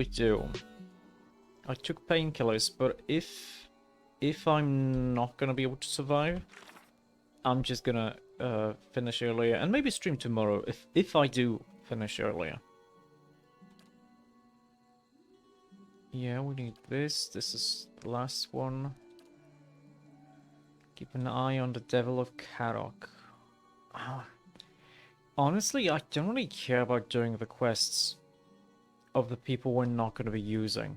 we do? I took painkillers, but if I'm not gonna be able to survive, I'm just gonna finish earlier and maybe stream tomorrow if I do finish earlier. Yeah, we need this. This is the last one. Keep an eye on the Devil of Karok. Honestly, I don't really care about doing the quests of the people we're not going to be using.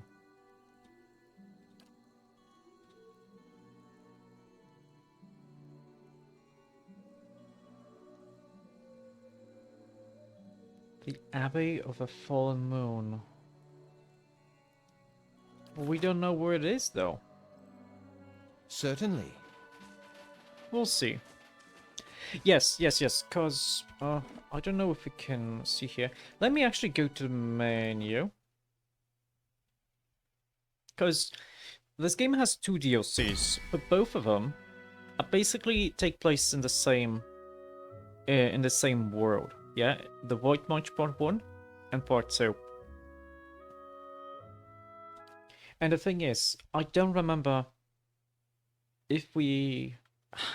The Abbey of the Fallen Moon. We don't know where it is, though. Certainly. We'll see. Yes, because I don't know if we can see here. Let me actually go to the menu. Because this game has 2 DLCs, but both of them basically take place in the same world. Yeah, the Void March Part 1 and Part 2. And the thing is, I don't remember if we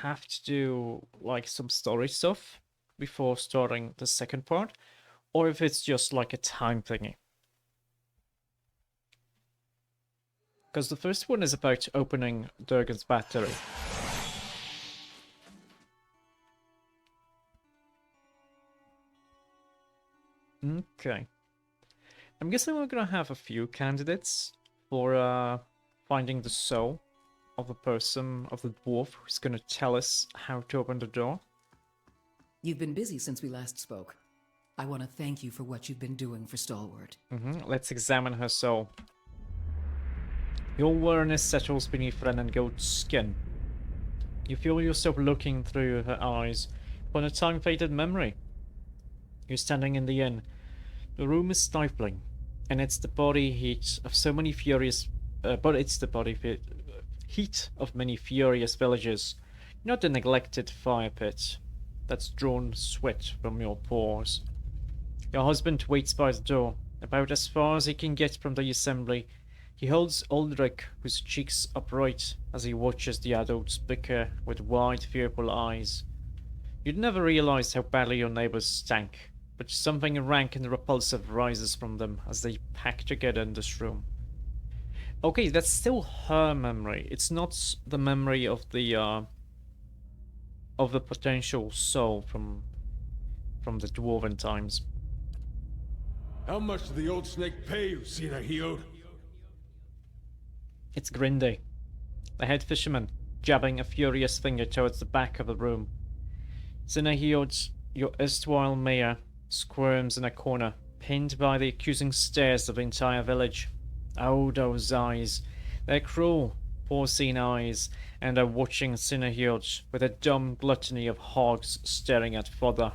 have to do like some story stuff before starting the second part, or if it's just like a time thingy. Because the first one is about opening Durgan's battery. Okay. I'm guessing we're gonna have a few candidates for finding the soul of the person, of the dwarf, who's gonna tell us how to open the door. You've been busy since we last spoke. I want to thank you for what you've been doing for Stalwart. Let's examine her soul. Your awareness settles beneath Ren and Goat's skin. You feel yourself looking through her eyes upon a time-faded memory. You're standing in the inn. The room is stifling, and it's the body heat of so many furious... heat of many furious villagers, not the neglected fire pit that's drawn sweat from your pores. Your husband waits by the door, about as far as he can get from the assembly. He holds Aldrich, whose cheeks upright as he watches the adults bicker with wide, fearful eyes. You'd never realized how badly your neighbors stank, but something rank and repulsive rises from them as they pack together in this room. Okay, that's still her memory. It's not the memory of the potential soul from the dwarven times. How much did the old snake pay you, Sina Hiod? It's Grindy, the head fisherman, jabbing a furious finger towards the back of the room. Sinahiod, your erstwhile mayor, squirms in a corner, pinned by the accusing stares of the entire village. Oh, those eyes. They're cruel, porcine eyes, and are watching Sinahiod with a dumb gluttony of hogs staring at fodder.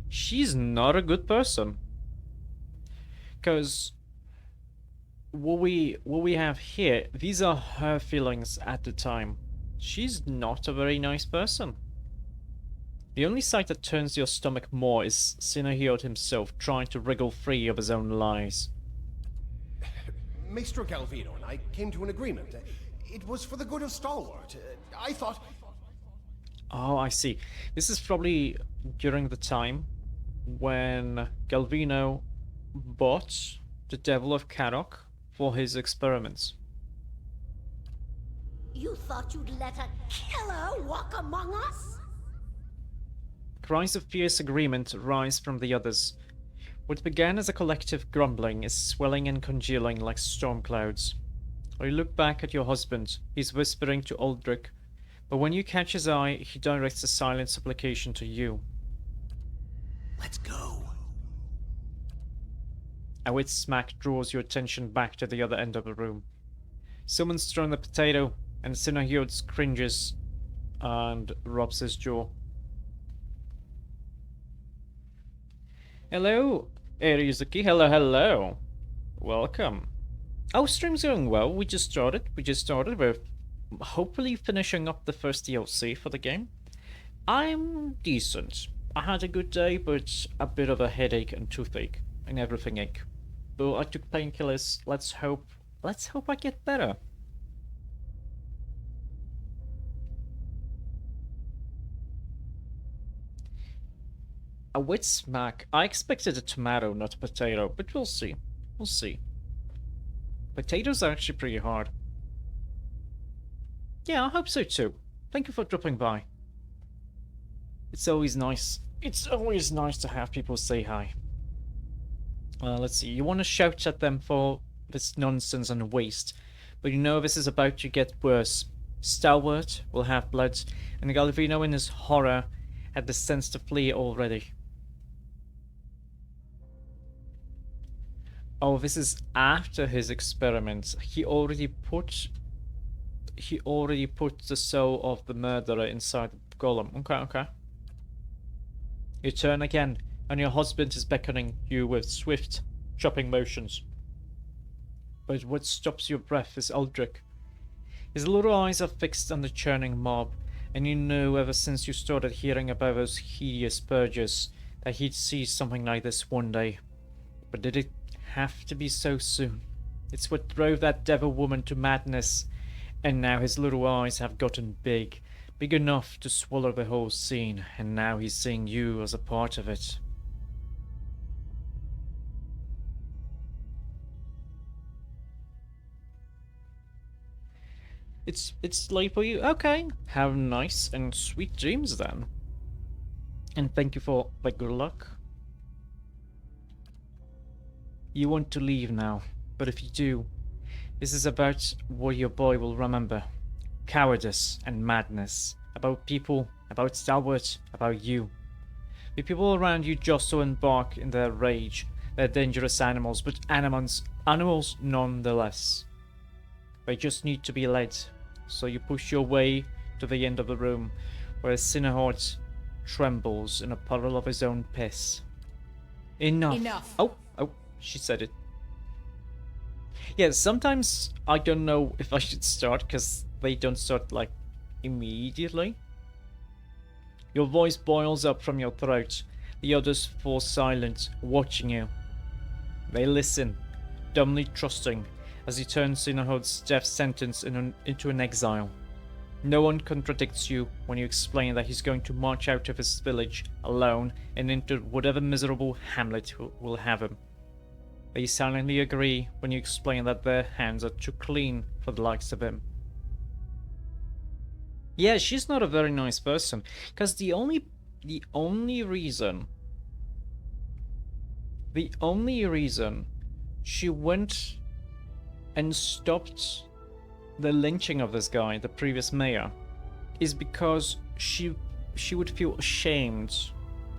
She's not a good person. Because what we have here, these are her feelings at the time. She's not a very nice person. The only sight that turns your stomach more is Sinahiod himself trying to wriggle free of his own lies. Maestro Galvino and I came to an agreement. It was for the good of Stalwart. I thought... Oh, I see. This is probably during the time when Galvino bought the Devil of Karok for his experiments. You thought you'd let a killer walk among us? Cries of fierce agreement rise from the others. What began as a collective grumbling is swelling and congealing like storm clouds. You look back at your husband. He's whispering to Aldrich, but when you catch his eye, he directs a silent supplication to you. Let's go. A wet smack draws your attention back to the other end of the room. Someone's thrown a potato, and Sinahiod cringes and rubs his jaw. Hello, Ryuzuki. Hello. Welcome. Our stream's going well. We just started. We're hopefully finishing up the first DLC for the game. I'm decent. I had a good day, but a bit of a headache and toothache and everything ache. Oh, I took painkillers. Let's hope I get better. A wit smack. I expected a tomato, not a potato, but we'll see. We'll see. Potatoes are actually pretty hard. Yeah, I hope so too. Thank you for dropping by. It's always nice. It's always nice to have people say hi. Let's see. You want to shout at them for this nonsense and waste, but you know this is about to get worse. Stalwart will have blood, and Galvino in his horror had the sense to flee already. Oh, this is after his experiment. He already put the soul of the murderer inside the golem. Okay. You turn again, and your husband is beckoning you with swift, chopping motions. But what stops your breath is Uldric. His little eyes are fixed on the churning mob, and you know ever since you started hearing about those hideous purges that he'd see something like this one day. But did it have to be so soon? It's what drove that devil woman to madness, and now his little eyes have gotten big enough to swallow the whole scene, and now he's seeing you as a part of it. It's late for you? Okay. Have nice and sweet dreams then. And thank you for the good luck. You want to leave now, but if you do, this is about what your boy will remember. Cowardice and madness. About people, about Stalwart, about you. The people around you jostle and bark in their rage. They're dangerous animals, but animals nonetheless. They just need to be led. So you push your way to the end of the room, where a Sinnerhord trembles in a puddle of his own piss. Enough. Oh, she said it. Yeah, sometimes I don't know if I should start, because they don't start, like, immediately. Your voice boils up from your throat. The others fall silent, watching you. They listen, dumbly trusting, as you turn Sinnerhod's death sentence into an exile. No one contradicts you when you explain that he's going to march out of his village alone and into whatever miserable hamlet will have him. They silently agree when you explain that their hands are too clean for the likes of him. Yeah, she's not a very nice person, because the only reason she went and stopped the lynching of this guy, the previous mayor, is because she would feel ashamed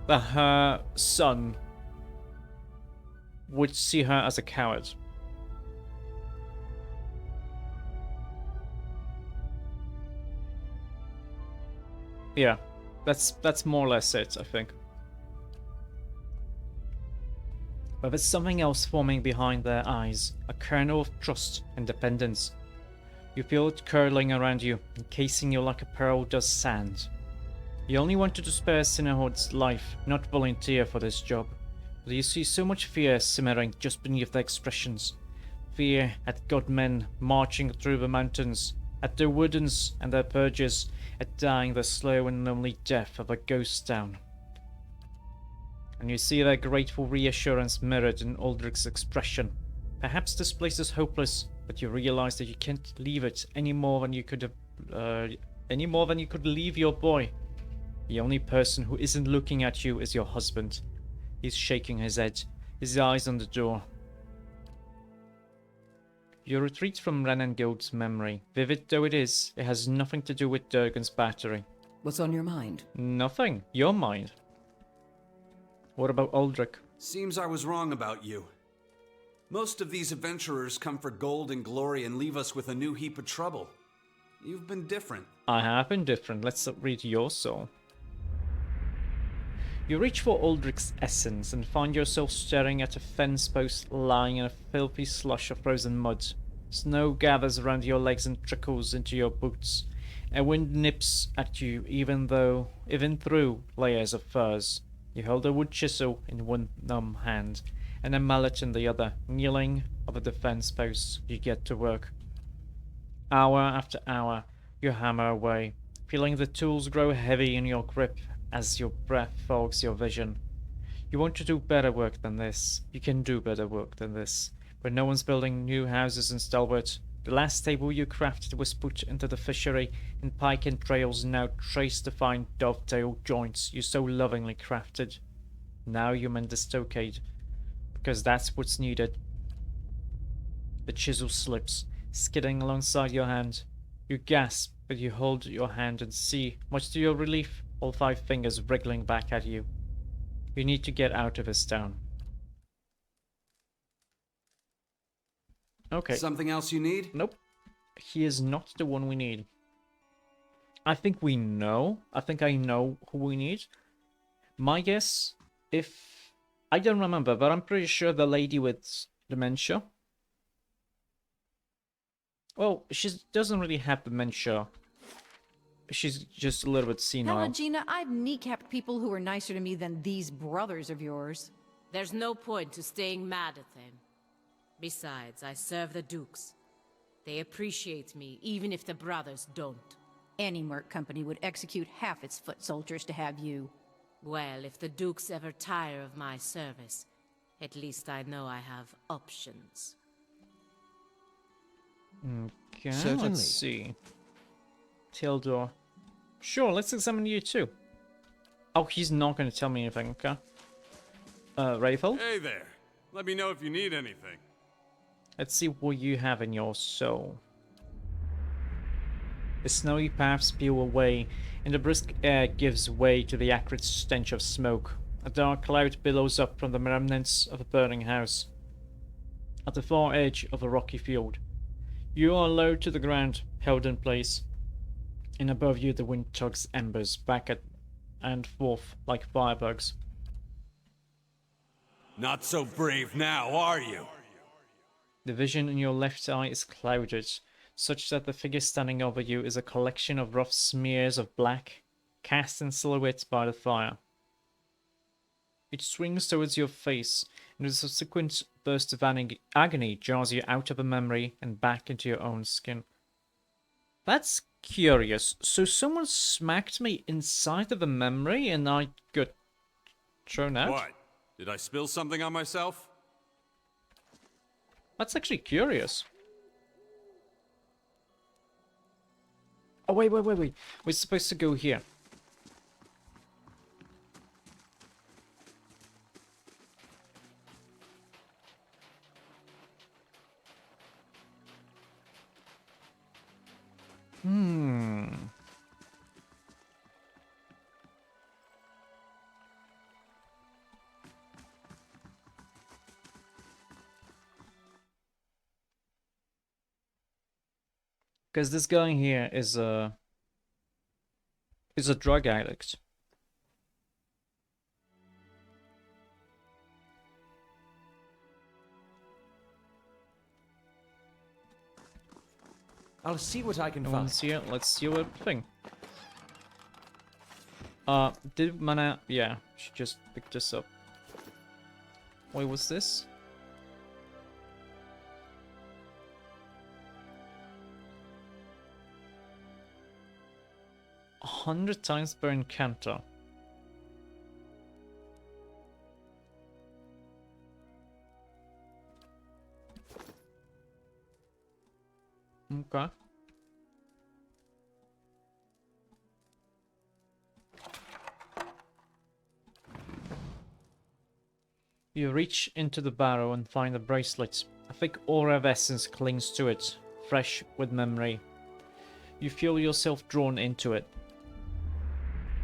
that her son would see her as a coward. Yeah, that's more or less it, I think. But there's something else forming behind their eyes, a kernel of trust and dependence. You feel it curling around you, encasing you like a pearl does sand. You only wanted to spare Sinnerhod's life, not volunteer for this job. But you see so much fear simmering just beneath the expressions. Fear at godmen marching through the mountains, at their wardens and their purges, at dying the slow and lonely death of a ghost town. And you see their grateful reassurance mirrored in Uldric's expression. Perhaps this place is hopeless, but you realize that you can't leave it any more than you could leave your boy. The only person who isn't looking at you is your husband. He's shaking his head, his eyes on the door. You retreat from Renangild's memory. Vivid though it is, it has nothing to do with Durgan's battery. What's on your mind? Nothing. Your mind. What about Uldric? Seems I was wrong about you. Most of these adventurers come for gold and glory and leave us with a new heap of trouble. You've been different. I have been different. Let's read your soul. You reach for Uldric's essence and find yourself staring at a fence post lying in a filthy slush of frozen mud. Snow gathers around your legs and trickles into your boots. A wind nips at you even through layers of furs. You hold a wood chisel in one numb hand and a mallet in the other, kneeling over the fence posts. You get to work. Hour after hour, you hammer away, feeling the tools grow heavy in your grip as your breath fogs your vision. You want to do better work than this. You can do better work than this. But no one's building new houses in Stalwart. The last table you crafted was put into the fishery, and pike entrails now trace the fine dovetail joints you so lovingly crafted. Now you mend the stockade, because that's what's needed. The chisel slips, skidding alongside your hand. You gasp, but you hold your hand and see, much to your relief, all 5 fingers wriggling back at you. You need to get out of this town. Okay. Something else you need? Nope. He is not the one we need. I think we know. I think I know who we need. My guess, if... I don't remember, but I'm pretty sure the lady with dementia. Well, she doesn't really have dementia. She's just a little bit senile. Gina, I've kneecapped people who were nicer to me than these brothers of yours. There's no point to staying mad at them. Besides, I serve the Dukes. They appreciate me, even if the brothers don't. Any merc company would execute half its foot soldiers to have you. Well, if the Dukes ever tire of my service, at least I know I have options. Okay, Certainly. let's see. Tildor. Sure, let's examine you too. Oh, he's not going to tell me anything, okay? Rayful? Hey there. Let me know if you need anything. Let's see what you have in your soul. The snowy paths peel away, and the brisk air gives way to the acrid stench of smoke. A dark cloud billows up from the remnants of a burning house. At the far edge of a rocky field, you are low to the ground, held in place. And above you the wind tugs embers back and forth like firebugs. Not so brave now, are you? The vision in your left eye is clouded, such that the figure standing over you is a collection of rough smears of black, cast in silhouette by the fire. It swings towards your face, and a subsequent burst of agony jars you out of a memory and back into your own skin. That's curious. So someone smacked me inside of a memory and I got thrown out? What? Did I spill something on myself? That's actually curious. Oh, wait. We're supposed to go here. Because this guy here is a drug addict. I'll see what I can No find. one's here. Let's see what thing. Did Mana? Yeah, she just picked this up. Wait, what's this? A 100 times per encounter. Okay. You reach into the barrow and find a bracelet. A thick aura of essence clings to it, fresh with memory. You feel yourself drawn into it.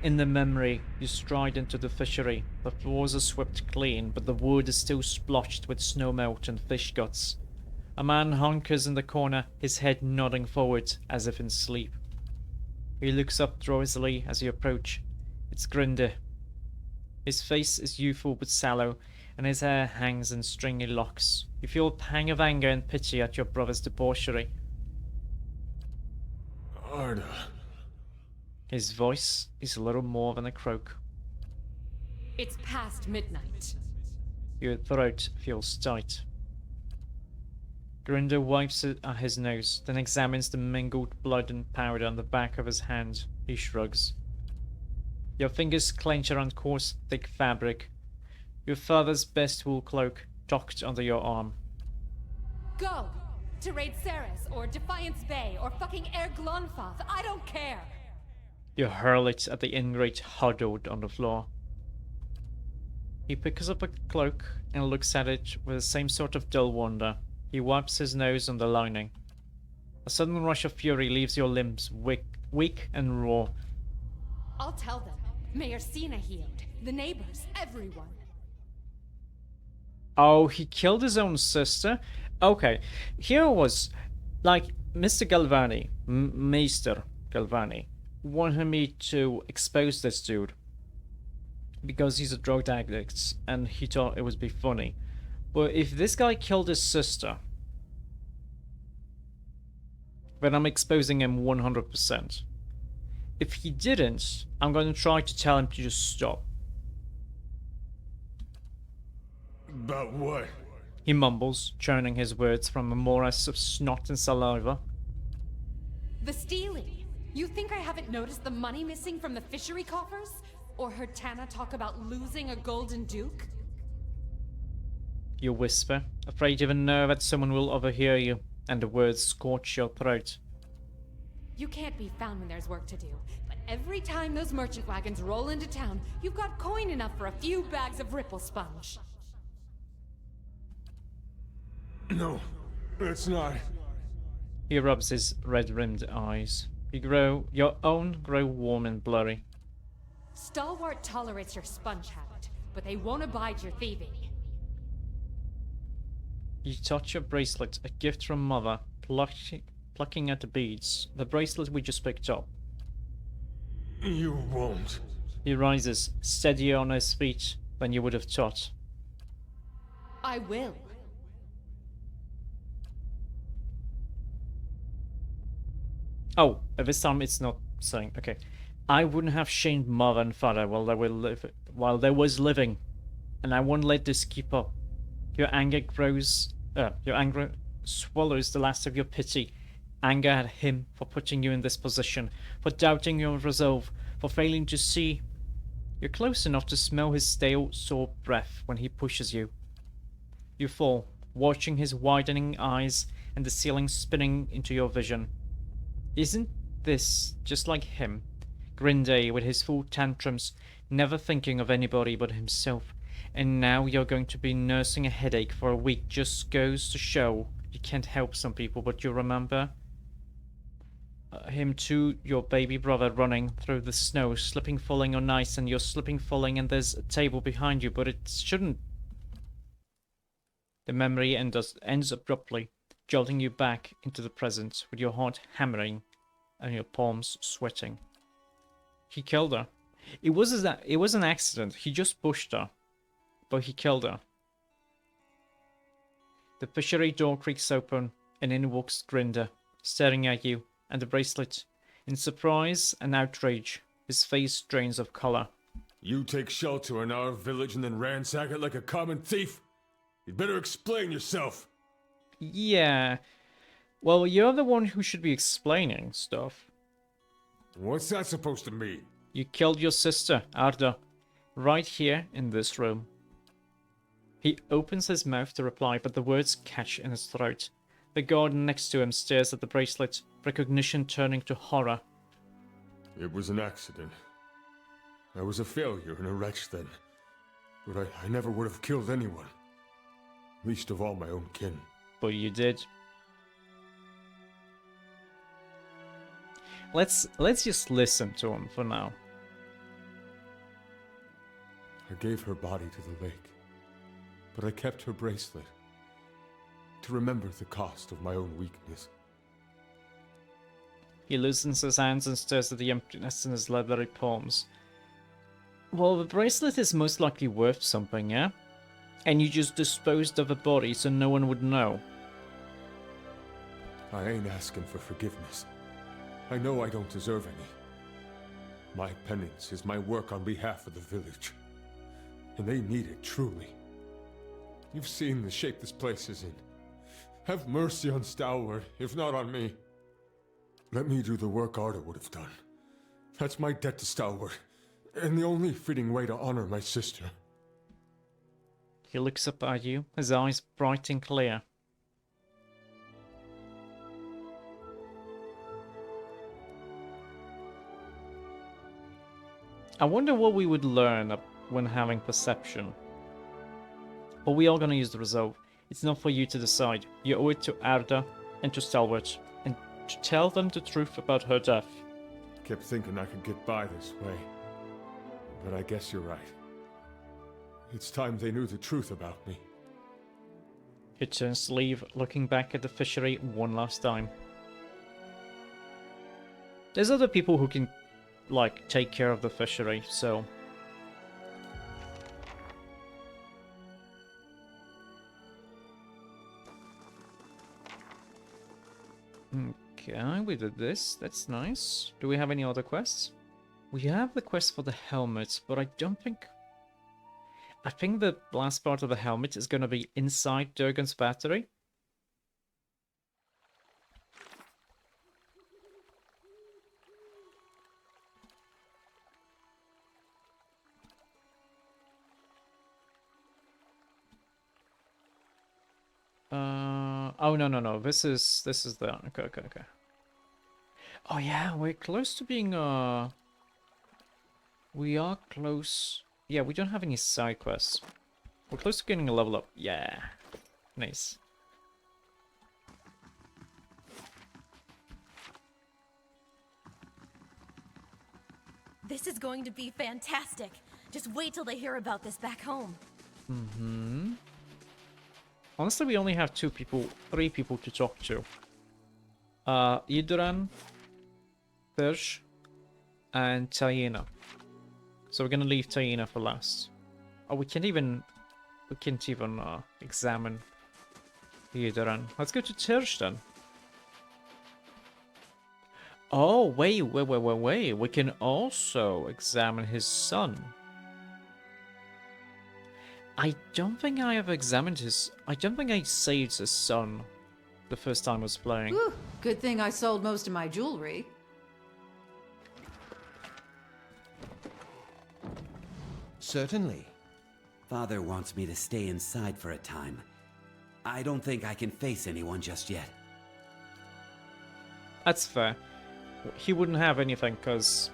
In the memory, you stride into the fishery. The floors are swept clean, but the wood is still splotched with snowmelt and fish guts. A man hunkers in the corner, his head nodding forward as if in sleep. He looks up drowsily as you approach. It's Grinder. His face is youthful but sallow, and his hair hangs in stringy locks. You feel a pang of anger and pity at your brother's debauchery. Arda. His voice is a little more than a croak. It's past midnight. Your throat feels tight. Grinder wipes his nose, then examines the mingled blood and powder on the back of his hand. He shrugs. Your fingers clench around coarse, thick fabric. Your father's best wool cloak tucked under your arm. Go! To raid Ceres, or Defiance Bay, or fucking Air Glonfoth, I don't care! You hurl it at the ingrate huddled on the floor. He picks up a cloak and looks at it with the same sort of dull wonder. He wipes his nose on the lining. A sudden rush of fury leaves your limbs weak and raw. I'll tell them. Mayor Sina healed. The neighbors, everyone. Oh, he killed his own sister? Okay, here was, like, Mr. Galvani, Meister Galvani, wanted me to expose this dude. Because he's a drug addict, and he thought it would be funny. But if this guy killed his sister, then I'm exposing him 100%. If he didn't, I'm going to try to tell him to just stop. About what? He mumbles, churning his words from a morass of snot and saliva. The stealing. You think I haven't noticed the money missing from the fishery coffers? Or heard Tana talk about losing a golden duke? You whisper, afraid even know that someone will overhear you, and the words scorch your throat. You can't be found when there's work to do, but every time those merchant wagons roll into town, you've got coin enough for a few bags of ripple sponge. No, it's not. He rubs his red-rimmed eyes. Your own grow warm and blurry. Stalwart tolerates your sponge habit, but they won't abide your thieving. You touch your bracelet, a gift from Mother, plucking at the beads. The bracelet we just picked up. You won't. He rises, steadier on his feet than you would have thought. I will. Oh, at this time it's not saying. Okay, I wouldn't have shamed Mother and Father while they was living, and I won't let this keep up. Your anger swallows the last of your pity. Anger at him for putting you in this position, for doubting your resolve, for failing to see. You're close enough to smell his stale, sore breath when he pushes you. You fall, watching his widening eyes and the ceiling spinning into your vision. Isn't this just like him? Grinday with his full tantrums, never thinking of anybody but himself. And now you're going to be nursing a headache for a week. Just goes to show you can't help some people, but you remember him too, your baby brother running through the snow, slipping, falling on ice, and you're slipping, falling, and there's a table behind you, but it shouldn't. The memory ends abruptly, jolting you back into the present, with your heart hammering and your palms sweating. He killed her. It was an accident. He just pushed her. But he killed her. The fishery door creaks open, and in walks Grinder, staring at you and the bracelet. In surprise and outrage, his face drains of color. You take shelter in our village and then ransack it like a common thief? You'd better explain yourself. Yeah. Well, you're the one who should be explaining stuff. What's that supposed to mean? You killed your sister, Arda, right here in this room. He opens his mouth to reply, but the words catch in his throat. The guard next to him stares at the bracelet, recognition turning to horror. It was an accident. I was a failure and a wretch then. But I never would have killed anyone. Least of all my own kin. But you did. Let's just listen to him for now. I gave her body to the lake. But I kept her bracelet. To remember the cost of my own weakness. He loosens his hands and stares at the emptiness in his leathery palms. Well, the bracelet is most likely worth something, yeah? And you just disposed of a body so no one would know. I ain't asking for forgiveness. I know I don't deserve any. My penance is my work on behalf of the village. And they need it, truly. You've seen the shape this place is in. Have mercy on Stalwart, if not on me. Let me do the work Arda would have done. That's my debt to Stalwart, and the only fitting way to honor my sister. He looks up at you, his eyes bright and clear. I wonder what we would learn when having perception. But we are gonna use the result. It's not for you to decide. You owe it to Arda and to Stalwart, and to tell them the truth about her death. Kept thinking I could get by this way. But I guess you're right. It's time they knew the truth about me. He turns to leave, looking back at the fishery one last time. There's other people who can, like, take care of the fishery, so... Okay, we did this. That's nice. Do we have any other quests? We have the quest for the helmet, but I don't think... I think the last part of the helmet is going to be inside Durgan's battery. Oh no. This is the okay. Oh yeah, we're close to being we are close. Yeah, we don't have any side quests. We're close to getting a level up. Yeah. Nice. This is going to be fantastic. Just wait till they hear about this back home. Mm-hmm. Honestly, we only have three people to talk to. Idran, Thirsch, and Taina. So we're gonna leave Taina for last. Oh, we can't even examine Idran. Let's go to Thirsch then. Oh, wait. We can also examine his son. I don't think I have examined his... I don't think I saved his son the first time I was playing. Whew, good thing I sold most of my jewelry. Certainly. Father wants me to stay inside for a time. I don't think I can face anyone just yet. That's fair. He wouldn't have anything, because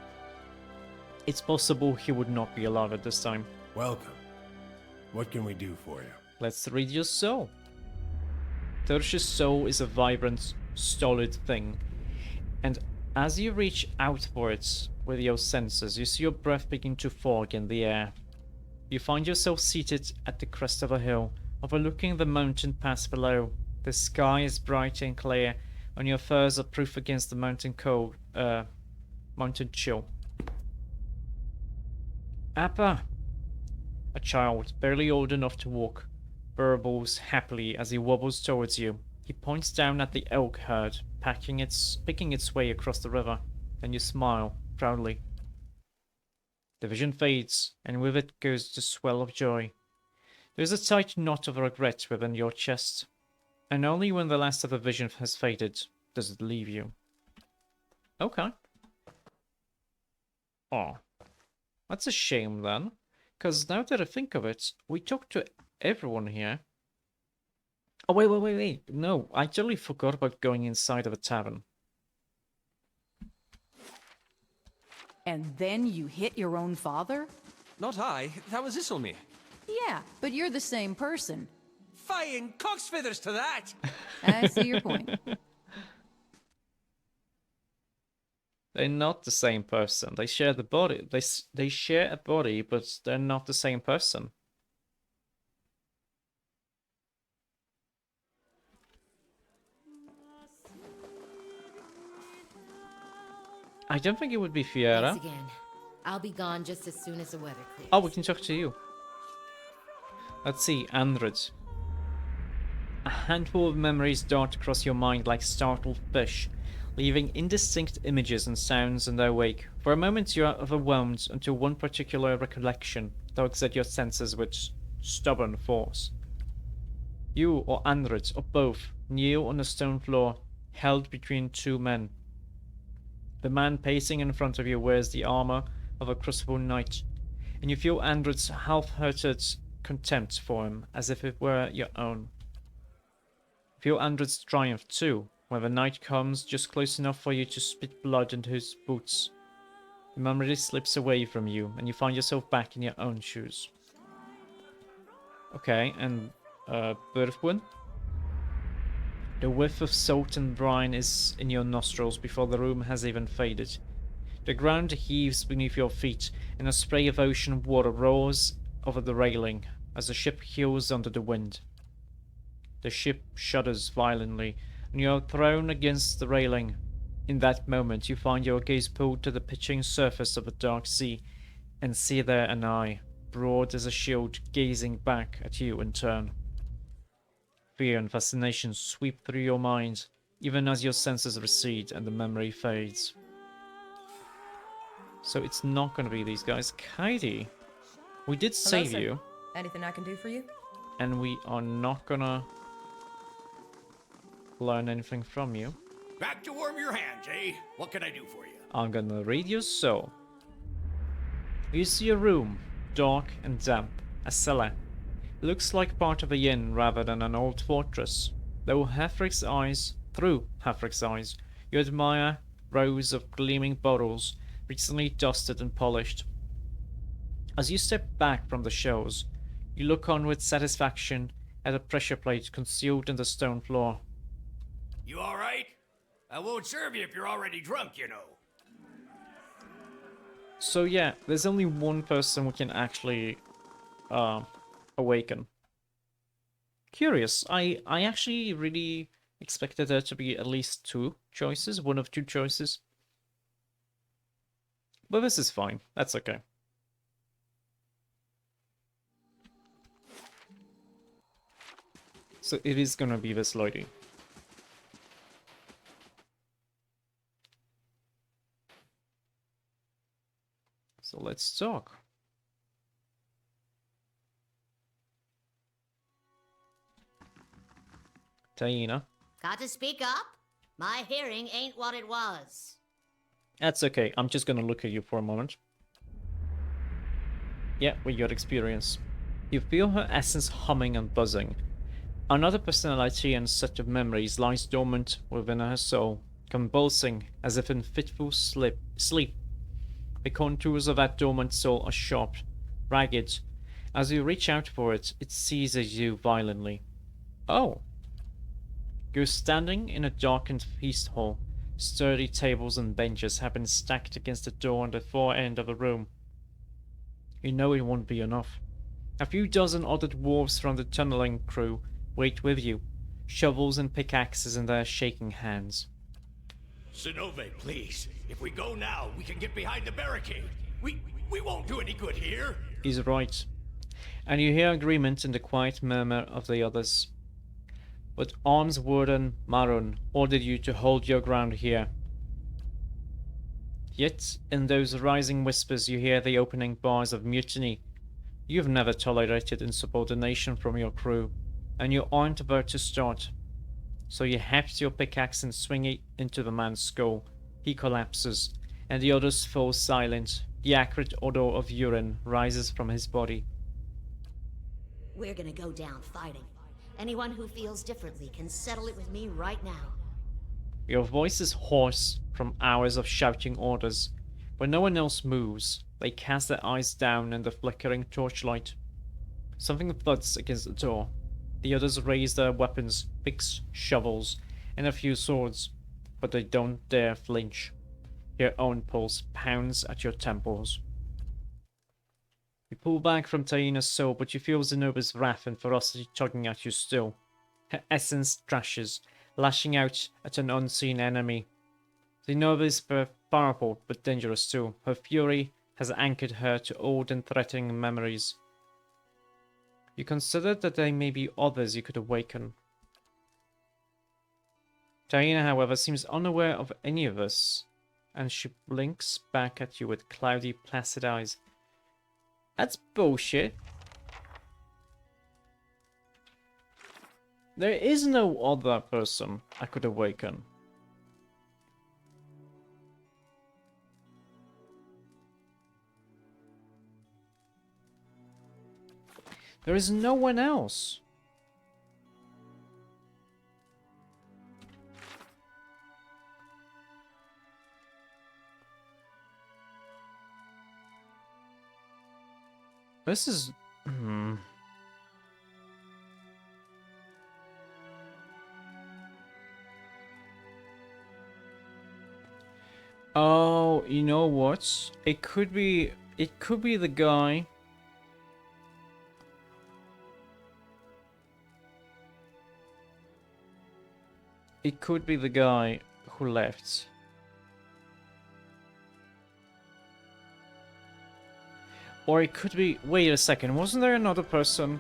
it's possible he would not be alive at this time. Welcome. What can we do for you? Let's read your soul. Thirsch's soul is a vibrant, stolid thing. And as you reach out for it with your senses, you see your breath begin to fog in the air. You find yourself seated at the crest of a hill, overlooking the mountain pass below. The sky is bright and clear, and your furs are proof against the mountain cold, mountain chill. Appa! A child, barely old enough to walk, burbles happily as he wobbles towards you. He points down at the elk herd, picking its way across the river. Then you smile, proudly. The vision fades, and with it goes the swell of joy. There's a tight knot of regret within your chest, and only when the last of the vision has faded does it leave you. Okay. Oh. That's a shame then. Because now that I think of it, we talked to everyone here. Oh, wait. No, I totally forgot about going inside of a tavern. And then you hit your own father? Not I. That was Isilmi. Yeah, but you're the same person. Fine cock's feathers to that! I see your point. They're not the same person. They share the body. They share a body, but they're not the same person. I don't think it would be Fiera. Thanks again. I'll be gone just as soon as the weather clears. Oh, we can talk to you. Let's see, Andred. A handful of memories dart across your mind like startled fish, leaving indistinct images and sounds in their wake. For a moment you are overwhelmed until one particular recollection tugs at your senses with stubborn force. You or Andred or both kneel on the stone floor, held between two men. The man pacing in front of you wears the armor of a crucible knight, and you feel Andred's half-hearted contempt for him, as if it were your own. You feel Andred's triumph too, when the knight comes just close enough for you to spit blood into his boots. The memory slips away from you, and you find yourself back in your own shoes. Okay, and Berthwin? The whiff of salt and brine is in your nostrils before the room has even faded. The ground heaves beneath your feet, and a spray of ocean water roars over the railing as the ship heels under the wind. The ship shudders violently, and you are thrown against the railing. In that moment, you find your gaze pulled to the pitching surface of a dark sea, and see there an eye, broad as a shield, gazing back at you in turn. Fear and fascination sweep through your mind, even as your senses recede and the memory fades. So it's not going to be these guys. Kaidi, we did save you. Anything I can do for you? And we are not going to learn anything from you. Back to warm your hands, eh? What can I do for you? I'm going to read your soul. You see a room, dark and damp, a cellar. It looks like part of a inn rather than an old fortress. Through Halfric's eyes, you admire rows of gleaming bottles, recently dusted and polished. As you step back from the shelves, you look on with satisfaction at a pressure plate concealed in the stone floor. You alright? I won't serve you if you're already drunk, you know. So yeah, there's only one person we can actually awaken. Curious. I actually really expected there to be at least two choices, one of two choices. But this is fine. That's okay. So it is gonna be this lady. So let's talk. Taina. Got to speak up? My hearing ain't what it was. That's okay. I'm just gonna look at you for a moment. Yeah, we got experience. You feel her essence humming and buzzing. Another personality and set of memories lies dormant within her soul, convulsing as if in fitful sleep. The contours of that dormant soul are sharp, ragged. As you reach out for it, it seizes you violently. Oh! You're standing in a darkened feast hall. Sturdy tables and benches have been stacked against the door on the far end of the room. You know it won't be enough. A few dozen other dwarves from the tunneling crew wait with you, shovels and pickaxes in their shaking hands. Sinove, please. If we go now, we can get behind the barricade. We won't do any good here. He's right. And you hear agreement in the quiet murmur of the others. But Arms Warden Marun ordered you to hold your ground here. Yet, in those rising whispers you hear the opening bars of mutiny. You've never tolerated insubordination from your crew, and you aren't about to start. So you heft your pickaxe and swing it into the man's skull. He collapses, and the others fall silent. The acrid odor of urine rises from his body. We're gonna go down fighting. Anyone who feels differently can settle it with me right now. Your voice is hoarse from hours of shouting orders. When no one else moves, they cast their eyes down in the flickering torchlight. Something thuds against the door. The others raise their weapons, picks, shovels, and a few swords, but they don't dare flinch. Your own pulse pounds at your temples. You pull back from Taina's soul, but you feel Zenobia's wrath and ferocity tugging at you still. Her essence trashes, lashing out at an unseen enemy. Zenobia is powerful but dangerous too. Her fury has anchored her to old and threatening memories. You consider that there may be others you could awaken. Taina, however, seems unaware of any of this, and she blinks back at you with cloudy, placid eyes. That's bullshit. There is no other person I could awaken. There is no one else. This is... Oh, you know what? It could be the guy. It could be the guy who left. Or it could be... Wait a second, wasn't there another person?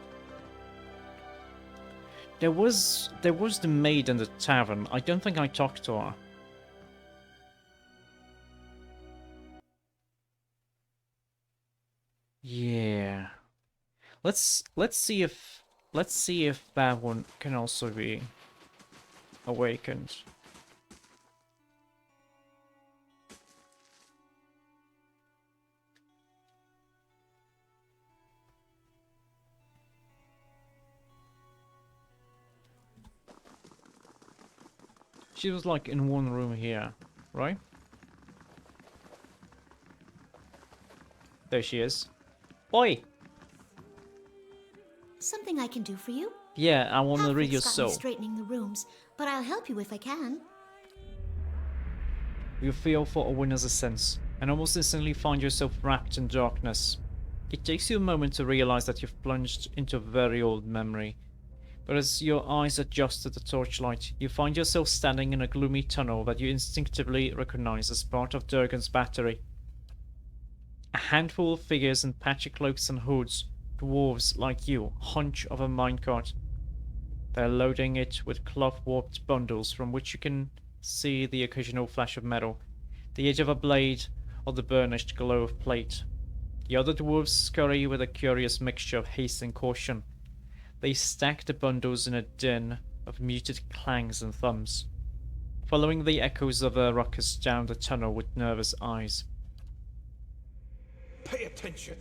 There was the maid in the tavern. I don't think I talked to her. Yeah. Let's see if that one can also be awakened. She was like in one room here, right? There she is. Oi! Something I can do for you? Yeah, I want to read your Halfwit's got soul. me straightening the rooms, but I'll help you if I can. You feel for a winner's sense, and almost instantly find yourself wrapped in darkness. It takes you a moment to realize that you've plunged into a very old memory. But as your eyes adjust to the torchlight, you find yourself standing in a gloomy tunnel that you instinctively recognize as part of Durgan's battery. A handful of figures in patchy cloaks and hoods, dwarves like you, hunch of a minecart. They're loading it with cloth-warped bundles from which you can see the occasional flash of metal, the edge of a blade, or the burnished glow of plate. The other dwarves scurry with a curious mixture of haste and caution. They stack the bundles in a din of muted clangs and thumps, following the echoes of their ruckus down the tunnel with nervous eyes. Pay attention.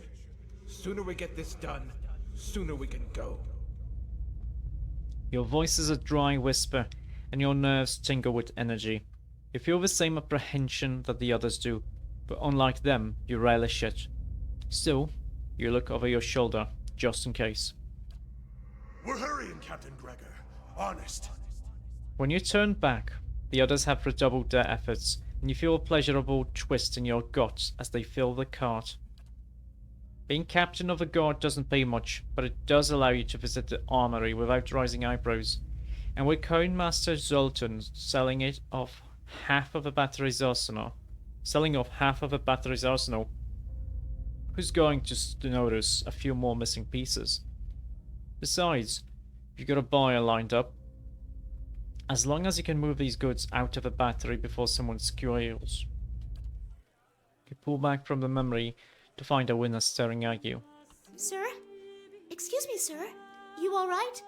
Sooner we get this done, sooner we can go. Your voice is a dry whisper, and your nerves tingle with energy. You feel the same apprehension that the others do, but unlike them, you relish it. Still, you look over your shoulder, just in case. We're hurrying, Captain Gregor. Honest. When you turn back, the others have redoubled their efforts, and you feel a pleasurable twist in your guts as they fill the cart. Being captain of a guard doesn't pay much, but it does allow you to visit the armory without raising eyebrows. And with Coinmaster Zoltan selling off half of a battery's arsenal, who's going to notice a few more missing pieces? Besides, you've got a buyer lined up. As long as you can move these goods out of a battery before someone squeals. You pull back from the memory to find a winner staring at you. Sir? Excuse me, sir. You alright?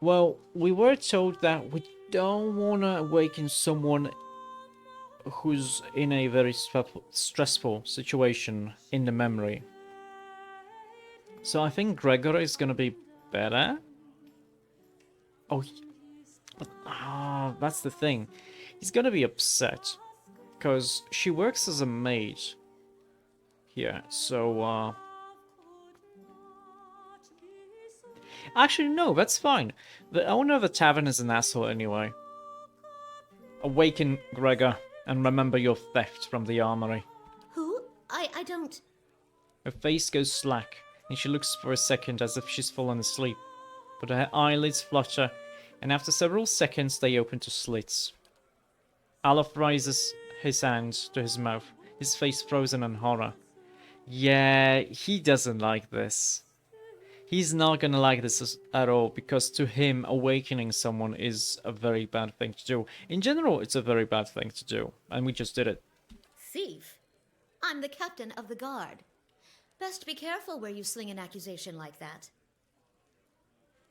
Well, we were told that we don't want to awaken someone who's in a very stressful situation in the memory. So I think Gregor is gonna be better. Oh, that's the thing. He's gonna be upset. Because she works as a maid here, so, Actually, no, that's fine. The owner of the tavern is an asshole anyway. Awaken, Gregor, and remember your theft from the armory. Who? I don't... Her face goes slack, and she looks for a second as if she's fallen asleep. But her eyelids flutter, and after several seconds they open to slits. Alof raises his hand to his mouth, his face frozen in horror. Yeah, he doesn't like this. He's not gonna like this at all, because to him, awakening someone is a very bad thing to do. In general, it's a very bad thing to do, and we just did it. Thief? I'm the captain of the guard. Best be careful where you sling an accusation like that.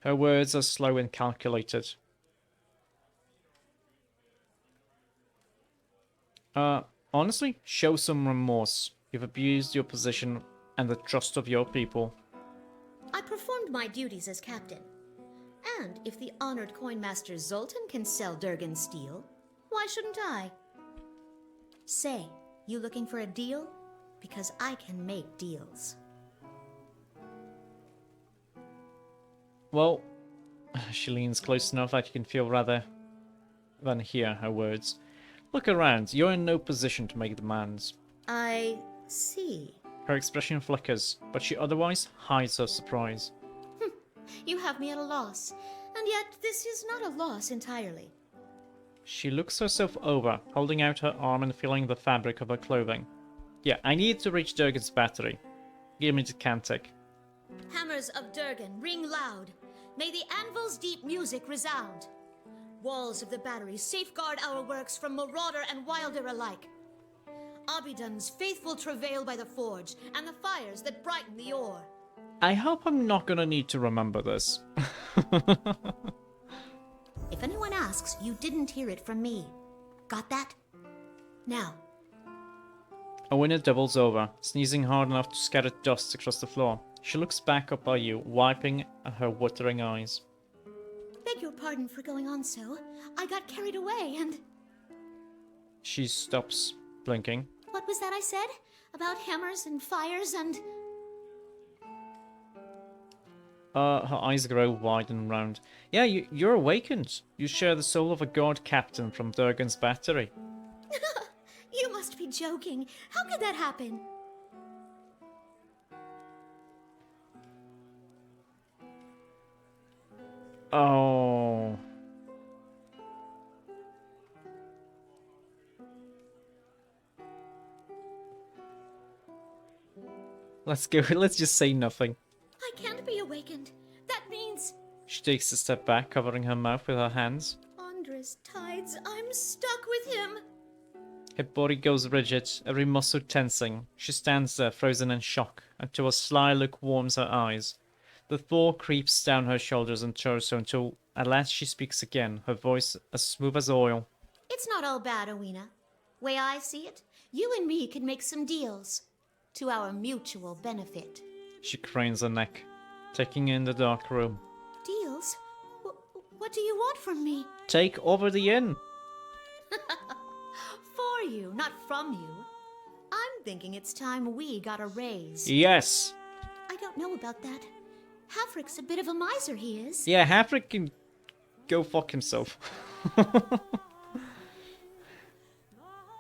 Her words are slow and calculated. Honestly, show some remorse. You've abused your position and the trust of your people. I performed my duties as captain. And if the honored coinmaster Zoltan can sell Durgan steel, why shouldn't I? Say, you looking for a deal? Because I can make deals. Well, she leans close enough that you can feel rather than hear her words. Look around. You're in no position to make demands. I see. Her expression flickers, but she otherwise hides her surprise. You have me at a loss. And yet, this is not a loss entirely. She looks herself over, holding out her arm and feeling the fabric of her clothing. Yeah, I need to reach Durgan's battery. Give me the Cantic. Hammers of Durgan, ring loud. May the anvil's deep music resound. Walls of the battery safeguard our works from marauder and wilder alike. Abidun's faithful travail by the forge, and the fires that brighten the ore. I hope I'm not gonna need to remember this. If anyone asks, you didn't hear it from me. Got that? Now. Owena doubles over, sneezing hard enough to scatter dust across the floor. She looks back up at you, wiping her watering eyes. Beg your pardon for going on so. I got carried away and... She stops, blinking. What was that I said? About hammers and fires and... Her eyes grow wide and round. Yeah, you're awakened. You share the soul of a god captain from Durgan's battery. You must be joking. How could that happen? Oh. Let's go. Let's just say nothing. I can't be awakened. That means... She takes a step back, covering her mouth with her hands. Andres Tides, I'm stuck with him. Her body goes rigid, every muscle tensing. She stands there, frozen in shock, until a sly look warms her eyes. The thaw creeps down her shoulders and torso until at last she speaks again, her voice as smooth as oil. It's not all bad, Owena. Way I see it, you and me could make some deals. To our mutual benefit. She cranes her neck, taking in the dark room. Deals? What do you want from me? Take over the inn. For you, not from you. I'm thinking it's time we got a raise. Yes. I don't know about that. Hafric's a bit of a miser, he is. Yeah, Hafric can go fuck himself.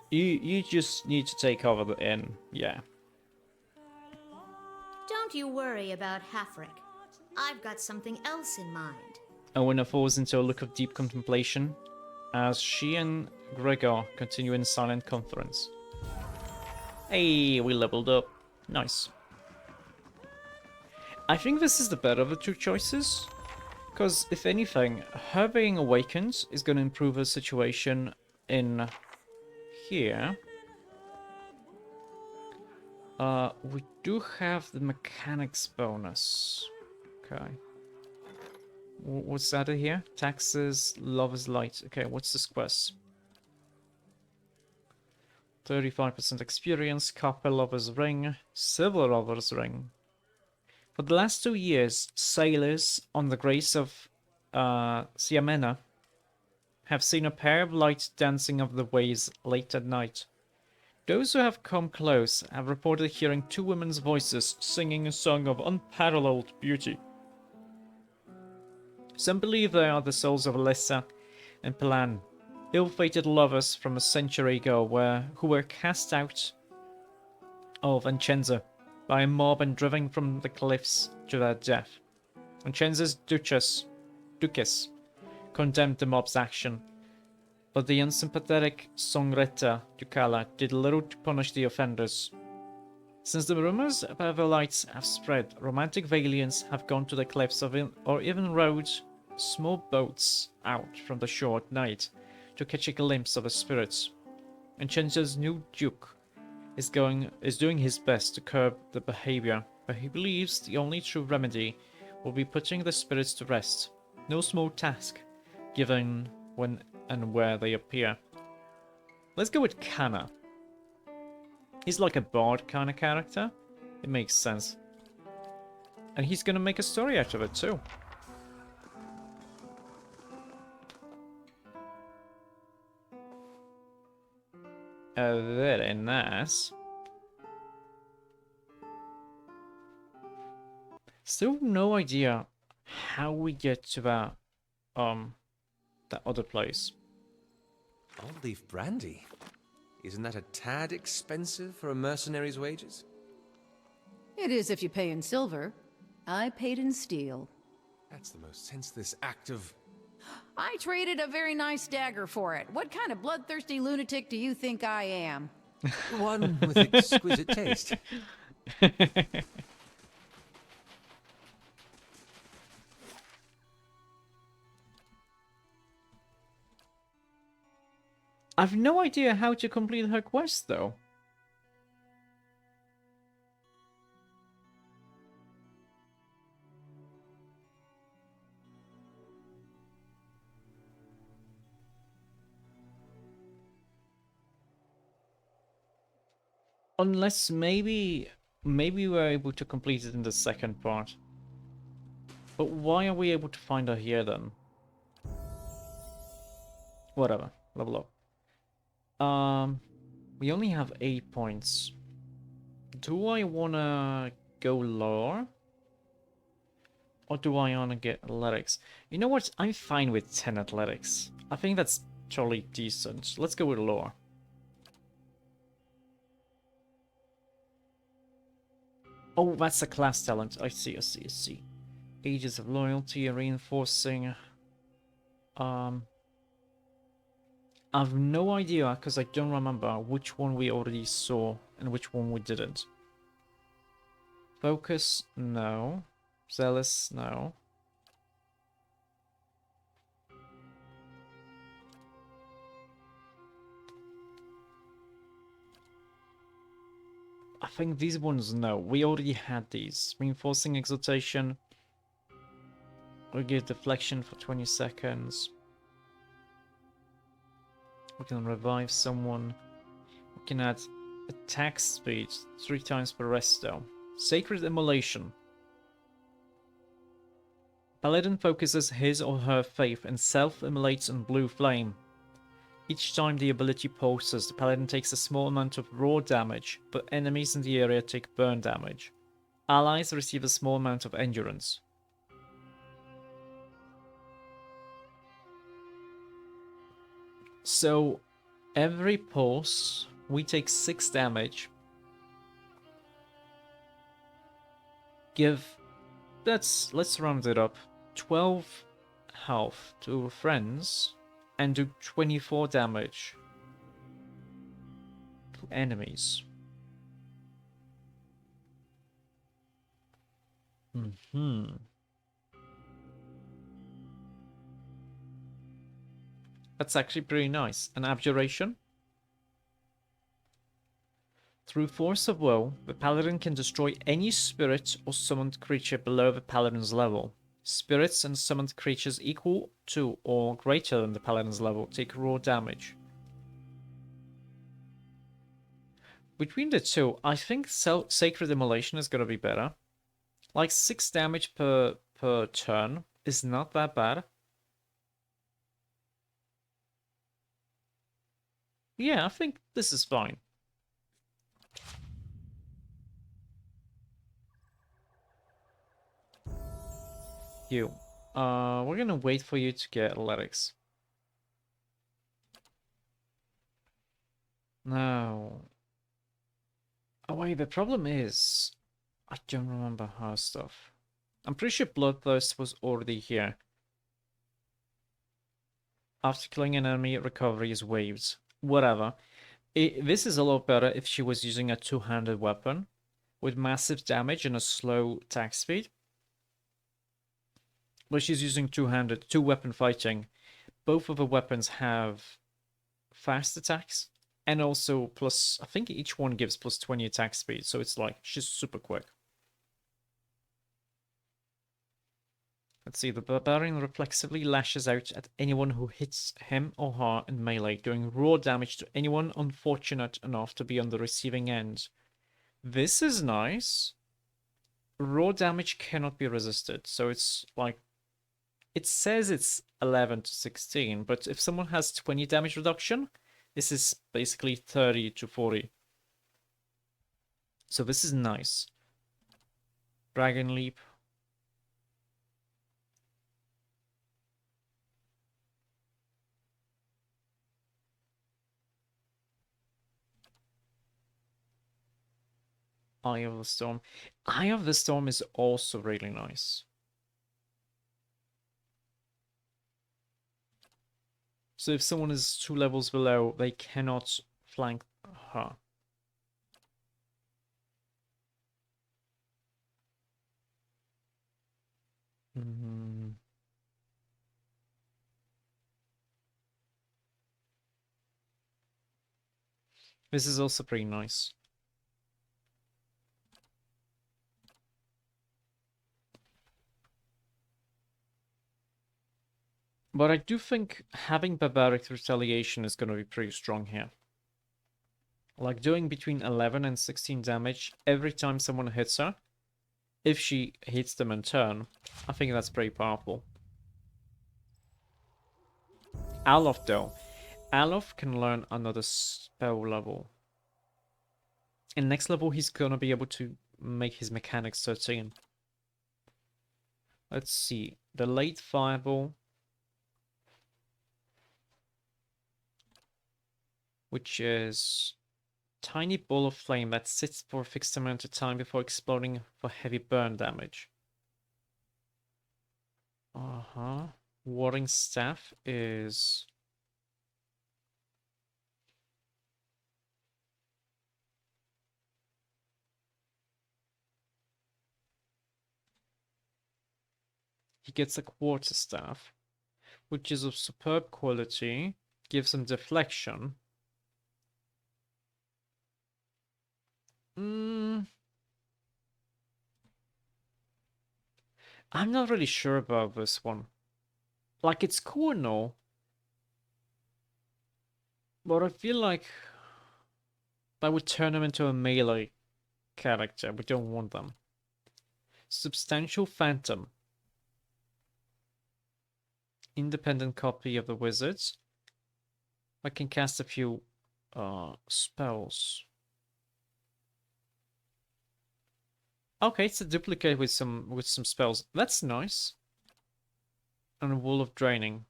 You just need to take over the inn. Yeah. Don't you worry about Hafric. I've got something else in mind. Owena falls into a look of deep contemplation as she and Gregor continue in silent conference. Hey, we leveled up. Nice. I think this is the better of the two choices. Because, if anything, her being awakened is going to improve her situation in here. We do have the mechanics bonus. Okay. What's that here? Taxes, Lover's Light. Okay, what's this quest? 35% experience, Copper Lover's Ring, Silver Lover's Ring. For the last 2 years, sailors on the grace of Siamena have seen a pair of lights dancing over the waves late at night. Those who have come close have reported hearing two women's voices singing a song of unparalleled beauty. Some believe they are the souls of Alyssa and Paladin, ill-fated lovers from a century ago who were cast out of Vicenza by a mob and driven from the cliffs to their death. Vicenza's Duchess condemned the mob's action, but the unsympathetic Songretta Ducala did little to punish the offenders. Since the rumors about the lights have spread, romantic Valiants have gone to the cliffs or even rowed small boats out from the shore at night to catch a glimpse of the spirits. Vincenzo's new duke is doing his best to curb the behavior, but he believes the only true remedy will be putting the spirits to rest. No small task, given when and where they appear. Let's go with Kana. He's like a bard kind of character. It makes sense. And he's gonna make a story out of it too. Very nice. Still no idea how we get to that other place. Old leaf brandy? Isn't that a tad expensive for a mercenary's wages? It is if you pay in silver. I paid in steel. That's the most senseless act of... I traded a very nice dagger for it. What kind of bloodthirsty lunatic do you think I am? One with exquisite taste. I've no idea how to complete her quest though. Unless maybe we're able to complete it in the second part. But why are we able to find her here then? Whatever, level up. We only have 8 points. Do I wanna go lower? Or do I wanna get athletics? You know what? I'm fine with 10 athletics. I think that's totally decent. Let's go with lower. Oh, that's a class talent. I see. Ages of loyalty, reinforcing. I've no idea, because I don't remember which one we already saw and which one we didn't. Focus, no. Zealous, no. I think these ones, no. We already had these. Reinforcing exaltation. We give deflection for 20 seconds. We can revive someone. We can add attack speed 3 times per resto. Sacred Immolation. Paladin focuses his or her faith and self-immolates on blue flame. Each time the ability pulses, the Paladin takes a small amount of raw damage, but enemies in the area take burn damage. Allies receive a small amount of endurance. So, every pulse, we take 6 damage. Let's round it up, 12 health to friends, and do 24 damage to enemies. That's actually pretty nice. An abjuration. Through force of will, the Paladin can destroy any spirit or summoned creature below the Paladin's level. Spirits and summoned creatures equal to or greater than the Paladin's level take raw damage. Between the two, I think Sacred Immolation is going to be better. Like 6 damage per turn is not that bad. Yeah, I think this is fine. You. We're gonna wait for you to get athletics. No. Oh wait, the problem is... I don't remember her stuff. I'm pretty sure Bloodthirst was already here. After killing an enemy, recovery is waived. Whatever. This is a lot better if she was using a two-handed weapon with massive damage and a slow attack speed. But she's using two-handed, two-weapon fighting. Both of the weapons have fast attacks and also plus, I think each one gives plus 20 attack speed, so it's like she's super quick. Let's see, the barbarian reflexively lashes out at anyone who hits him or her in melee, doing raw damage to anyone unfortunate enough to be on the receiving end. This is nice. Raw damage cannot be resisted, so it's like... It says it's 11 to 16, but if someone has 20 damage reduction, this is basically 30 to 40. So this is nice. Dragon Leap. Eye of the Storm. Eye of the Storm is also really nice. So if someone is 2 levels below, they cannot flank her. This is also pretty nice. But I do think having Barbaric Retaliation is going to be pretty strong here. Like doing between 11 and 16 damage every time someone hits her. If she hits them in turn, I think that's pretty powerful. Alof though. Alof can learn another spell level. And next level he's going to be able to make his mechanics 13. Let's see. The late Fireball, which is tiny ball of flame that sits for a fixed amount of time before exploding for heavy burn damage. Warding Staff is... He gets a Quarterstaff, which is of superb quality, gives him deflection. I'm not really sure about this one. Like, it's cool and all, but I feel like that would turn him into a melee character. We don't want them. Substantial Phantom. Independent copy of the wizards. I can cast a few spells. Okay, it's a duplicate with some spells. That's nice. And a Wall of Draining.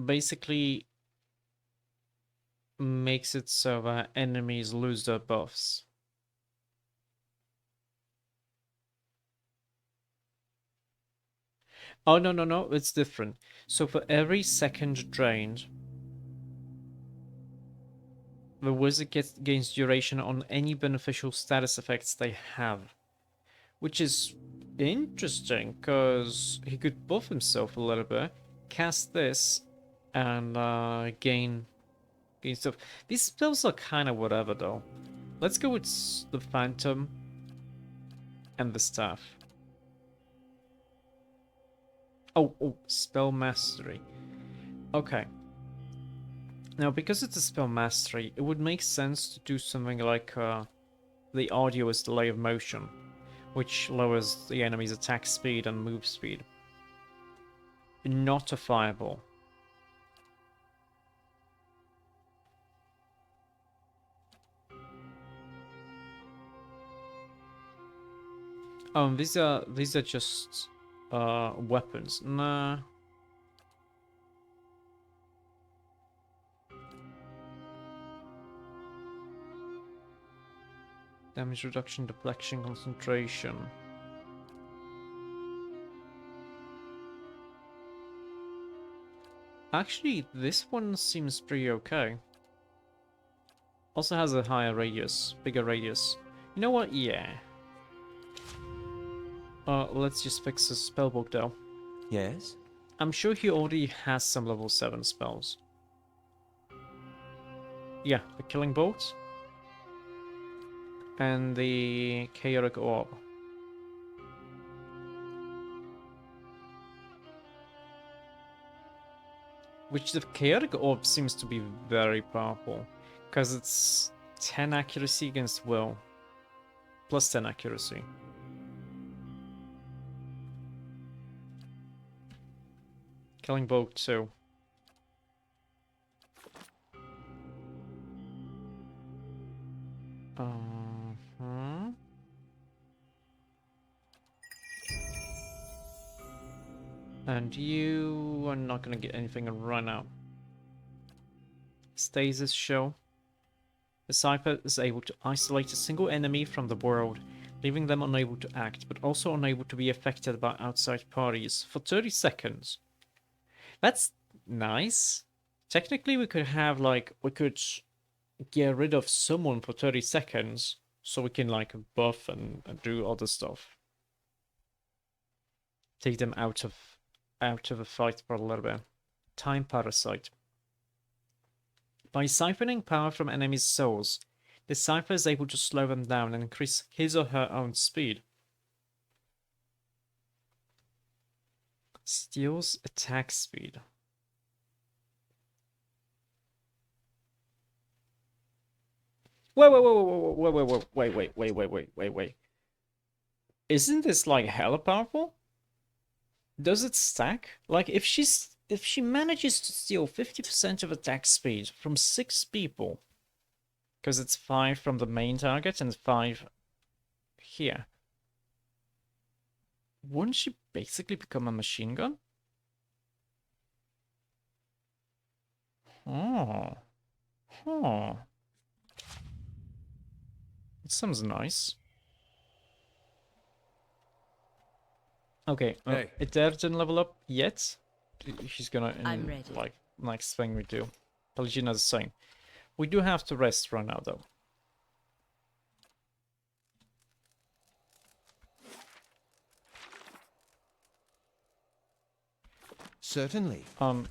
Basically makes it so that enemies lose their buffs. Oh, no, it's different. So for every second drained, the wizard gains duration on any beneficial status effects they have. Which is interesting, because he could buff himself a little bit, cast this, and gain stuff. These spells are kind of whatever, though. Let's go with the Phantom and the Staff. Oh, Spell Mastery. Okay. Now, because it's a Spell Mastery, it would make sense to do something like the Arduous Delay of Motion, which lowers the enemy's attack speed and move speed. Not a Fireball. Oh, and these are just weapons. Nah. Damage reduction, deflection, concentration. Actually, this one seems pretty okay. Also has a higher radius, bigger radius. You know what? Yeah. Let's just fix the spellbook though. Yes? I'm sure he already has some level 7 spells. Yeah, the Killing Bolt. And the chaotic orb. Which the chaotic orb seems to be very powerful. Because it's 10 accuracy against will. Plus 10 accuracy. Killing bow 2. And you are not gonna get anything right now. Stasis show. The Cypher is able to isolate a single enemy from the world, leaving them unable to act, but also unable to be affected by outside parties for 30 seconds. That's nice. Technically, we could have, like, we could get rid of someone for 30 seconds, so we can, like, buff and do other stuff. Take them out of a fight for a little bit. Time Parasite. By siphoning power from enemies' souls, the Cypher is able to slow them down and increase his or her own speed. Steals attack speed. Wait. Isn't this like hella powerful? Does it stack? Like if she manages to steal 50% of attack speed from 6 people, because it's 5 from the main target and 5 here, wouldn't she basically become a machine gun? Oh. Huh. It sounds nice. Okay, Hey. it didn't level up yet. She's gonna I'm ready. like next thing we do. Paladin is the same. We do have to rest right now though. Certainly.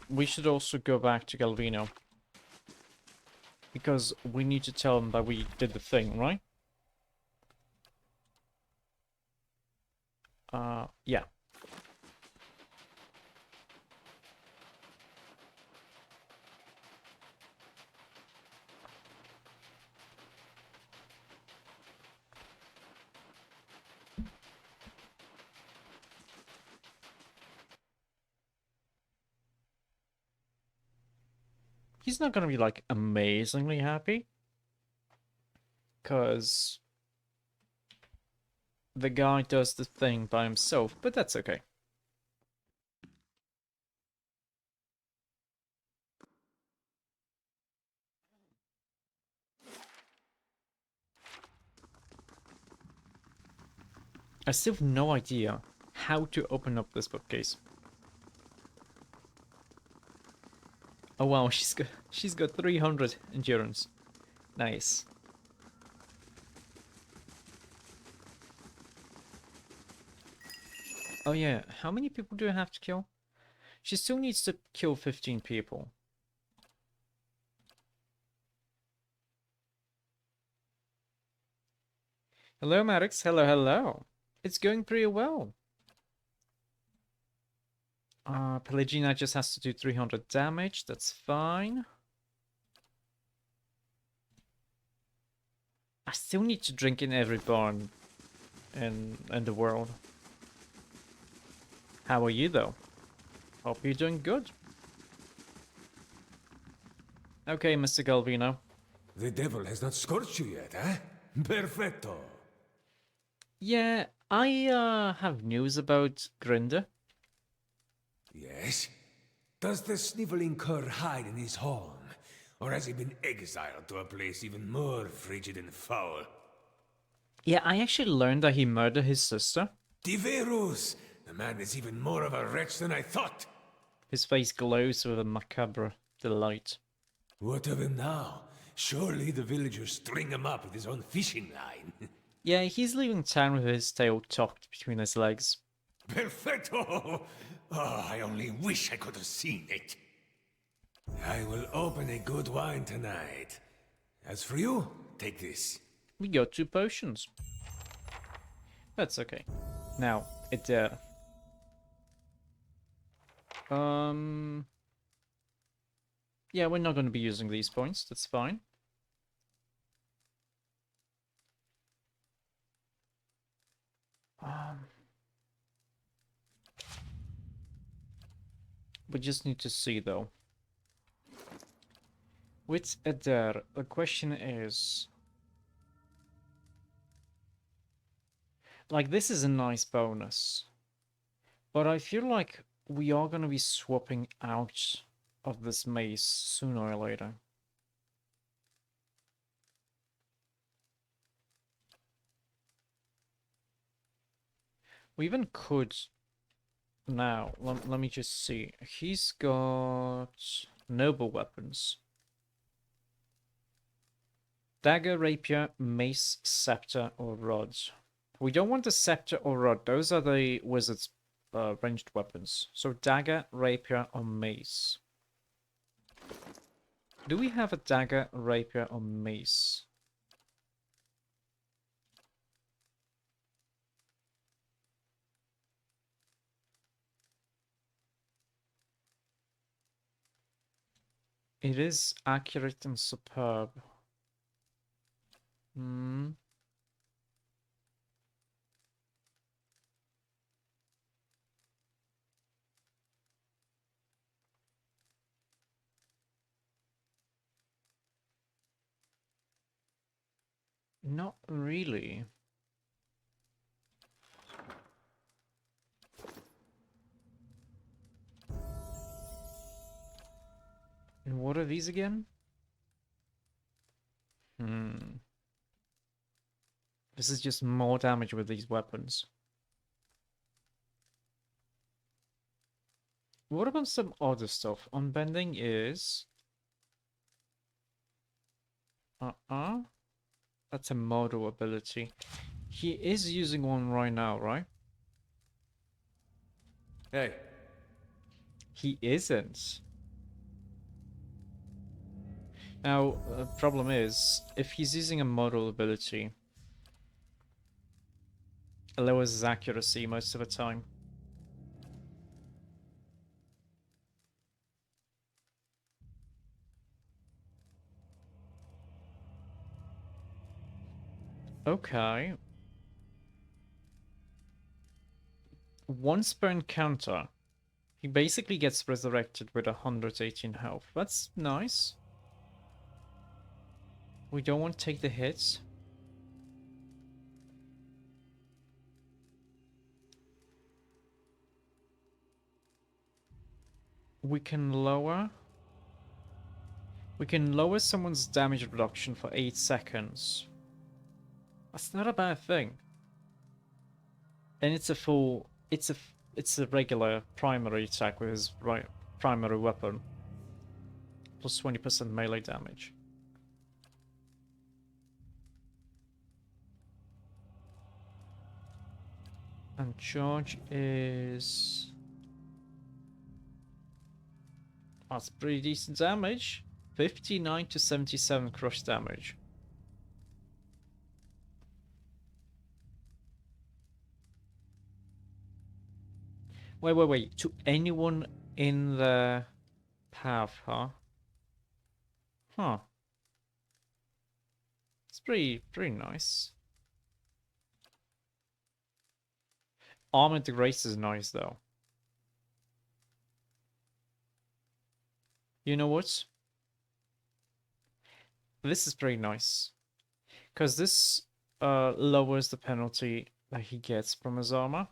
We should also go back to Galvino. Because we need to tell him that we did the thing, right? Yeah. He's not gonna be like amazingly happy. 'Cause the guy does the thing by himself, but that's okay. I still have no idea how to open up this bookcase. Oh wow, she's got 300 endurance. Nice. Oh yeah, how many people do I have to kill? She still needs to kill 15 people. Hello, Maddox. Hello. It's going pretty well. Pelagina just has to do 300 damage. That's fine. I still need to drink in every barn in the world. How are you, though? Hope you're doing good. Okay, Mr. Galvino. The devil has not scorched you yet, eh? Perfetto. Yeah, I have news about Grinder. Yes? Does the sniveling cur hide in his home? Or has he been exiled to a place even more frigid and foul? Yeah, I actually learned that he murdered his sister. Diverus! The man is even more of a wretch than I thought. His face glows with a macabre delight. What of him now? Surely the villagers string him up with his own fishing line. Yeah, he's leaving town with his tail tucked between his legs. Perfetto! Oh, I only wish I could have seen it. I will open a good wine tonight. As for you, take this. We got 2 potions. That's okay. Now, Eder. Yeah, we're not going to be using these points. That's fine. We just need to see, though. With Eder, the question is... Like, this is a nice bonus. But I feel like we are going to be swapping out of this mace sooner or later. We even could... Now, let me just see. He's got noble weapons. Dagger, rapier, mace, scepter, or rod. We don't want the scepter or rod. Those are the wizard's ranged weapons. So dagger, rapier, or mace. Do we have a dagger, rapier, or mace? It is accurate and superb. Hmm. Not really. And what are these again? This is just more damage with these weapons. What about some other stuff? Unbending is... That's a model ability. He is using one right now, right? Hey. He isn't. Now, the problem is, if he's using a model ability, it lowers his accuracy most of the time. Okay. Once per encounter, he basically gets resurrected with 118 health. That's nice. We don't want to take the hits. We can lower someone's damage reduction for 8 seconds. That's not a bad thing. And it's a regular primary attack with his primary weapon. Plus 20% melee damage. And charge is... That's pretty decent damage. 59 to 77 crush damage. Wait. To anyone in the path, huh? Huh. It's pretty nice. Armored Grace is nice, though. You know what? This is pretty nice. Because this lowers the penalty that he gets from his armor.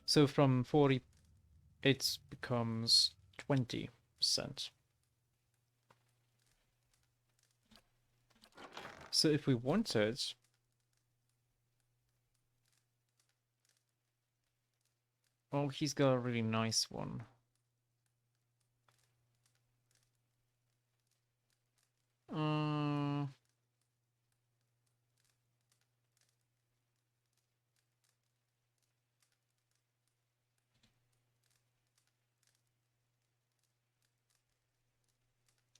So from 40, it becomes 20%. So if we wanted... Oh, he's got a really nice one.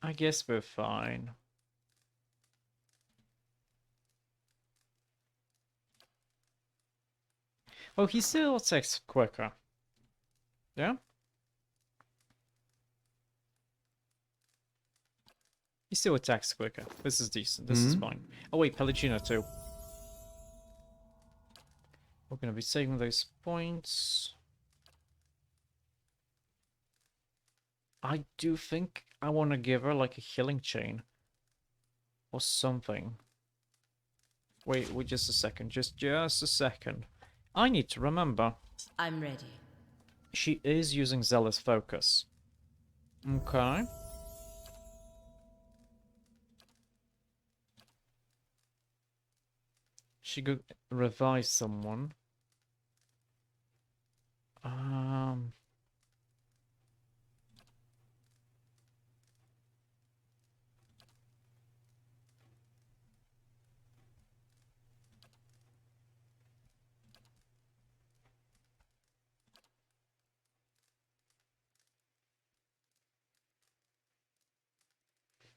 I guess we're fine. Oh, he still attacks quicker. Yeah? He still attacks quicker. This is decent. This is fine. Oh wait, Pelagina too. We're gonna be saving those points. I do think I want to give her like a healing chain. Or something. Wait just a second. Just a second. I need to remember. I'm ready. She is using Zealous Focus. Okay. She could revive someone.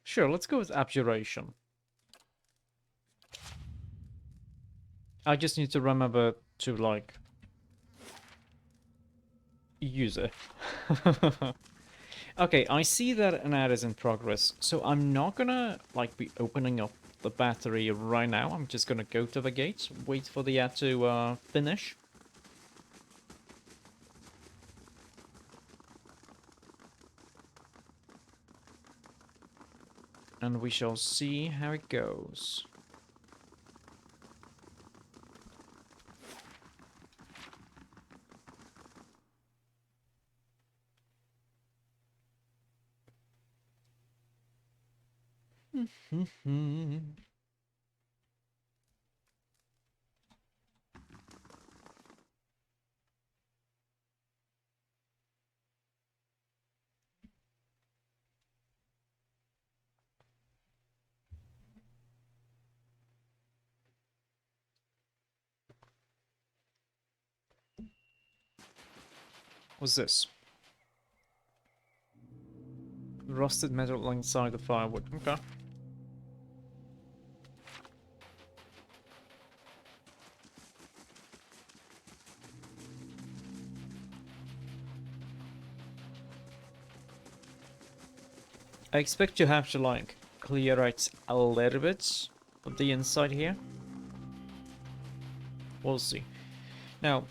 Sure, let's go with Abjuration. I just need to remember to, like, use it. Okay, I see that an ad is in progress, so I'm not gonna, like, be opening up the battery right now. I'm just gonna go to the gate, wait for the ad to finish. And we shall see how it goes. What's this? Rusted metal alongside the firewood. Okay. I expect you have to, like, clear out a little bit of the inside here. We'll see. Now,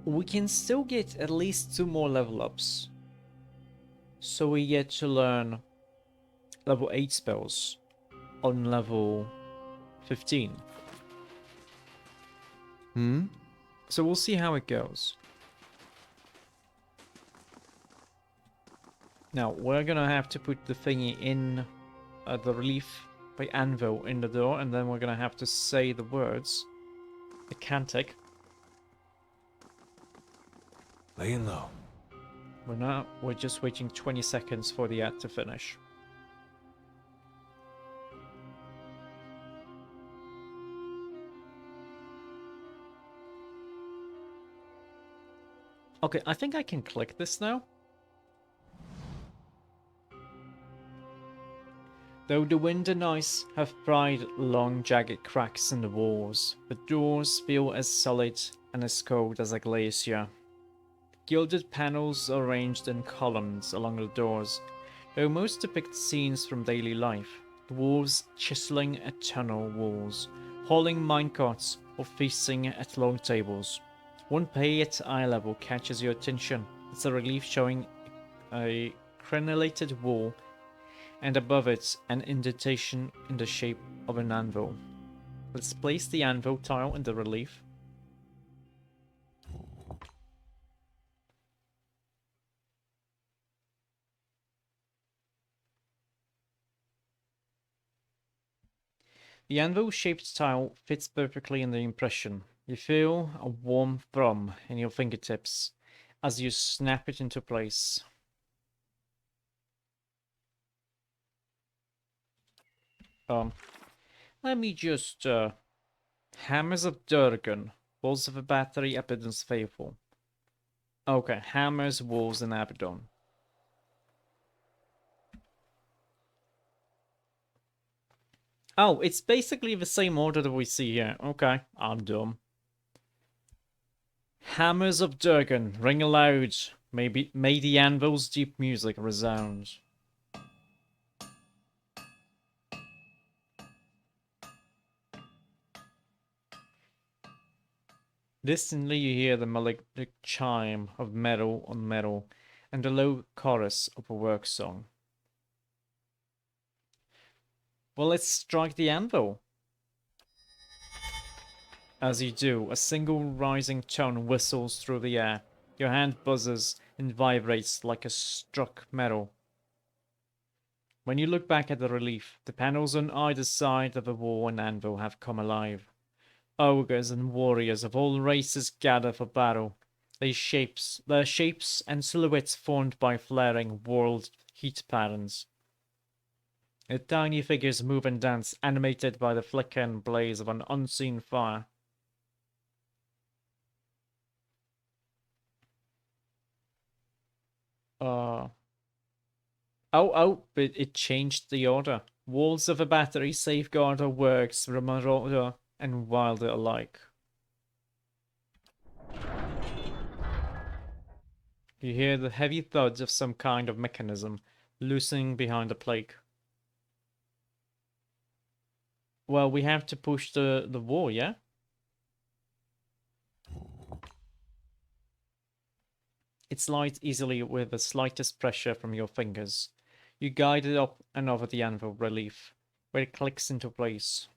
we can still get at least 2 more level ups. So we get to learn level 8 spells on level 15. So we'll see how it goes. Now, we're gonna have to put the thingy in the relief by anvil in the door, and then we're gonna have to say the words. The cantic. Laying low. We're just waiting 20 seconds for the ad to finish. Okay, I think I can click this now. Though the wind and ice have pried long jagged cracks in the walls, the doors feel as solid and as cold as a glacier. Gilded panels are arranged in columns along the doors, though most depict scenes from daily life. Dwarves chiseling eternal walls, hauling minecarts, or feasting at long tables. One pay at eye level catches your attention. It's a relief showing a crenellated wall, and above it an indentation in the shape of an anvil. Let's place the anvil tile in the relief. The anvil-shaped tile fits perfectly in the impression. You feel a warm thrum in your fingertips as you snap it into place. Let me just, Hammers of Durgan, Walls of a Battery, Evidence Faithful. Okay, hammers, walls, and Abaddon. Oh, it's basically the same order that we see here. Okay, I'm dumb. Hammers of Durgan, ring aloud. May the anvil's deep music resound. Distantly you hear the melodic chime of metal on metal, and the low chorus of a work song. Well, let's strike the anvil. As you do, a single rising tone whistles through the air. Your hand buzzes and vibrates like a struck metal. When you look back at the relief, the panels on either side of the wall and anvil have come alive. Ogres and warriors of all races gather for battle. Their shapes and silhouettes formed by flaring world heat patterns. The tiny figures move and dance, animated by the flicker and blaze of an unseen fire. But it changed the order. Walls of a battery safeguard our works from Marauder and Wilder alike. You hear the heavy thuds of some kind of mechanism loosening behind the plate. Well, we have to push the wall, yeah? It slides easily with the slightest pressure from your fingers. You guide it up and over the anvil relief, where it clicks into place.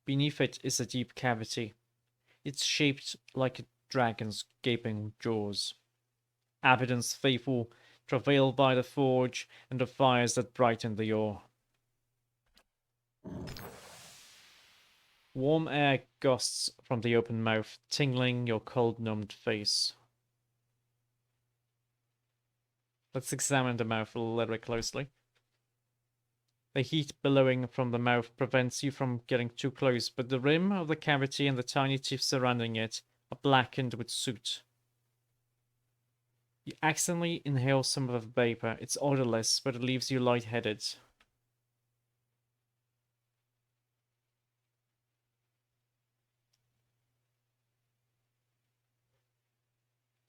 Beneath it is a deep cavity. It's shaped like a dragon's gaping jaws. Abaddon's faithful travail by the forge and the fires that brighten the ore. Warm air gusts from the open mouth, tingling your cold-numbed face. Let's examine the mouth a little bit closely. The heat billowing from the mouth prevents you from getting too close, but the rim of the cavity and the tiny teeth surrounding it are blackened with soot. You accidentally inhale some of the vapor. It's odorless, but it leaves you lightheaded.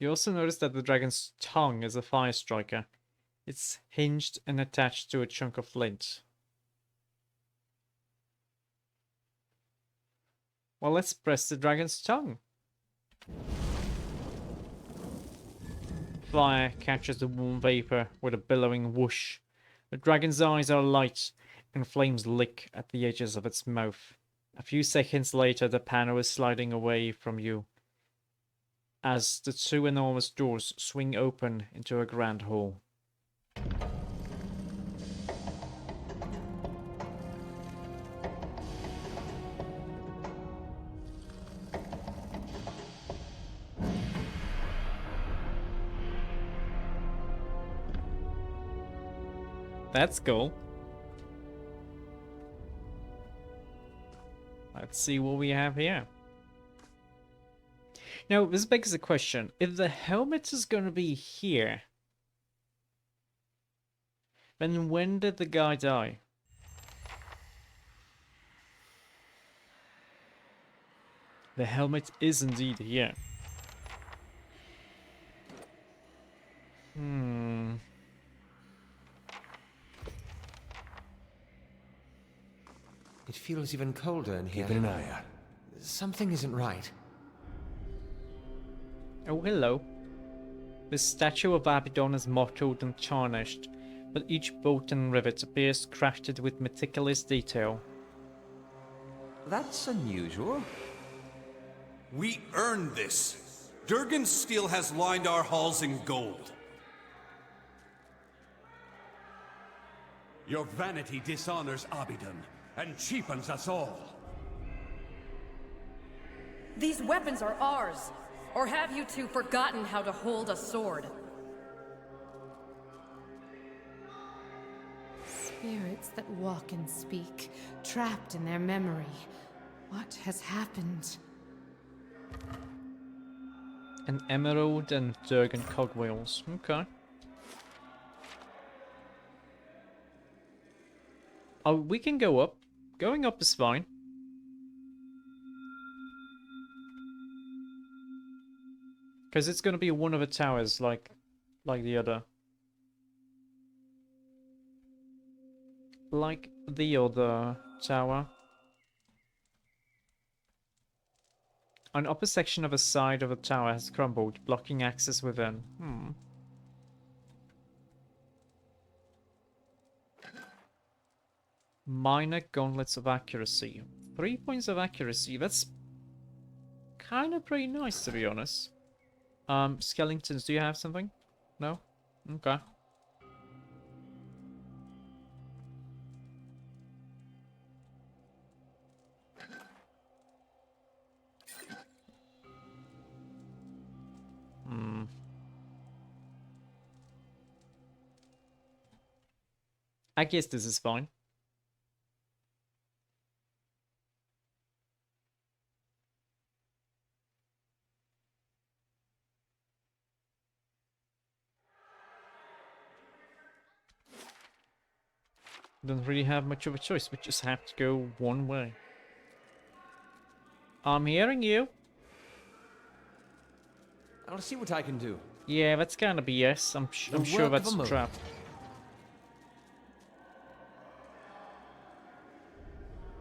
You also notice that the dragon's tongue is a fire striker. It's hinged and attached to a chunk of flint. Well, let's press the dragon's tongue. Fire catches the warm vapor with a billowing whoosh. The dragon's eyes are alight, and flames lick at the edges of its mouth. A few seconds later, the panel is sliding away from you, as the two enormous doors swing open into a grand hall. That's cool. Let's see what we have here. Now, this begs the question, if the helmet is going to be here, then when did the guy die? The helmet is indeed here. It feels even colder in here. Keep an eye out. Something isn't right. Oh, hello. The statue of Abaddon is mottled and tarnished, but each bolt and rivet appears crafted with meticulous detail. That's unusual. We earned this. Durgan's steel has lined our halls in gold. Your vanity dishonors Abaddon and cheapens us all. These weapons are ours. Or have you two forgotten how to hold a sword? Spirits that walk and speak, trapped in their memory. What has happened? An emerald and Durgan cogwheels. Okay. Oh, we can go up. Going up is fine. Because it's going to be one of the towers, like the other. Like the other tower. An upper section of a side of the tower has crumbled, blocking access within. Minor gauntlets of accuracy. 3 points of accuracy. That's kind of pretty nice, to be honest. Skeletons, do you have something? No? Okay. I guess this is fine. Don't really have much of a choice, we just have to go one way. I'm hearing you. I'll see what I can do. Yeah, that's kind of BS. I'm sure that's a trap.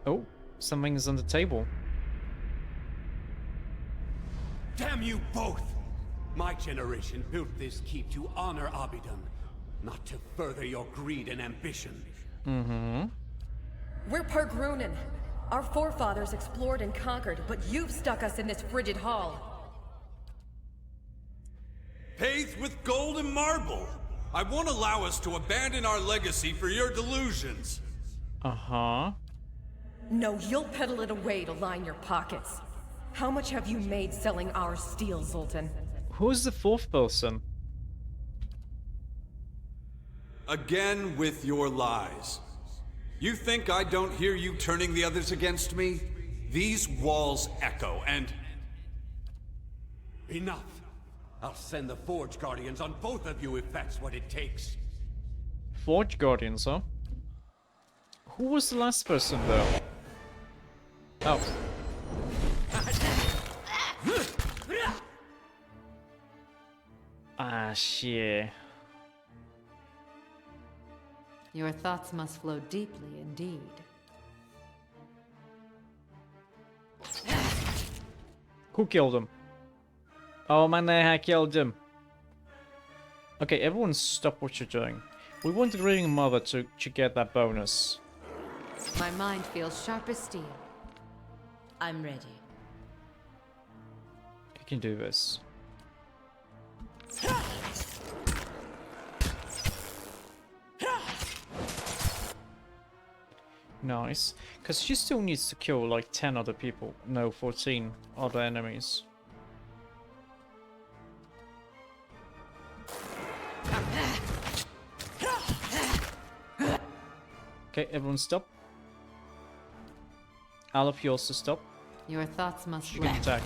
Oh, something's on the table. Damn you both! My generation built this keep to honor Abidan, not to further your greed and ambition. We're Pargrunin. Our forefathers explored and conquered, but you've stuck us in this frigid hall. Paved with gold and marble. I won't allow us to abandon our legacy for your delusions. Uh-huh. No, you'll peddle it away to line your pockets. How much have you made selling our steel, Zoltan? Who's the fourth person? Again with your lies. You think I don't hear you turning the others against me? These walls echo, and... Enough! I'll send the Forge Guardians on both of you if that's what it takes. Forge Guardians, huh? Who was the last person, though? Oh. Ah, shit. Your thoughts must flow deeply indeed. Who killed him? Oh man, I killed him. Okay, everyone stop what you're doing. We want the Reading Mother to get that bonus. My mind feels sharp as steel. I'm ready. You can do this. Nice. Because she still needs to kill like 10 other people. No, 14 other enemies. Okay, everyone stop. Aleph, you also stop. Your thoughts must She can attack.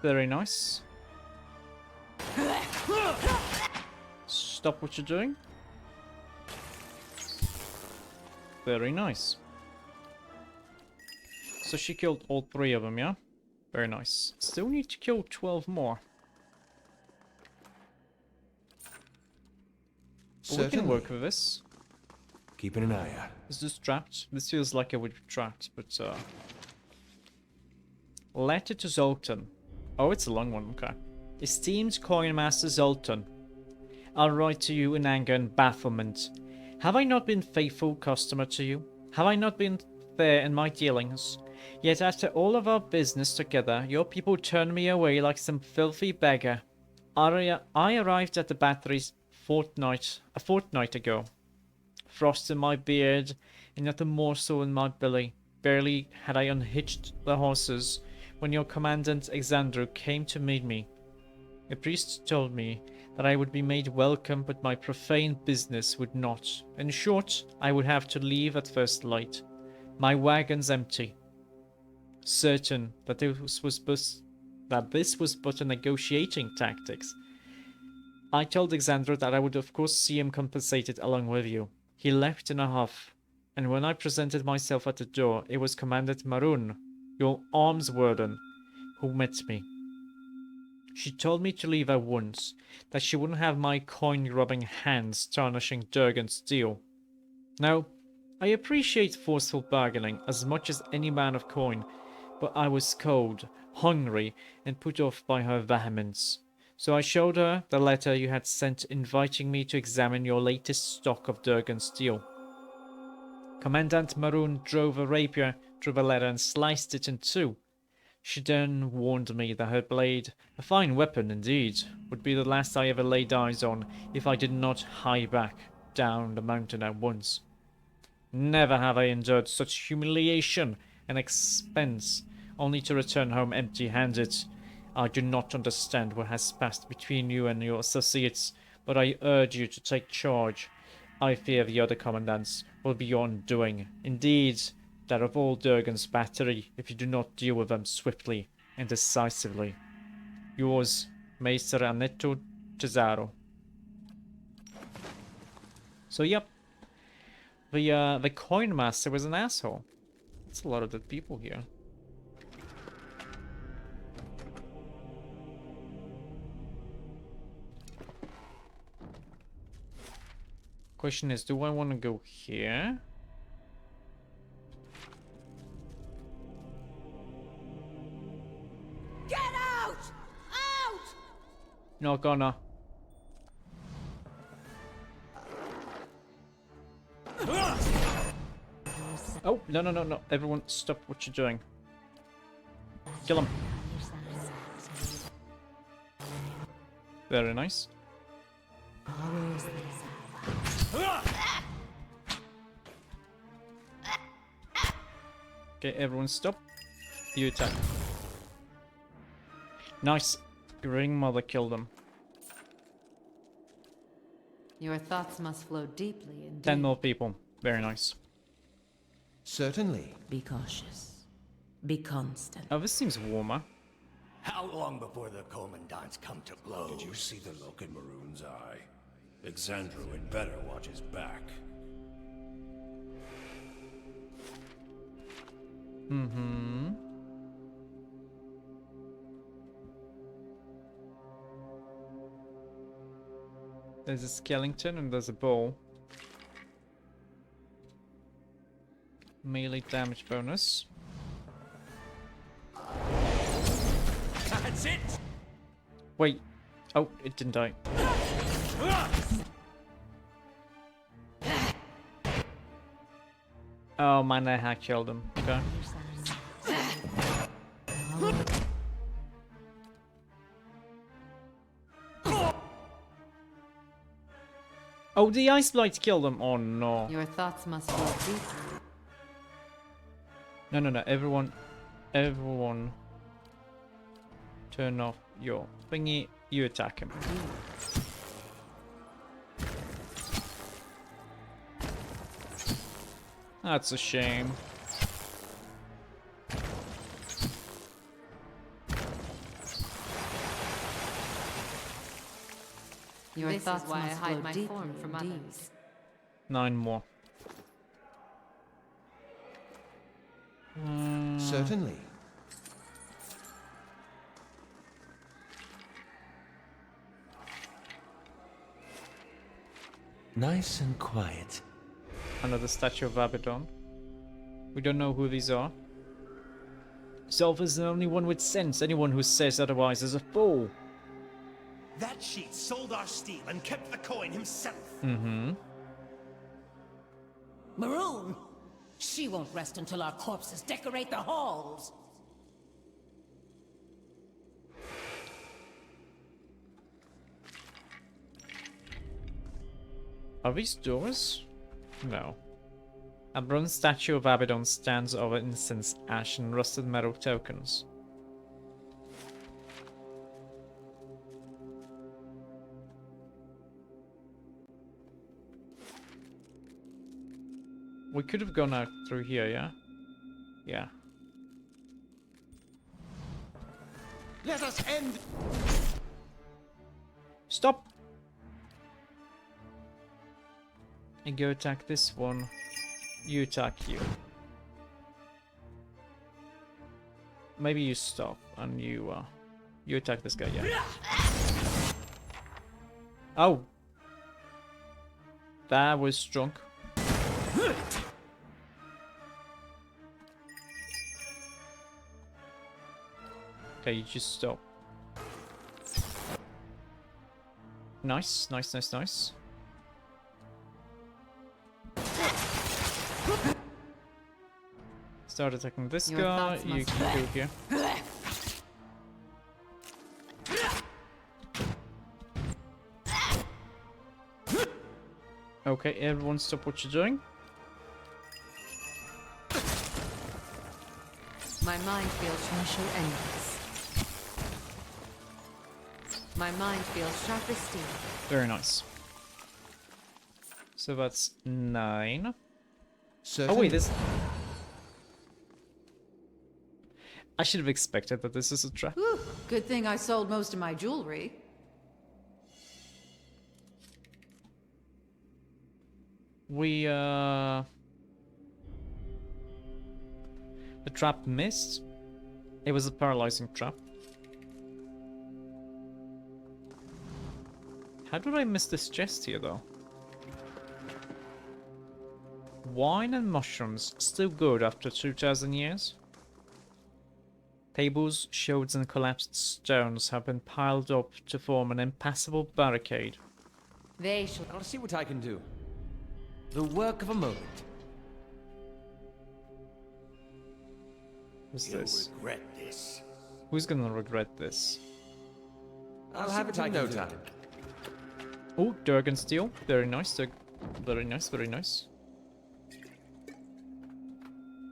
Very nice. Stop what you're doing. Very nice. So she killed all 3 of them, yeah? Very nice. Still need to kill 12 more. But we can work with this. Keeping an eye out. Is this trapped? This feels like it would be trapped, but letter to Zoltan. Oh, it's a long one, okay. Esteemed Coin Master Zoltan, I'll write to you in anger and bafflement. Have I not been faithful customer to you? Have I not been fair in my dealings? Yet after all of our business together, your people turned me away like some filthy beggar. I arrived at the batteries a fortnight ago. Frost in my beard, and not a morsel in my belly. Barely had I unhitched the horses when your commandant Exandru came to meet me. The priest told me that I would be made welcome, but my profane business would not. In short, I would have to leave at first light. My wagons empty. Certain that this was that this was but a negotiating tactics. I told Alexander that I would of course see him compensated along with you. He left in a huff, and when I presented myself at the door, it was Commander Maroon, your arms warden, who met me. She told me to leave at once, that she wouldn't have my coin-grubbing hands tarnishing Durgan's deal. Now, I appreciate forceful bargaining as much as any man of coin, but I was cold, hungry, and put off by her vehemence. So I showed her the letter you had sent inviting me to examine your latest stock of Durgan steel. Commandant Maroon drove a rapier through the letter and sliced it in two. She then warned me that her blade, a fine weapon indeed, would be the last I ever laid eyes on if I did not hie back down the mountain at once. Never have I endured such humiliation and expense, only to return home empty-handed. I do not understand what has passed between you and your associates, but I urge you to take charge. I fear the other commandants will be your undoing. Indeed, that of all Durgan's battery, if you do not deal with them swiftly and decisively. Yours, Maester Annetto Cesaro. So yep, the coin master was an asshole. That's a lot of dead people here. Question is, do I want to go here? Get out! Out! Not gonna. Oh, no, no, no, no. Everyone stop what you're doing. Kill him. Very nice. Okay, everyone stop. You attack. Nice. Ring Mother killed him. Your thoughts must flow deeply indeed. 10 more people. Very nice. Certainly. Be cautious. Be constant. Oh, this seems warmer. How long before the commandants come to blows? Did you see the look in Maroon's eye? Exandro had better watch his back. Mm-hmm. There's a skeleton and there's a bow. Melee damage bonus. That's it! Wait. Oh, it didn't die. Oh man, I had killed him. Okay. Oh, the ice blight killed him. Oh no. Your thoughts must flow deeply. No, no, no. Everyone. Turn off your thingy. You attack him. That's a shame. Your This thoughts is why I must hide flow my deeply form from indeed. others. 9 more. Certainly. Nice and quiet. Another statue of Abaddon. We don't know who these are. Zelf is the only one with sense. Anyone who says otherwise is a fool. That cheat sold our steel and kept the coin himself. Mm-hmm. Maroon! She won't rest until our corpses decorate the halls. Are these doors? No. A bronze statue of Abaddon stands over incense, ash, and rusted metal tokens. We could have gone out through here, yeah? Yeah. Let us end. Stop! And go attack this one. You attack you. Maybe you stop and you attack this guy, yeah. Oh! That was strong. Okay, you just stop. Nice, nice, nice, nice. Start attacking this Your guy, thoughts you must can go here. Okay, everyone stop what you're doing. My mind feels sharper endless. My mind feels sharp as steel. Very nice. So that's 9. Certainly. Oh wait, this... I should have expected that this is a trap. Whew, good thing I sold most of my jewelry. We, the trap missed. It was a paralyzing trap. How did I miss this chest here, though? Wine and mushrooms, still good after 2,000 years? Tables, shields, and collapsed stones have been piled up to form an impassable barricade. They shall... I'll see what I can do. The work of a moment. What's You'll this? regret this. Who's gonna regret this? I'll have it in no time. Oh, Durgan Steel. Very nice. Very nice, very nice.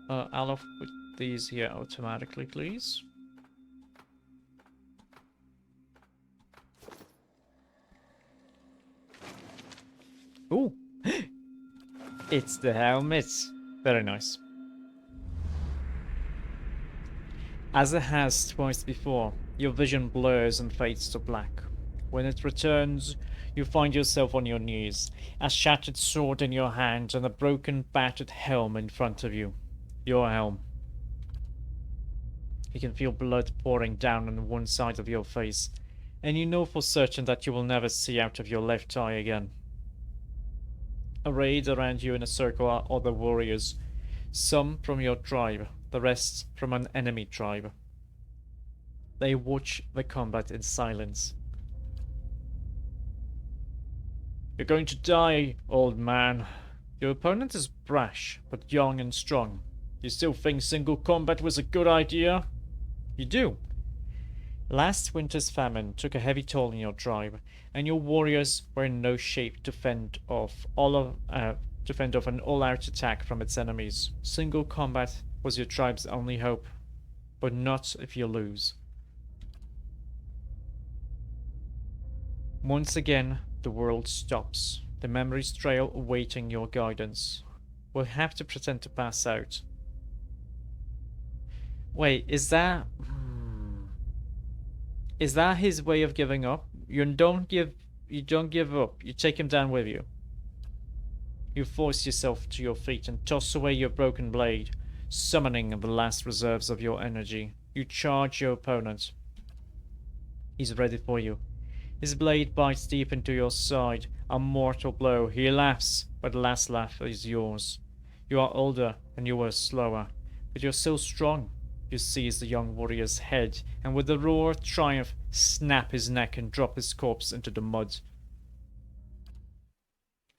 I'll put these here automatically, please. Ooh! It's the helmet. Very nice. As it has twice before, your vision blurs and fades to black. When it returns, you find yourself on your knees, a shattered sword in your hand and a broken, battered helm in front of you. Your helm. You can feel blood pouring down on one side of your face, and you know for certain that you will never see out of your left eye again. Arrayed around you in a circle are other warriors, some from your tribe, the rest from an enemy tribe. They watch the combat in silence. You're going to die, old man. Your opponent is brash, but young and strong. You still think single combat was a good idea? You do. Last winter's famine took a heavy toll on your tribe, and your warriors were in no shape to fend off an all-out attack from its enemies. Single combat was your tribe's only hope, but not if you lose. Once again, the world stops, the memories trail awaiting your guidance. We'll have to pretend to pass out. Wait, is that his way of giving up? You don't give up. You take him down with you. You force yourself to your feet and toss away your broken blade, summoning the last reserves of your energy. You charge your opponent. He's ready for you. His blade bites deep into your side, a mortal blow. He laughs, but the last laugh is yours. You are older and you are slower, but you're still strong. You seize the young warrior's head, and with a roar of triumph, snap his neck and drop his corpse into the mud.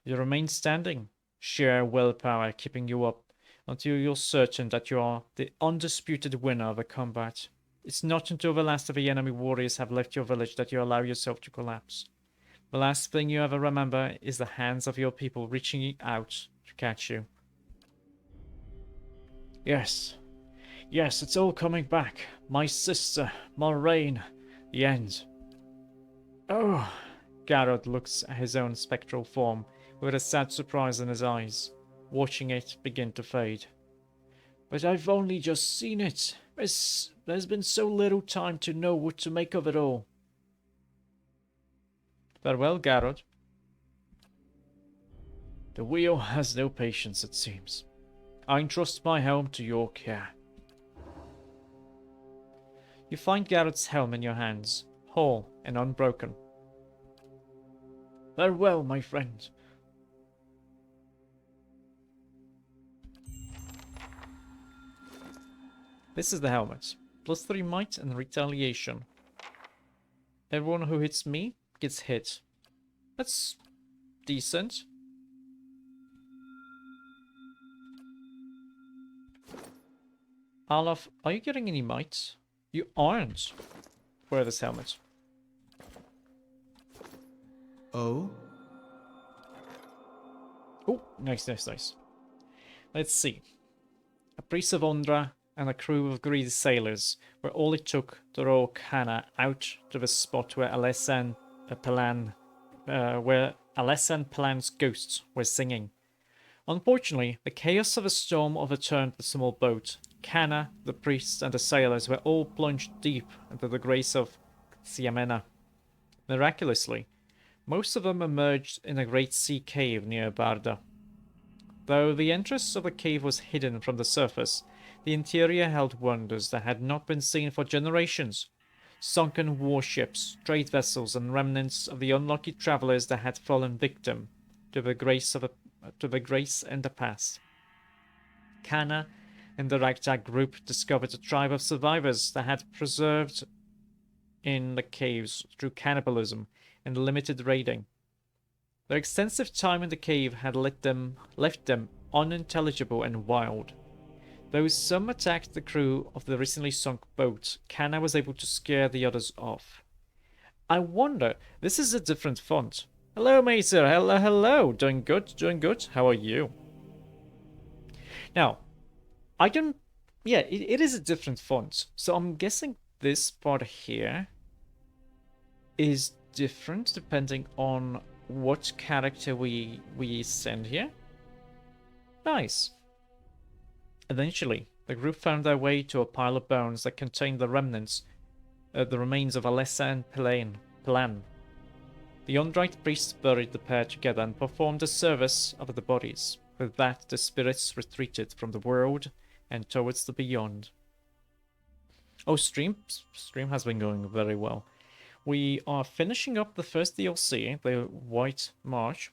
You remain standing, sheer willpower keeping you up, until you're certain that you are the undisputed winner of the combat. It's not until the last of the enemy warriors have left your village that you allow yourself to collapse. The last thing you ever remember is the hands of your people reaching out to catch you. Yes. Yes, it's all coming back. My sister, Moraine, the end. Oh, Garrod looks at his own spectral form with a sad surprise in his eyes, watching it begin to fade. But I've only just seen it. There's been so little time to know what to make of it all. Farewell, Garrod. The wheel has no patience, it seems. I entrust my helm to your care. You find Garrod's helm in your hands, whole and unbroken. Farewell, my friend. This is the helmet. +3 might and retaliation. Everyone who hits me gets hit. That's decent. Olaf, are you getting any might? You aren't. Wear this helmet. Oh? Oh, nice, nice, nice. Let's see. A priest of Ondra and a crew of greedy sailors were all it took to row Kana out to the spot where Alessan Palan's ghosts were singing. Unfortunately, the chaos of a storm overturned the small boat. Kana, the priests, and the sailors were all plunged deep into the grace of Xiamena. Miraculously, most of them emerged in a great sea cave near Barda. Though the entrance of the cave was hidden from the surface, the interior held wonders that had not been seen for generations. Sunken warships, trade vessels, and remnants of the unlucky travelers that had fallen victim to the grace and the past. Kana and the ragtag group discovered a tribe of survivors that had preserved in the caves through cannibalism and limited raiding. Their extensive time in the cave had left them unintelligible and wild. Though some attacked the crew of the recently sunk boat, Kana was able to scare the others off. I wonder, this is a different font. Hello, Mater. Hello, hello. Doing good, doing good. How are you? Now, I don't... Yeah, it is a different font. So I'm guessing this part here is different depending on what character we send here. Nice. Eventually, the group found their way to a pile of bones that contained the remains of Alessa and Palan. The Undrite priests buried the pair together and performed a service over the bodies. With that, the spirits retreated from the world and towards the beyond. Oh, stream has been going very well. We are finishing up the first DLC, the White March.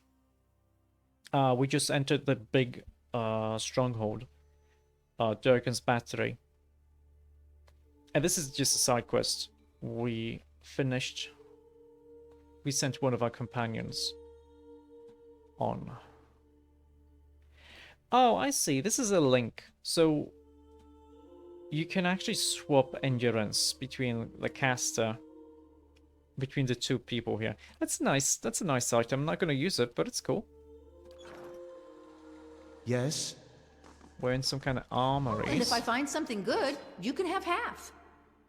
We just entered the big stronghold, Durgan's Battery. And this is just a side quest. We sent one of our companions on. Oh, I see. This is a link. So you can actually swap endurance between the caster, between the two people here. That's nice. That's a nice item. I'm not going to use it, but it's cool. Yes? We're in some kind of armory. And if I find something good, you can have half.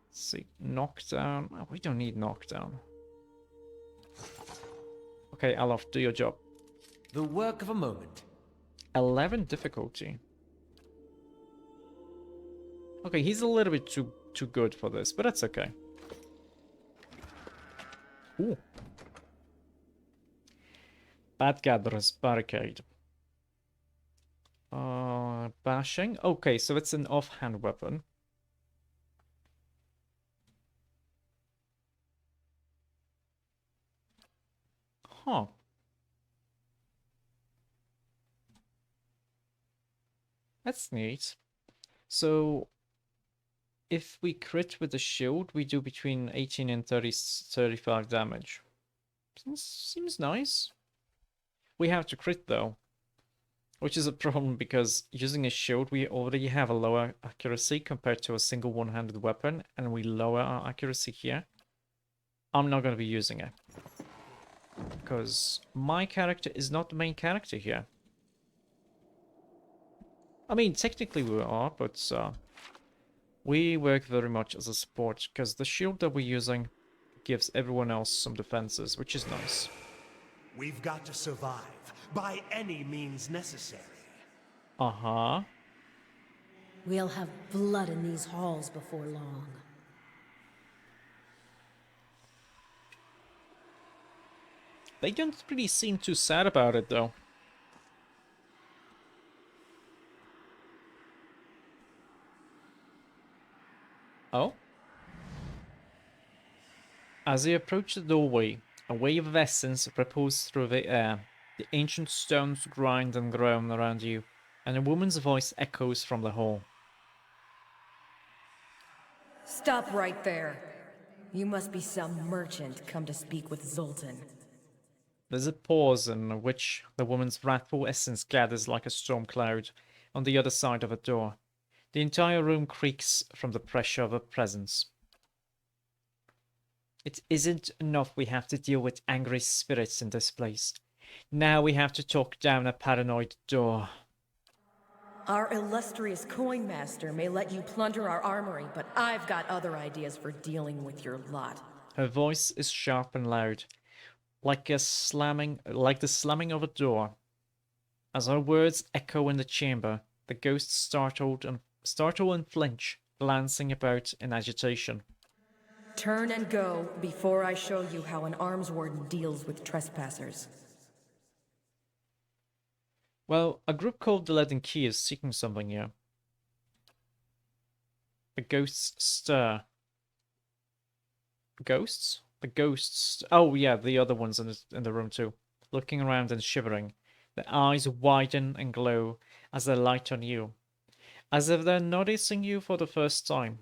Let's see. Knockdown. Oh, we don't need knockdown. Okay, Alof, do your job. The work of a moment. 11 difficulty. Okay, he's a little bit too good for this, but that's okay. Ooh. Bad Gatherer's Barricade. Bashing. Okay, so it's an offhand weapon. Huh. That's neat. So, if we crit with the shield, we do between 18 and 35 damage. Seems nice. We have to crit though, which is a problem because using a shield, we already have a lower accuracy compared to a single one-handed weapon, and we lower our accuracy here. I'm not going to be using it because my character is not the main character here. I mean, technically we are, but we work very much as a support because the shield that we're using gives everyone else some defenses, which is nice. We've got to survive by any means necessary. Uh-huh. We'll have blood in these halls before long. They don't really seem too sad about it, though. Oh? As you approach the doorway, a wave of essence ripples through the air. The ancient stones grind and groan around you, and a woman's voice echoes from the hall. Stop right there. You must be some merchant come to speak with Zoltan. There's a pause in which the woman's wrathful essence gathers like a storm cloud on the other side of a door. The entire room creaks from the pressure of her presence. It isn't enough we have to deal with angry spirits in this place. Now we have to talk down a paranoid door. Our illustrious coin master may let you plunder our armory, but I've got other ideas for dealing with your lot. Her voice is sharp and loud, like the slamming of a door. As her words echo in the chamber, the ghosts startle and flinch, glancing about in agitation. Turn and go before I show you how an arms warden deals with trespassers. Well, a group called the Leaden Key is seeking something here. The ghosts stir. Ghosts? The ghosts. Oh yeah, the other ones in the room too. Looking around and shivering. Their eyes widen and glow as they light on you. As if they're noticing you for the first time.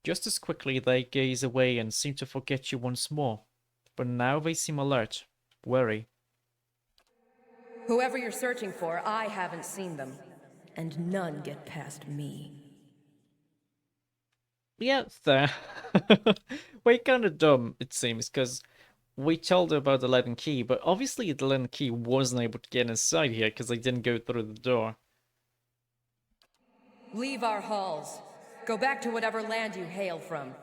Just as quickly they gaze away and seem to forget you once more. But now they seem alert, wary. Whoever you're searching for, I haven't seen them. And none get past me. Yeah, there. We're kind of dumb, it seems, because we told her about the Leaden Key, but obviously the Leaden Key wasn't able to get inside here because they didn't go through the door. Leave our halls. Go back to whatever land you hail from.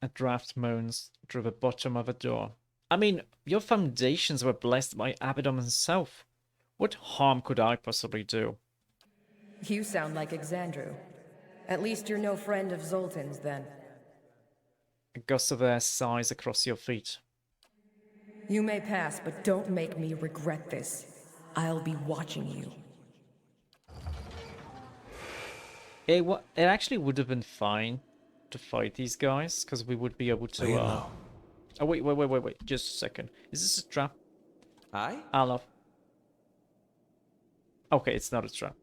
A draft moans through the bottom of a door. I mean, your foundations were blessed by Abaddon himself. What harm could I possibly do? You sound like Exandru. At least you're no friend of Zoltan's, then. A gust of air sighs across your feet. You may pass, but don't make me regret this. I'll be watching you. It actually would have been fine to fight these guys, because we would be able to... Oh, wait. Just a second. Is this a trap? Aye? Olaf. Okay, it's not a trap.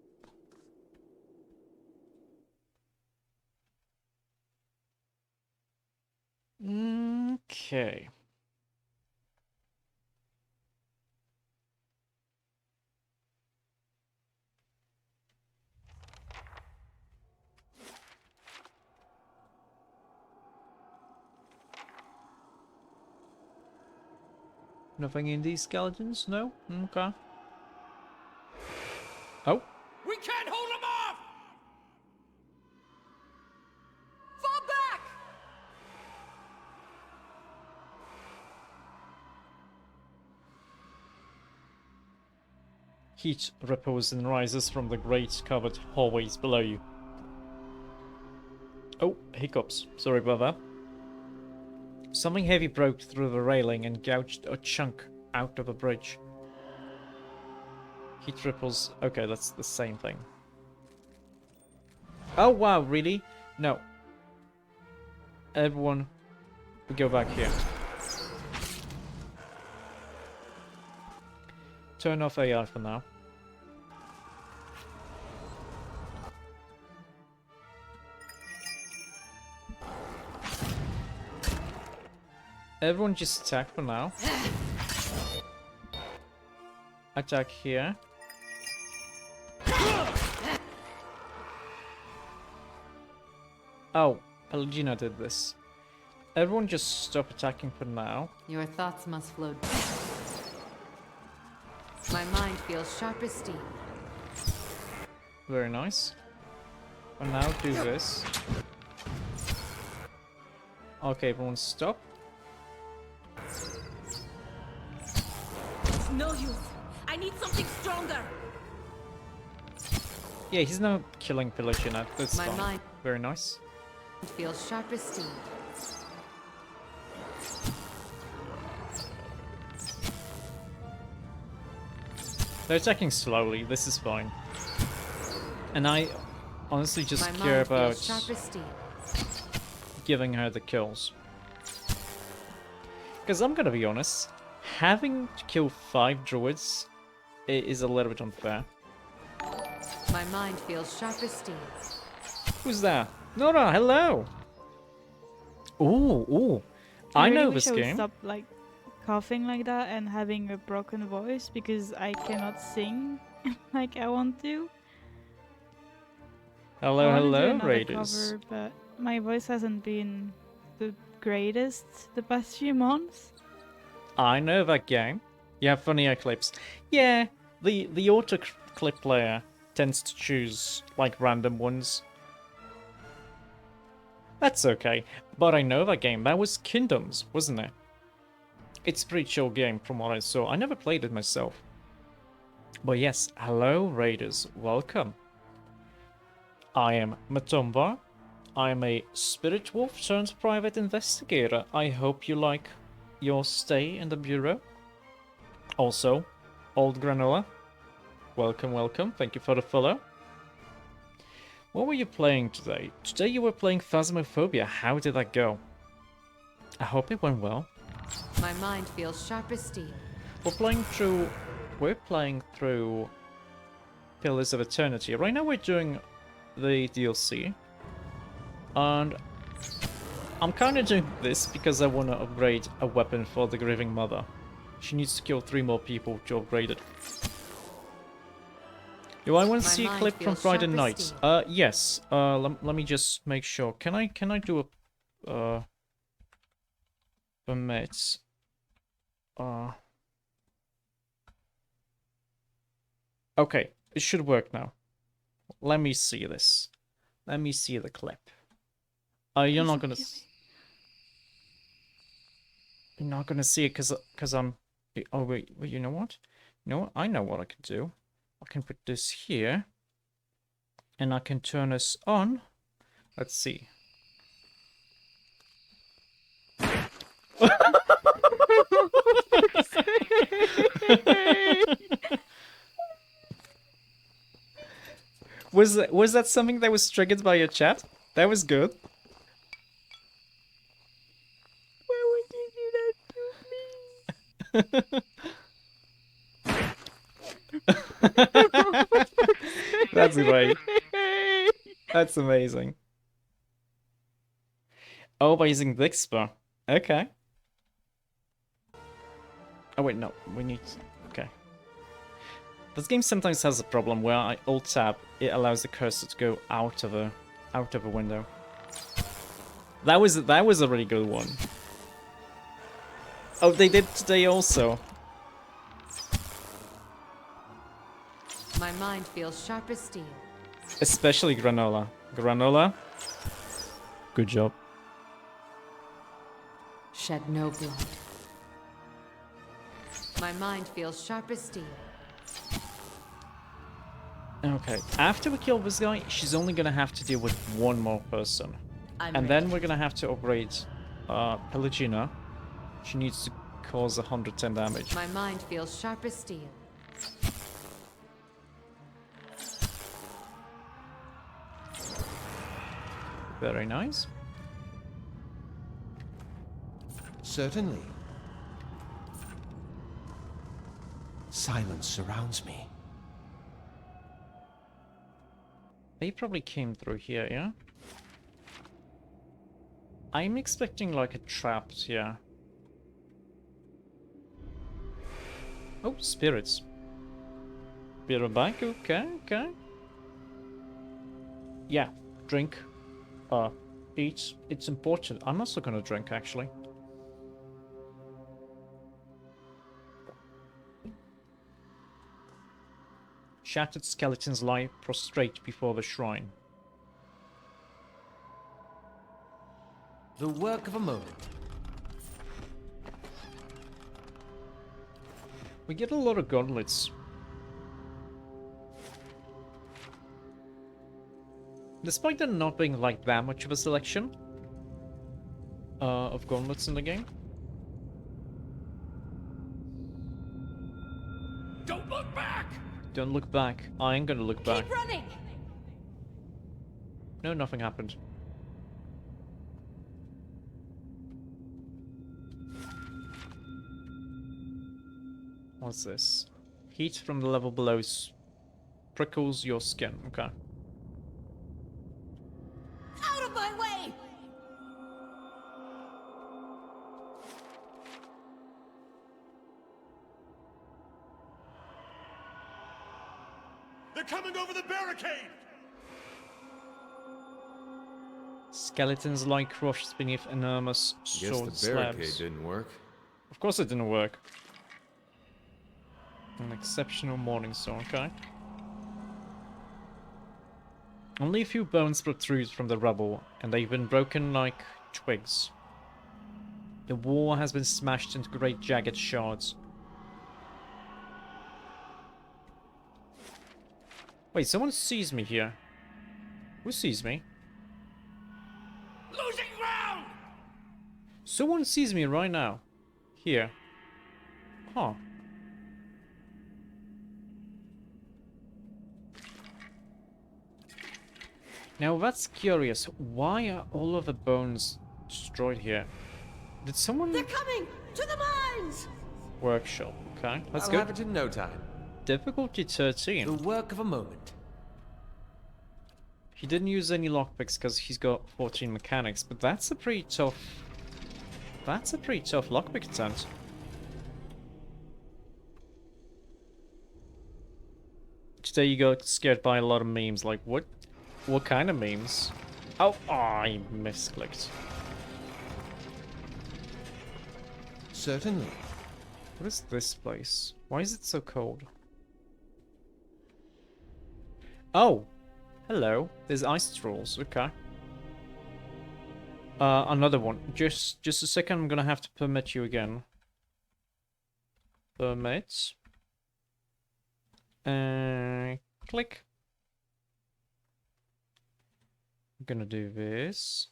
Okay. Nothing in these skeletons? No? Okay. Oh. We can't hold him off! Fall back! Heat ripples and rises from the grate covered hallways below you. Oh, hiccups. Sorry about that. Something heavy broke through the railing and gouged a chunk out of the bridge. Heat ripples. Okay, that's the same thing. Oh wow, really? No. Everyone, we go back here. Turn off AI for now. Everyone just attack for now. Attack here. Oh, Paladin did this. Everyone just stop attacking for now. Your thoughts must flow. My mind feels sharp as steel. Very nice. For now, do this. Okay, everyone stop. It's no use. I need something stronger. Yeah, he's not killing pillaging at this My time. mind Very nice. feels sharp as steel. They're attacking slowly, this is fine. And I honestly just My care mind about feels sharp as steel. giving her the kills. Because I'm gonna be honest, having to kill 5 druids is a little bit unfair. My mind feels sharp as steel. Who's that? Nora, hello! Ooh, ooh. I really know wish this I would game. stop like coughing like that and having a broken voice because I cannot sing like I want to. Hello, I want to do hello, another Raiders. cover, but my voice hasn't been the greatest the past few months. I know that game. You have funnier clips. Yeah, the auto clip player tends to choose like random ones. That's okay, but I know that game. That was Kingdoms, wasn't it? It's a pretty chill game from what I saw. I never played it myself. But yes, hello Raiders, welcome. I am Matombar. I am a spirit wolf turned private investigator. I hope you like your stay in the bureau. Also, Old Granola, welcome, welcome. Thank you for the follow. What were you playing today? Today you were playing Phasmophobia. How did that go? I hope it went well. My mind feels sharp as steel. We're playing through Pillars of Eternity. Right now we're doing the DLC. And I'm kind of doing this because I want to upgrade a weapon for the Grieving Mother. She needs to kill 3 more people to upgrade it. Do I want to see a clip from Friday night? Yes. Let me just make sure. Can I do a permits? Okay, it should work now. Let me see this. Let me see the clip. You're not gonna see it because I'm. Oh wait, you know what? You know what? I know what I can do. I can put this here, and I can turn this on. Let's see. Was that something that was triggered by your chat? That was good. Why would you do that to me? That's great. That's amazing. Oh, by using Vixpa. Okay. Oh wait, no. We need... Okay. This game sometimes has a problem where I alt-tab, it allows the cursor to go out of a window. That was a really good one. Oh, they did today also. My mind feels sharp as steel. Especially Granola. Granola, good job. Shed no blood. My mind feels sharp as steel. Okay, after we kill this guy, she's only gonna have to deal with 1 more person. I'm Then we're gonna have to upgrade Pelagina. She needs to cause 110 damage. My mind feels sharp as steel. Very nice. Certainly. Silence surrounds me. They probably came through here, yeah? I'm expecting like a trap here. Oh, spirits. Beer and back, okay, okay. Yeah, drink. Eat. It's important. I'm also gonna drink, actually. Shattered skeletons lie prostrate before the shrine. The work of a moment. We get a lot of gauntlets. Despite there not being like that much of a selection of gauntlets in the game. Don't look back! Don't look back. I ain't gonna look back. Keep running! No, nothing happened. What's this? Heat from the level below prickles your skin. Okay. Out of my way! They're coming over the barricade! Skeletons lie crushed beneath enormous Guess sword the barricade slabs. didn't work. Of course it didn't work. An exceptional morning star, okay. Only a few bones protrude from the rubble, and they've been broken like twigs. The wall has been smashed into great jagged shards. Wait, someone sees me here. Who sees me? Losing ground! Someone sees me right now. Here. Huh. Now that's curious. Why are all of the bones destroyed here? Did someone... They're coming! To the mines! Workshop. Okay, let's I'll go. have it in no time. Difficulty 13. The work of a moment. He didn't use any lockpicks because he's got 14 mechanics, but that's a pretty tough... That's a pretty tough lockpick attempt. Today you got scared by a lot of memes, like what? What kind of memes? Oh, I misclicked. Certainly. What is this place? Why is it so cold? Oh! Hello. There's ice trolls. Okay. Another one. Just a second, I'm gonna have to permit you again. Permit. Click. I'm gonna do this.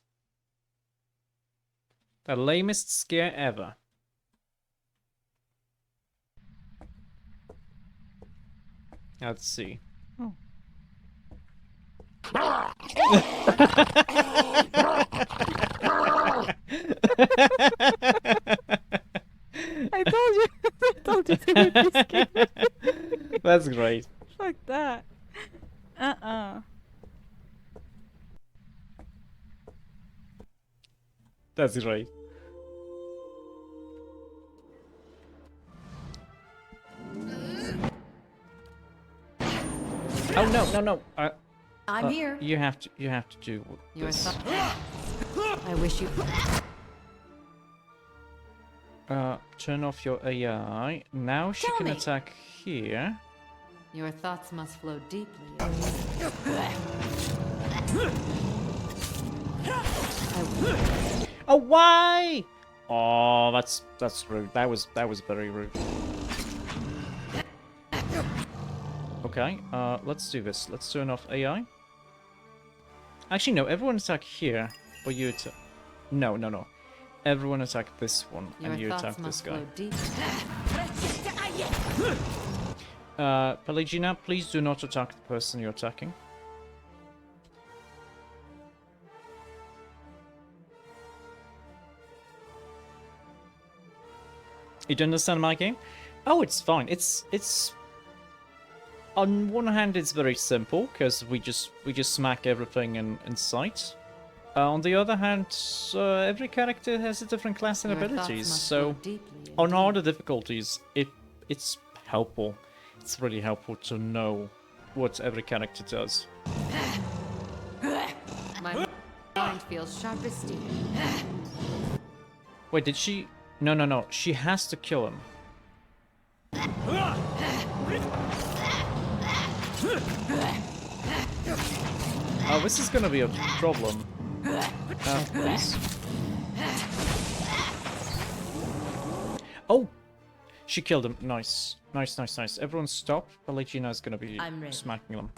The lamest scare ever. Let's see. Oh. I told you to be scared. That's great. Fuck that. That's great. Oh no! I'm here. You have to do Your this. I wish you. Turn off your AI. Now she Tell can me. attack here. Your thoughts must flow deeply. Oh, why? Oh, that's rude. That was very rude. Okay, let's do this. Let's turn off AI. Actually, no. Everyone attack here, but you attack. No. Everyone attack this one, and you attack this guy. Pelagina, please do not attack the person you're attacking. You don't understand my game? Oh, it's fine. It's on one hand it's very simple because we just smack everything in sight. On the other hand, every character has a different class and abilities, so on harder difficulties, it's helpful. It's really helpful to know what every character does. My mind feels sharp as steel. Wait, did she? No. She has to kill him. Oh, this is gonna be a problem. Please. Oh! She killed him. Nice. Nice. Everyone stop. Pelagina is gonna be smacking them.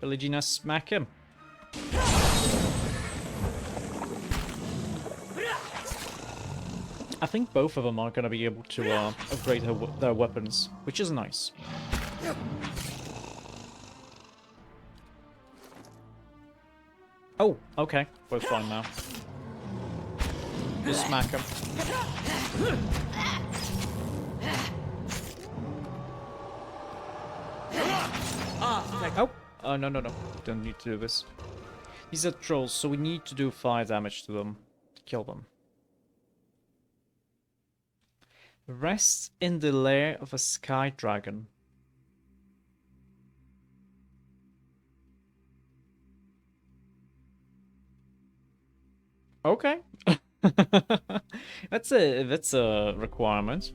Pelagina, smack him. I think both of them are going to be able to upgrade their weapons, which is nice. Oh, okay. We're fine now. Just smack him. Oh, no. Don't need to do this. These are trolls, so we need to do fire damage to them to kill them. Rest in the lair of a sky dragon. Okay. That's a requirement.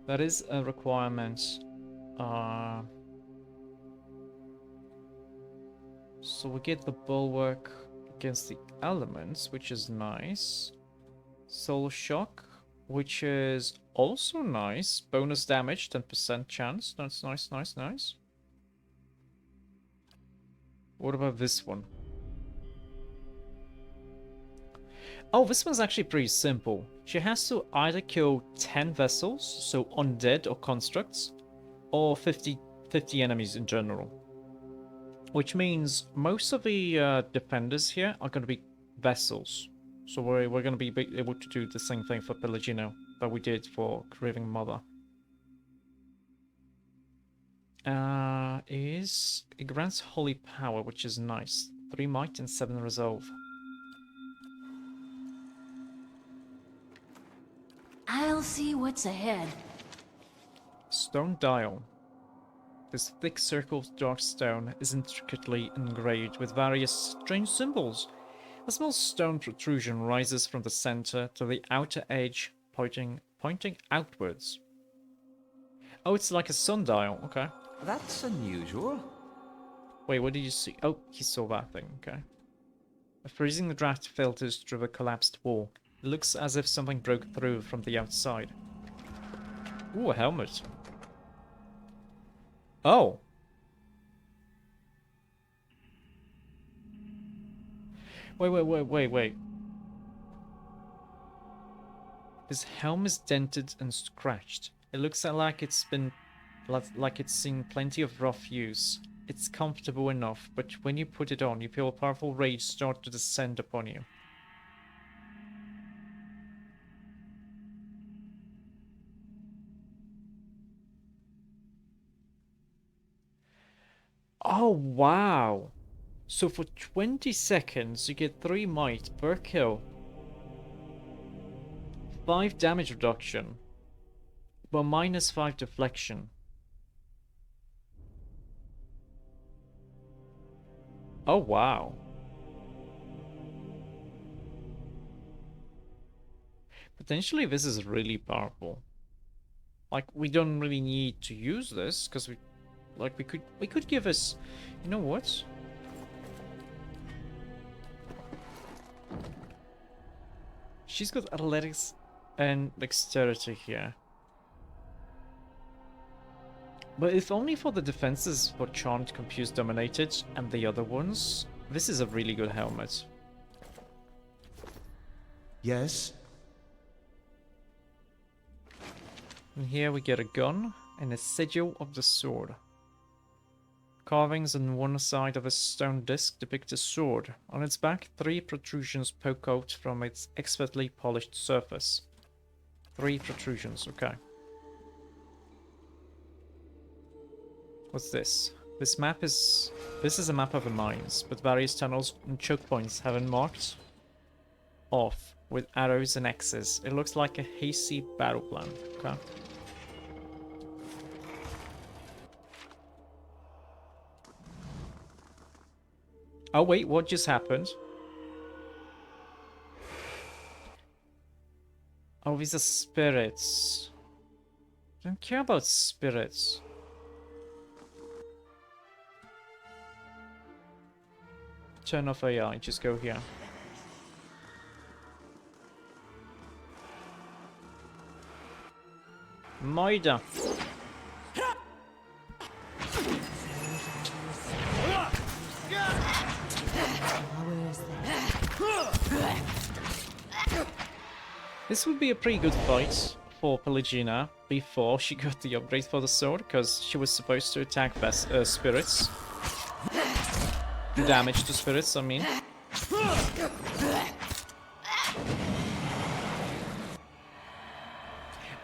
That is a requirement. So we get the bulwark against the elements, which is nice. Soul shock, which is also nice. Bonus damage, 10% chance. That's nice. What about this one? Oh, this one's actually pretty simple. She has to either kill 10 vessels, so undead or constructs, or 50 enemies in general. Which means most of the defenders here are going to be vessels. So we're going to be able to do the same thing for Pelagino that we did for Craving Mother. It grants holy power, which is nice. 3 might and 7 resolve. I'll see what's ahead. Stone dial. This thick circle of dark stone is intricately engraved with various strange symbols. A small stone protrusion rises from the center to the outer edge, pointing outwards. Oh, it's like a sundial. Okay. That's unusual. Wait, what did you see? Oh, he saw that thing. Okay. A freezing draft filters through the collapsed wall. It looks as if something broke through from the outside. Ooh, a helmet. Oh. Wait. This helm is dented and scratched. It looks like it's seen plenty of rough use. It's comfortable enough, but when you put it on, you feel a powerful rage start to descend upon you. Oh, wow. So for 20 seconds, you get 3 might per kill. 5 damage reduction. But minus 5 deflection. Oh, wow. Potentially this is really powerful. Like, we don't really need to use this, because we could give us... You know what? She's got athletics and dexterity here. But if only for the defenses for Charmed, Confused, Dominated, and the other ones, this is a really good helmet. Yes? And here we get a gun and a sigil of the sword. Carvings on one side of a stone disc depict a sword. On its back, 3 protrusions poke out from its expertly polished surface. 3 protrusions, okay. What's this? This is a map of the mines, but various tunnels and choke points have been marked off with arrows and X's. It looks like a hasty battle plan, okay. Oh wait, what just happened? Oh, these are spirits. I don't care about spirits. Turn off AI, just go here. Maida. This would be a pretty good fight for Pelagina before she got the upgrade for the sword, because she was supposed to attack spirits. Do damage to spirits, I mean.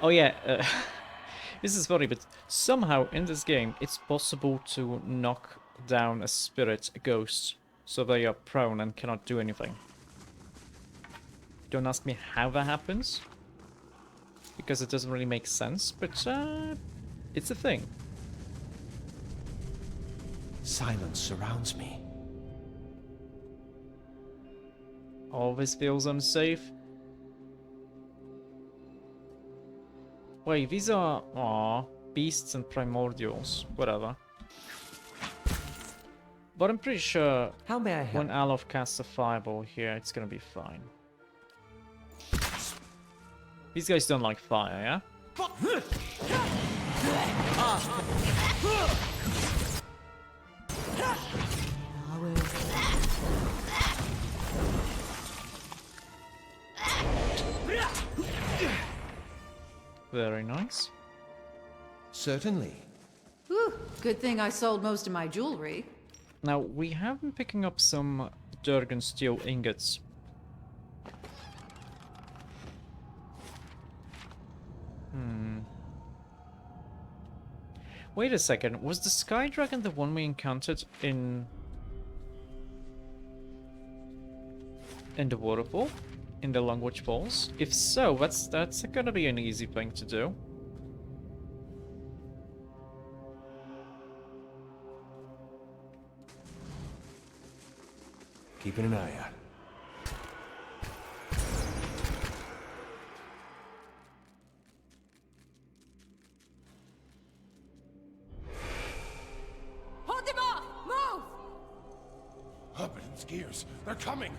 Oh yeah, this is funny, but somehow in this game it's possible to knock down a spirit, a ghost, so they are prone and cannot do anything. Don't ask me how that happens, because it doesn't really make sense, but it's a thing. Silence surrounds me. All this feels unsafe. Wait, these are... Aww, beasts and primordials. Whatever. But I'm pretty sure How may I help? when Alof casts a fireball here, it's gonna be fine. These guys don't like fire, yeah? Very nice. Certainly. Whew, good thing I sold most of my jewelry. Now, we have been picking up some Durgan steel ingots. Wait a second, was the Sky Dragon the one we encountered in the waterfall? In the Longwatch Falls? If so, that's gonna be an easy thing to do. Keeping an eye out. Hold them off! Move! Hubbards's gears. They're coming.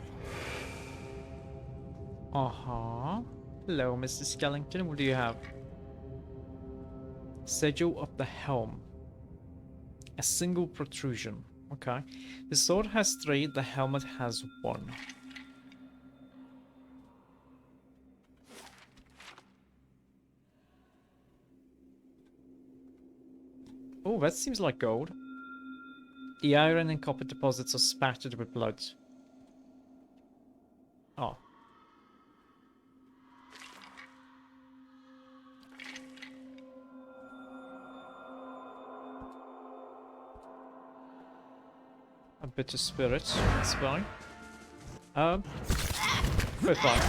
Uh-huh. Hello, Mr. Skellington. What do you have? Sigil of the Helm. A single protrusion. Okay. The sword has 3, the helmet has 1. Oh, that seems like gold. The iron and copper deposits are spattered with blood. Oh. A bit of spirit, that's fine. We're fine.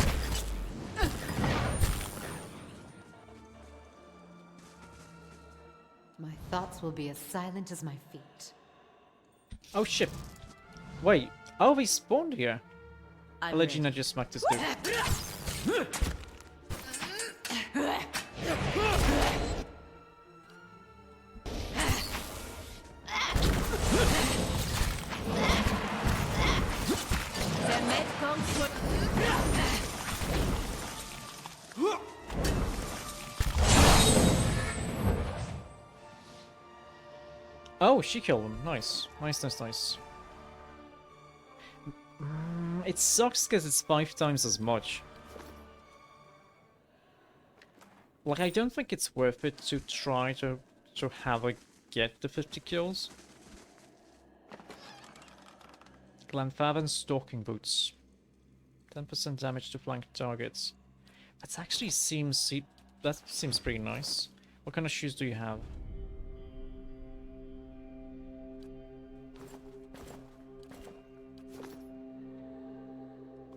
My thoughts will be as silent as my feet. Oh shit. Wait, oh, we spawned here. I'm Allegina ready. just smacked this dude. Oh, she killed him. Nice. Nice, nice, nice. It sucks because it's 5 times as much. Like, I don't think it's worth it to try to have her get the 50 kills. Glenfavin's Stalking Boots. 10% damage to flank targets. That actually seems... that seems pretty nice. What kind of shoes do you have?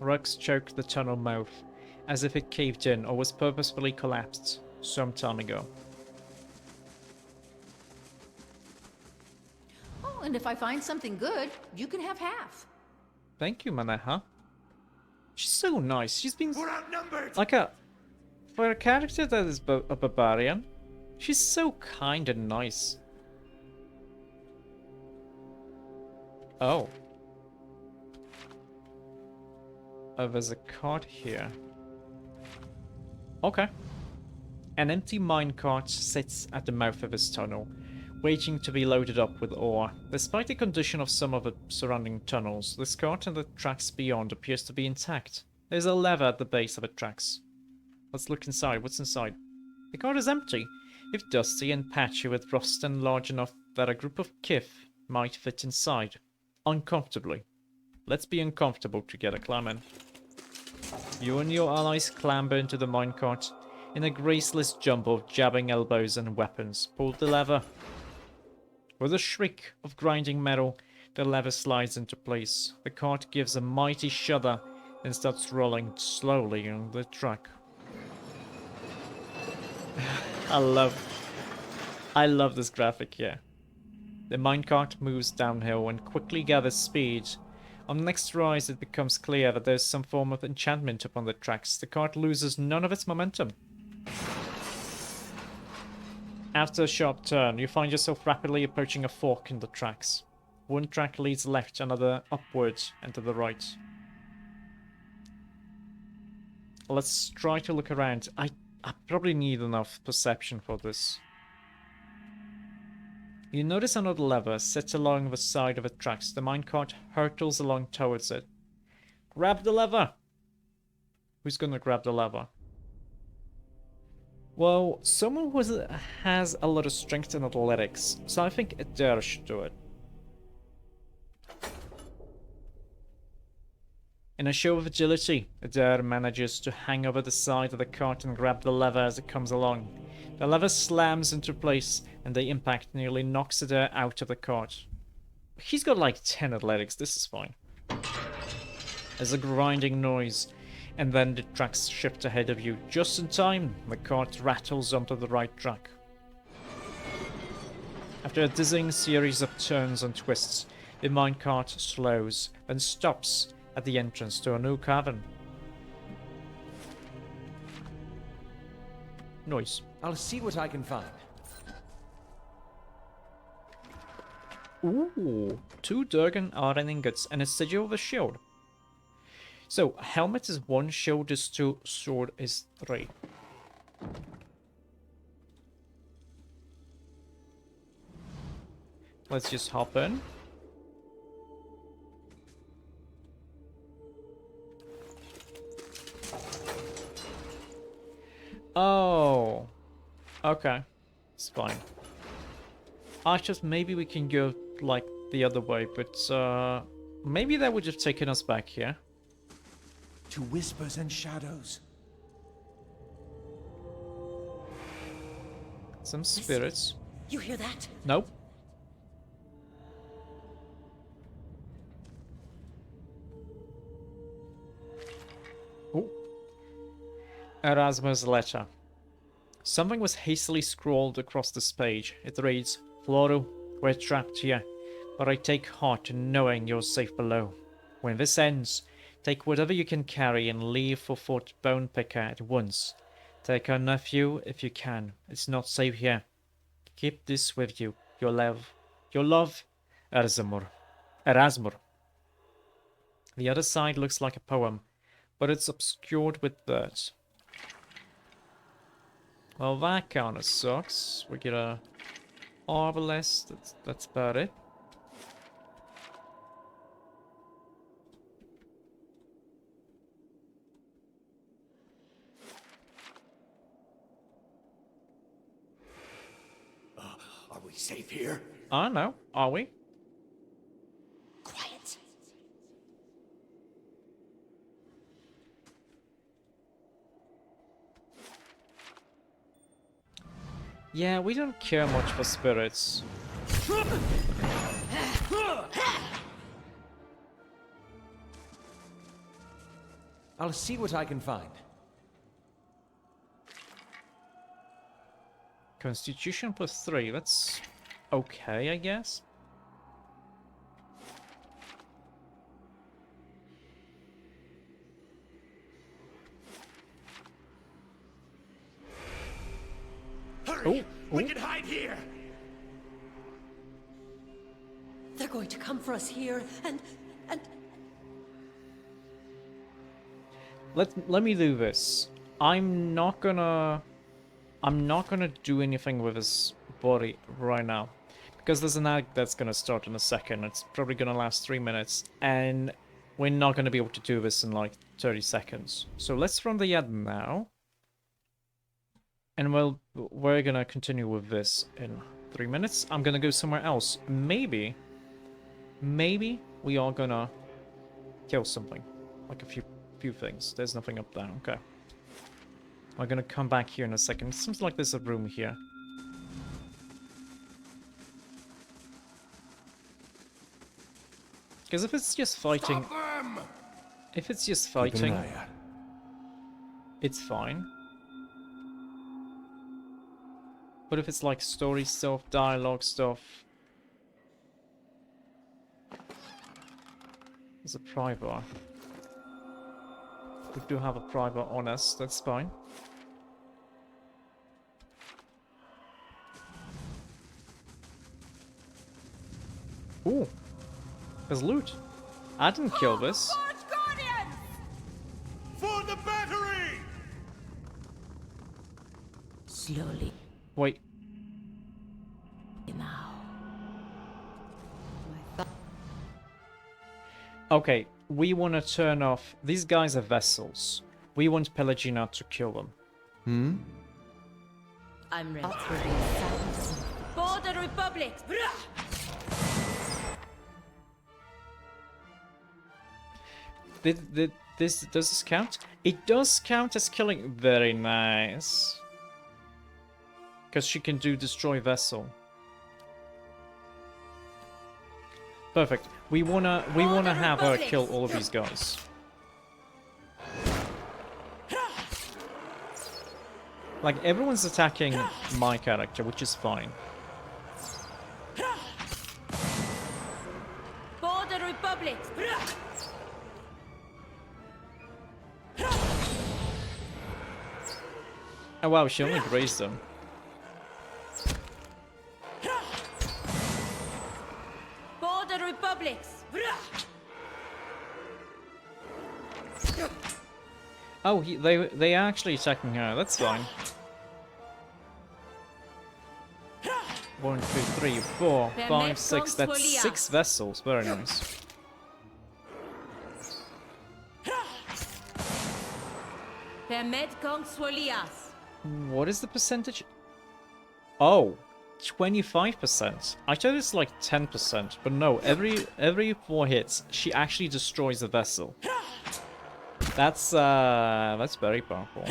Rugs choked the tunnel mouth, as if it caved in or was purposefully collapsed some time ago. Oh, and if I find something good, you can have half. Thank you, Manaha. She's so nice. She's been We're outnumbered. like for a character that is a barbarian. She's so kind and nice. Oh. Oh, there's a card here. Okay. An empty minecart sits at the mouth of this tunnel, waiting to be loaded up with ore. Despite the condition of some of the surrounding tunnels, this cart and the tracks beyond appears to be intact. There's a lever at the base of the tracks. Let's look inside. What's inside? The cart is empty, if dusty and patchy with rust and large enough that a group of kith might fit inside. Uncomfortably. Let's be uncomfortable together, climb in. You and your allies clamber into the minecart in a graceless jumble of jabbing elbows and weapons. Pull the lever. With a shriek of grinding metal, the lever slides into place. The cart gives a mighty shudder and starts rolling slowly on the track. I love this graphic here. The minecart moves downhill and quickly gathers speed. On the next rise, it becomes clear that there's some form of enchantment upon the tracks. The cart loses none of its momentum. After a sharp turn, you find yourself rapidly approaching a fork in the tracks. One track leads left, another upward and to the right. Let's try to look around. I probably need enough perception for this. You notice another lever set along the side of the tracks. The minecart hurtles along towards it. Grab the lever! Who's gonna grab the lever? Well, someone who has a lot of strength and athletics, so I think Adair should do it. In a show of agility, Adair manages to hang over the side of the cart and grab the lever as it comes along. The lever slams into place, and the impact nearly knocks Adair out of the cart. He's got like 10 athletics, this is fine. There's a grinding noise, and then the tracks shift ahead of you. Just in time, the cart rattles onto the right track. After a dizzying series of turns and twists, the minecart slows, then stops at the entrance to a new cavern. Noise. I'll see what I can find. Ooh, 2 Durgan iron ingots and a sigil of a shield. So, helmet is 1, shield is 2, sword is 3. Let's just hop in. Oh, okay, it's fine. I just maybe we can go like the other way, but maybe that would have taken us back here. To whispers and shadows. Some spirits. You hear that? Nope. Oh. Erasmus' letter. Something was hastily scrawled across this page. It reads, Floro, we're trapped here, but I take heart in knowing you're safe below. When this ends, take whatever you can carry and leave for Fort Bone Picker at once. Take our nephew if you can. It's not safe here. Keep this with you. Your love, Erasmus. The other side looks like a poem, but it's obscured with birds. Well, that kind of sucks. We get a arbalest. That's about it. Are we safe here? I don't know. Are we? Quiet. Yeah, we don't care much for spirits. I'll see what I can find. Constitution +3, that's okay, I guess. Hurry! We can hide here! They're going to come for us here, and... Let me do this. I'm not gonna do anything with his body right now. Because there's an act that's gonna start in a second. It's probably gonna last 3 minutes, and we're not gonna be able to do this in like 30 seconds. So let's run the ad now. And we're gonna continue with this in 3 minutes. I'm gonna go somewhere else. Maybe we are gonna kill something. Like a few things. There's nothing up there, okay. I'm gonna come back here in a second. It seems like there's a room here. Because if it's just fighting... If it's just fighting... It's fine. But if it's like story stuff, dialogue stuff... There's a pry bar. We do have a pry bar on us, that's fine. Ooh! There's loot. I didn't kill this. For the battery! Slowly. Wait. Now. Okay, we want to turn off... These guys are vessels. We want Pelagina to kill them. Hmm? I'm ready. For the Republic! Does this count? It does count as killing. Very nice. Because she can do destroy vessel. Perfect. We wanna have her kill all of these guys. Like everyone's attacking my character, which is fine. For the Republic! Oh wow, she only grazed them. For the Republic! Oh, they are actually attacking her. That's fine. 1, 2, 3, 4, 5, 6. That's 6 vessels. Very nice. What is the percentage? Oh, 25%. I thought it's like 10%, but no. Every 4 hits, she actually destroys a vessel. That's very powerful.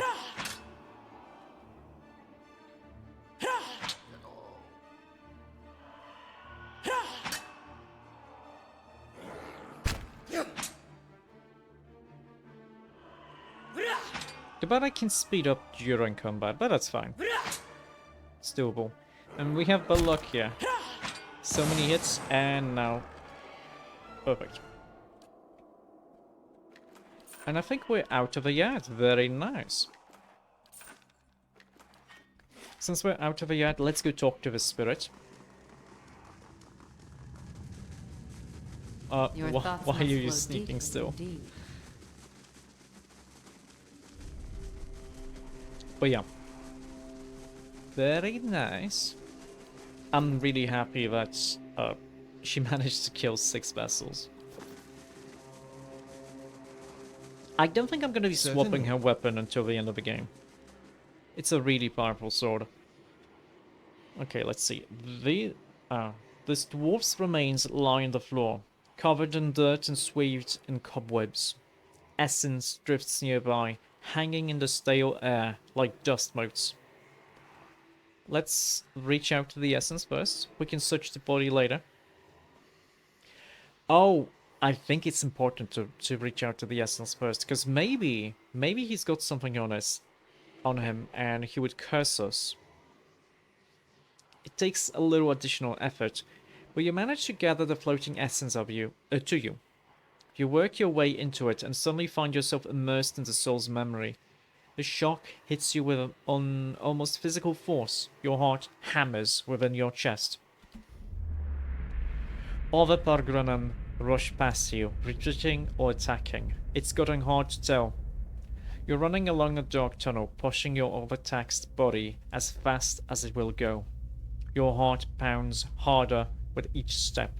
But I can speed up during combat, but that's fine. It's doable. And we have Balok here. So many hits, and now... Perfect. And I think we're out of the yard. Very nice. Since we're out of the yard, let's go talk to the spirit. Why are you sneaking still? But yeah. Very nice. I'm really happy that she managed to kill 6 vessels. I don't think I'm going to be swapping her weapon until the end of the game. It's a really powerful sword. Okay, let's see. This dwarf's remains lie on the floor, covered in dirt and swathed in cobwebs. Essence drifts nearby, hanging in the stale air like dust motes. Let's reach out to the essence first. We can search the body later. Oh, I think it's important to reach out to the essence first, because maybe he's got something on him, and he would curse us. It takes a little additional effort, but you manage to gather the floating essence of you to you. You work your way into it and suddenly find yourself immersed in the soul's memory. The shock hits you with an almost physical force. Your heart hammers within your chest. Other Pargranan rush past you, retreating or attacking. It's getting hard to tell. You're running along a dark tunnel, pushing your overtaxed body as fast as it will go. Your heart pounds harder with each step.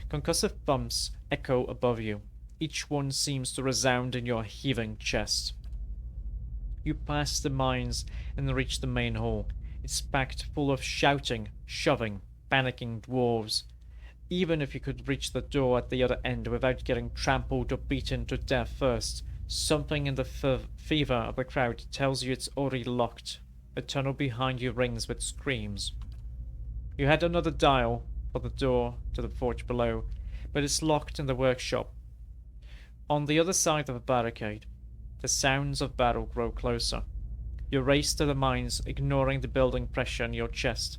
Concussive bumps echo above you. Each one seems to resound in your heaving chest. You pass the mines and reach the main hall. It's packed full of shouting, shoving, panicking dwarves. Even if you could reach the door at the other end without getting trampled or beaten to death first, something in the fever of the crowd tells you it's already locked. The tunnel behind you rings with screams. You had another dial for the door to the forge below, but it's locked in the workshop. On the other side of the barricade, the sounds of battle grow closer. You race to the mines, ignoring the building pressure in your chest.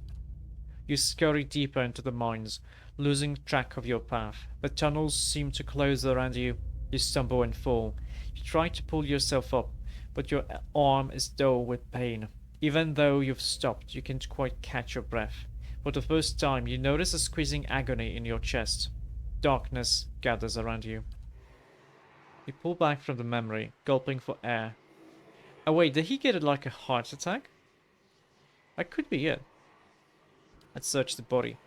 You scurry deeper into the mines, losing track of your path. The tunnels seem to close around you. You stumble and fall. You try to pull yourself up, but your arm is dull with pain. Even though you've stopped, you can't quite catch your breath. For the first time, you notice a squeezing agony in your chest. Darkness gathers around you. You pull back from the memory, gulping for air. Oh wait, did he get like a heart attack? That could be it. Let's search the body.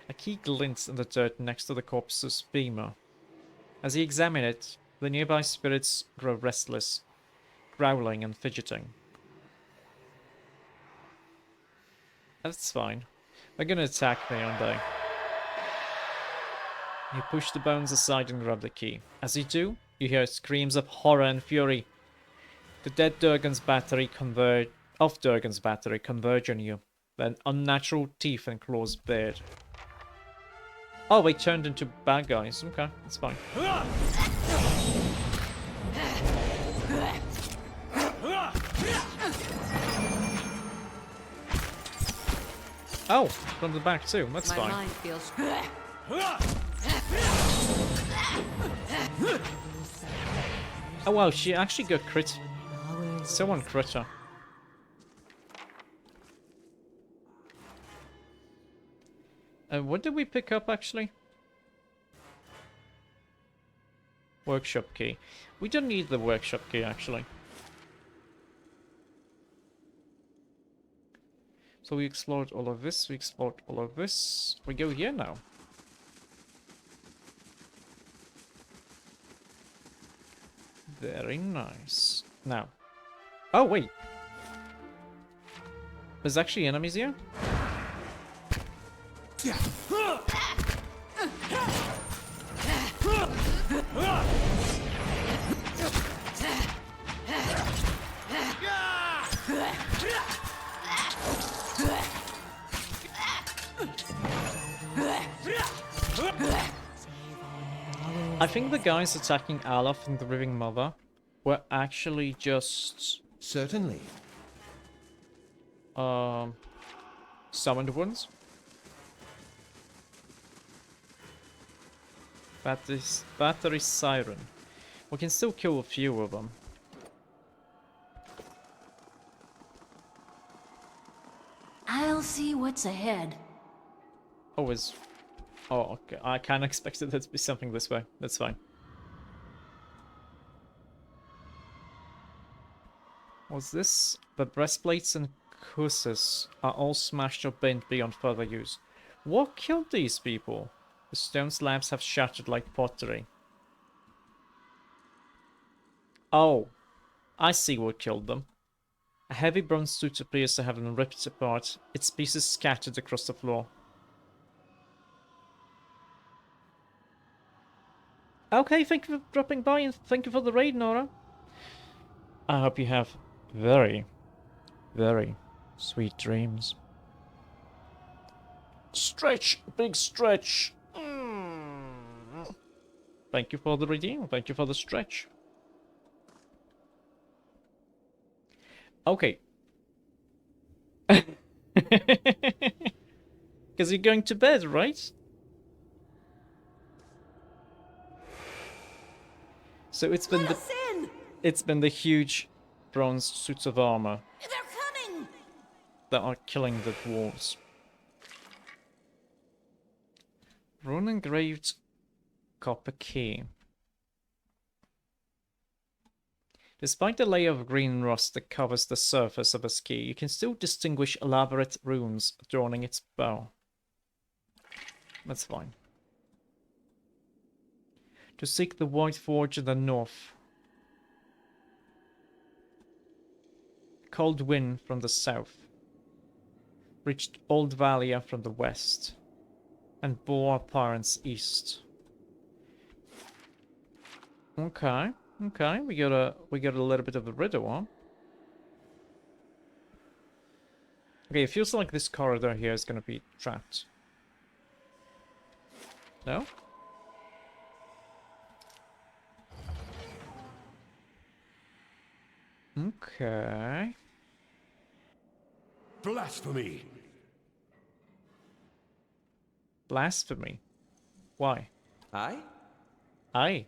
A key glints in the dirt next to the corpse's femur. As you examine it, the nearby spirits grow restless, growling and fidgeting. That's fine. They're gonna attack me, aren't they? You push the bones aside and grab the key. As you do, you hear screams of horror and fury. The dead Durgan's battery converge on you. Then unnatural teeth and claws bared. Oh, they turned into bad guys. Okay, that's fine. Oh, from the back too. That's fine. My mind feels. Oh wow, she actually got crit. Someone crit her. What did we pick up actually? Workshop key. We don't need the workshop key actually. So we explored all of this, we explored all of this. We go here now. Very nice. Now. Oh, wait. There's actually enemies here? I think the guys attacking Alaf and the Living Mother were actually just... Certainly. Summoned ones. Battery Siren. We can still kill a few of them. I'll see what's ahead. Oh, okay. I kind of expected there to be something this way. That's fine. What's this? The breastplates and cuisses are all smashed or bent beyond further use. What killed these people? The stone slabs have shattered like pottery. Oh, I see what killed them. A heavy bronze suit appears to have been ripped apart, its pieces scattered across the floor. Okay, thank you for dropping by and thank you for the raid, Nora. I hope you have very, very sweet dreams. Stretch, big stretch. Thank you for the redeem. Thank you for the stretch. Okay. Because you're going to bed, right? So it's been the huge bronze suits of armor that are killing the dwarves. Rune engraved copper key. Despite the layer of green rust that covers the surface of his key, you can still distinguish elaborate runes adorning its bow. That's fine. To seek the White Forge in the north. Cold wind from the south. Reached Old Valia from the west. And bore our parents east. Okay, okay, we got a little bit of a riddle, huh? Okay, it feels like this corridor here is gonna be trapped. No? Okay. Blasphemy! Blasphemy? Why? Aye? Aye.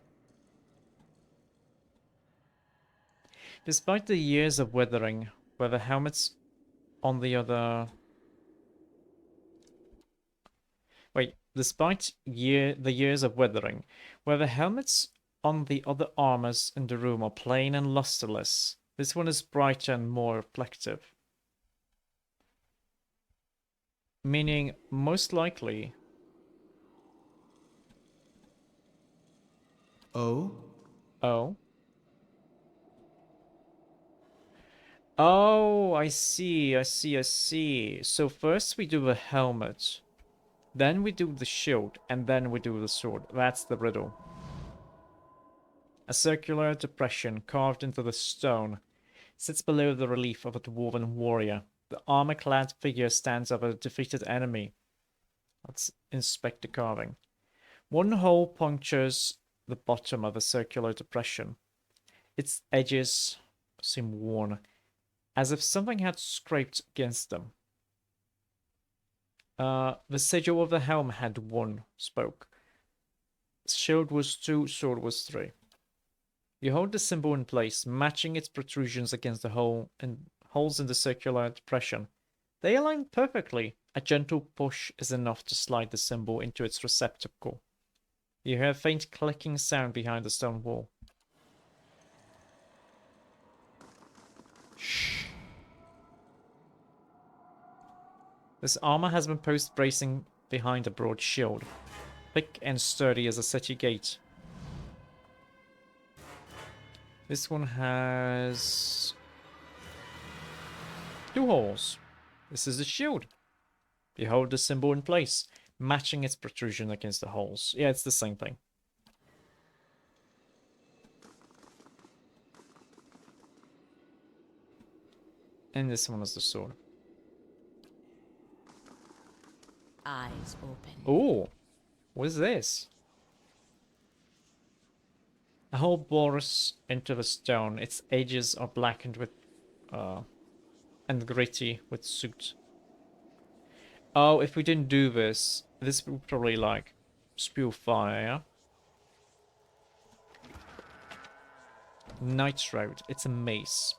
Despite the years of weathering, where the helmets on the other... Wait, despite the years of weathering, where the helmets on the other armors in the room are plain and lusterless, this one is brighter and more reflective. Meaning, most likely... Oh? Oh? Oh, I see, I see, I see. So first we do the helmet, then we do the shield, and then we do the sword. That's the riddle. A circular depression carved into the stone sits below the relief of a dwarven warrior. The armor-clad figure stands over a defeated enemy. Let's inspect the carving. One hole punctures the bottom of the circular depression. Its edges seem worn, as if something had scraped against them. The sigil of the helm had 1 spoke. Shield was 2, sword was 3. You hold the symbol in place, matching its protrusions against the hole and holes in the circular depression. They align perfectly. A gentle push is enough to slide the symbol into its receptacle. You hear a faint clicking sound behind the stone wall. Shh. This armor has been post-bracing behind a broad shield, thick and sturdy as a city gate. This one has 2 holes. This is a shield. You hold the symbol in place, matching its protrusion against the holes. Yeah, it's the same thing. And this one is the sword. Eyes open. Oh, what is this? A hole bores into the stone. Its edges are blackened with, and gritty with soot. Oh, if we didn't do this, this would probably like spew fire. Night Shroud. It's a mace.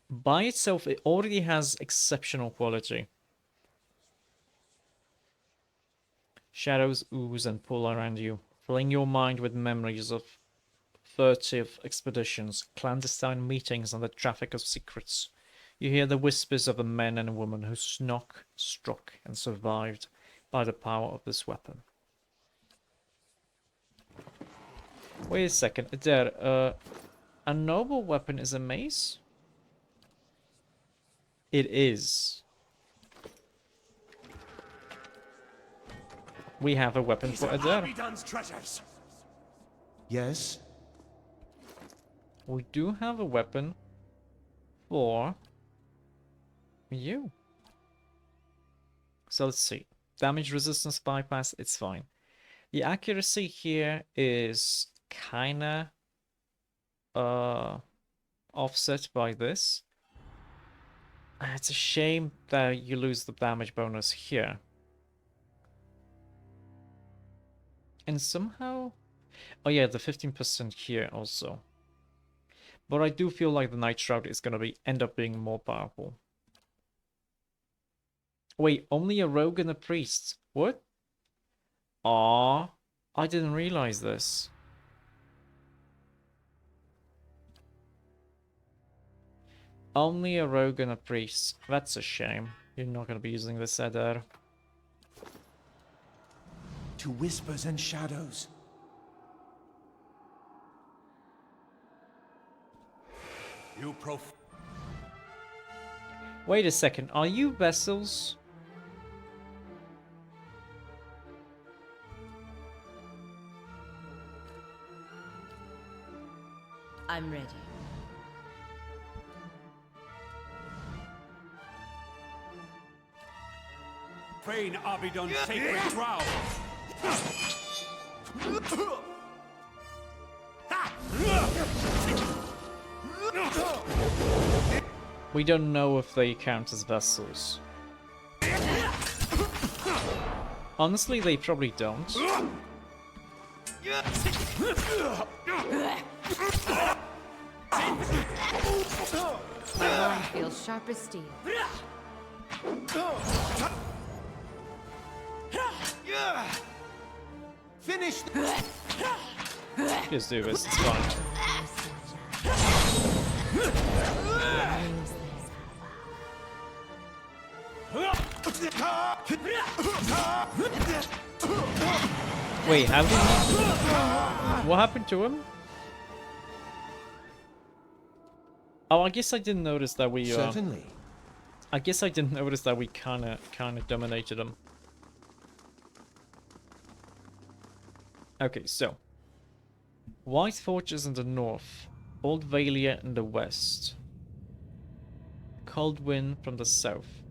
By itself, it already has exceptional quality. Shadows ooze and pull around you, filling your mind with memories of furtive expeditions, clandestine meetings, and the traffic of secrets. You hear the whispers of the men and women who snuck, struck, and survived by the power of this weapon. Wait a second, there, a noble weapon is a mace? It is. We have a weapon for Adair. Treasures. Yes? We do have a weapon for you. So let's see. Damage resistance bypass, it's fine. The accuracy here is kinda offset by this. It's a shame that you lose the damage bonus here. And somehow... Oh yeah, the 15% here also. But I do feel like the Night Shroud is gonna end up being more powerful. Wait, only a rogue and a priest? What? Aww, I didn't realize this. Only a rogue and a priest. That's a shame. You're not gonna be using this either. To whispers and shadows. You Wait a second, are you vessels? I'm ready. Profane Abidon's sacred ground. We don't know if they count as vessels. Honestly, they probably don't. My arm feels sharp as steel. Finish. Just do this, it's fine. Wait, how did he... What happened to him? Oh, I guess I didn't notice that we... Certainly. I guess I didn't notice that we kinda dominated him. Okay, so... White Fortress in the north. Old Valia in the west. Cold Wind from the south.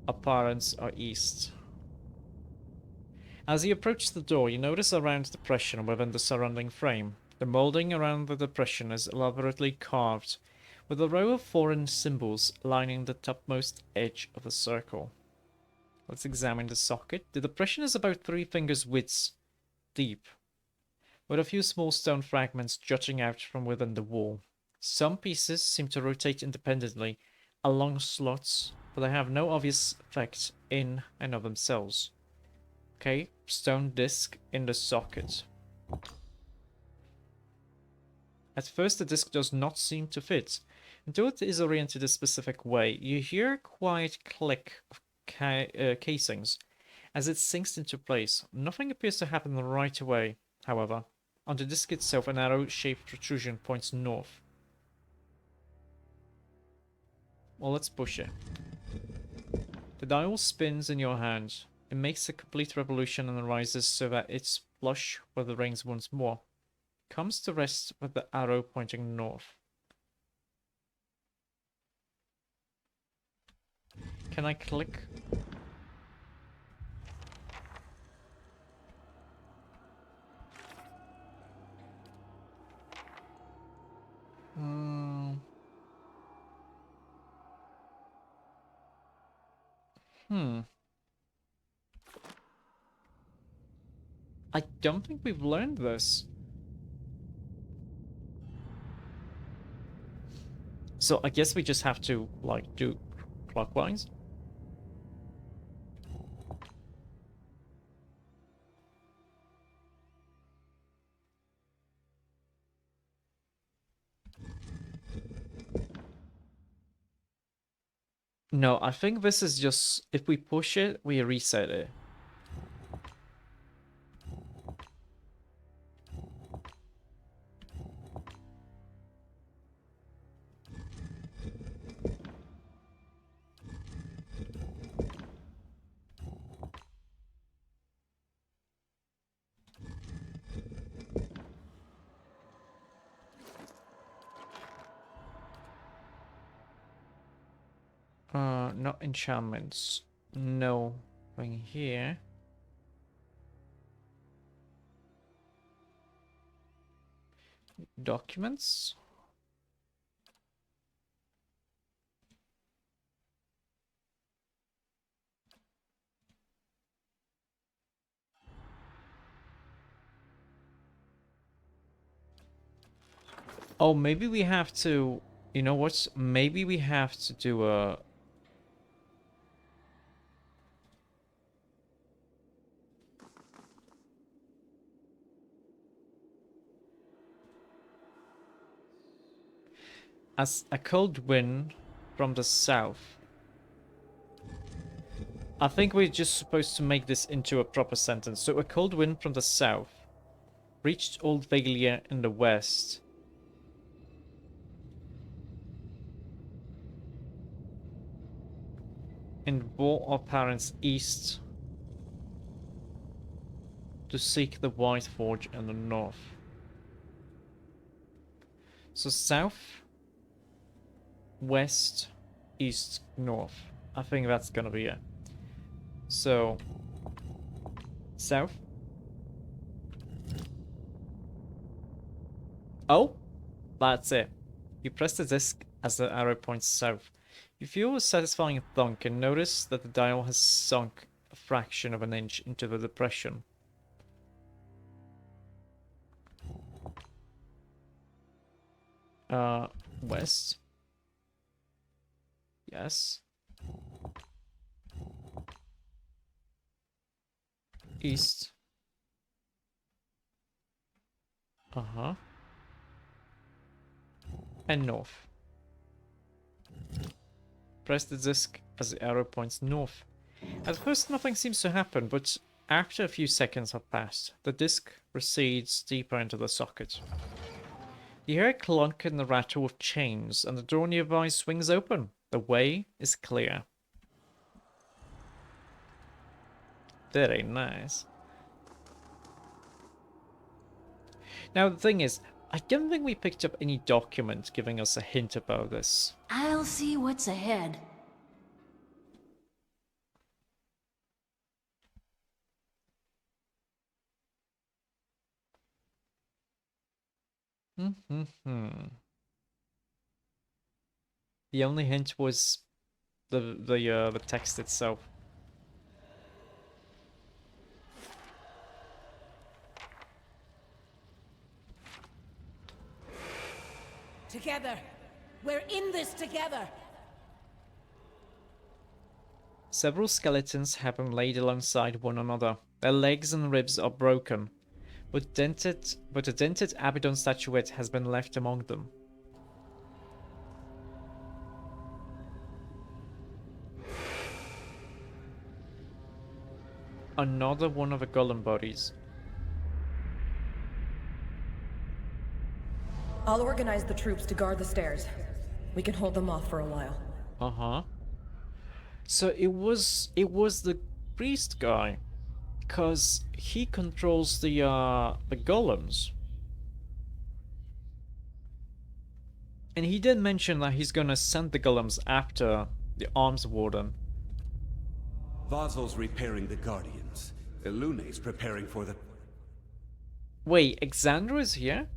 Apparents are east. As you approach the door, you notice a round depression within the surrounding frame. The molding around the depression is elaborately carved, with a row of foreign symbols lining the topmost edge of the circle. Let's examine the socket. The depression is about 3 fingers width deep, with a few small stone fragments jutting out from within the wall. Some pieces seem to rotate independently along slots, but they have no obvious effect in and of themselves. Okay, stone disc in the socket. At first the disc does not seem to fit. Until it is oriented a specific way, you hear a quiet click of casings as it sinks into place. Nothing appears to happen right away, however. On the disc itself, an arrow-shaped protrusion points north. Well, let's push it. The dial spins in your hand. It makes a complete revolution and rises so that it's flush with the rings once more. Comes to rest with the arrow pointing north. Can I click? I don't think we've learned this. So I guess we just have to, like, do clockwise. No, I think this is just, if we push it, we reset it. Not enchantments. No thing here. Documents. Oh, maybe we have to... You know what? Maybe we have to do a... as a cold wind from the south. I think we're just supposed to make this into a proper sentence. So a cold wind from the south reached Old Valia in the west. And bore our parents east to seek the White Forge in the north. So south, west, east, north. I think that's gonna be it. So south. Oh, that's it. You press the disc as the arrow points south. You feel a satisfying thunk and notice that the dial has sunk a fraction of an inch into the depression. West. Yes. East. Uh-huh. And north. Press the disc as the arrow points north. At first nothing seems to happen, but after a few seconds have passed, the disc recedes deeper into the socket. You hear a clunk and the rattle of chains, and the door nearby swings open. The way is clear. Very nice. Now the thing is, I don't think we picked up any document giving us a hint about this. I'll see what's ahead. The only hint was the text itself. Together. We're in this together. Several skeletons have been laid alongside one another. Their legs and ribs are broken, but a dented Abaddon statuette has been left among them. Another one of the golem bodies. I'll organize the troops to guard the stairs. We can hold them off for a while. Uh-huh. So it was the priest guy, because he controls the golems. And he did mention that he's gonna send the golems after the arms warden. Vazel's repairing the Guardians. Ilune's preparing for the... Wait, Exandra is here?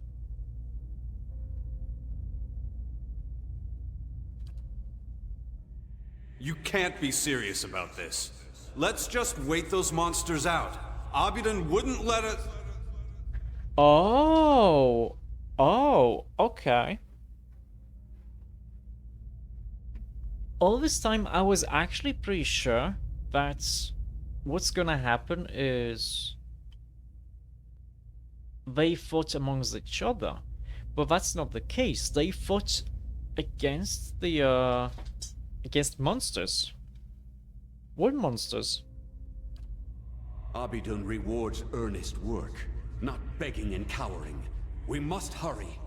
You can't be serious about this. Let's just wait those monsters out. Abaddon wouldn't let us... Oh, okay. All this time I was actually pretty sure that what's gonna happen is they fought amongst each other. But that's not the case. They fought against the against monsters. What monsters? Abaddon rewards earnest work, not begging and cowering. We must hurry.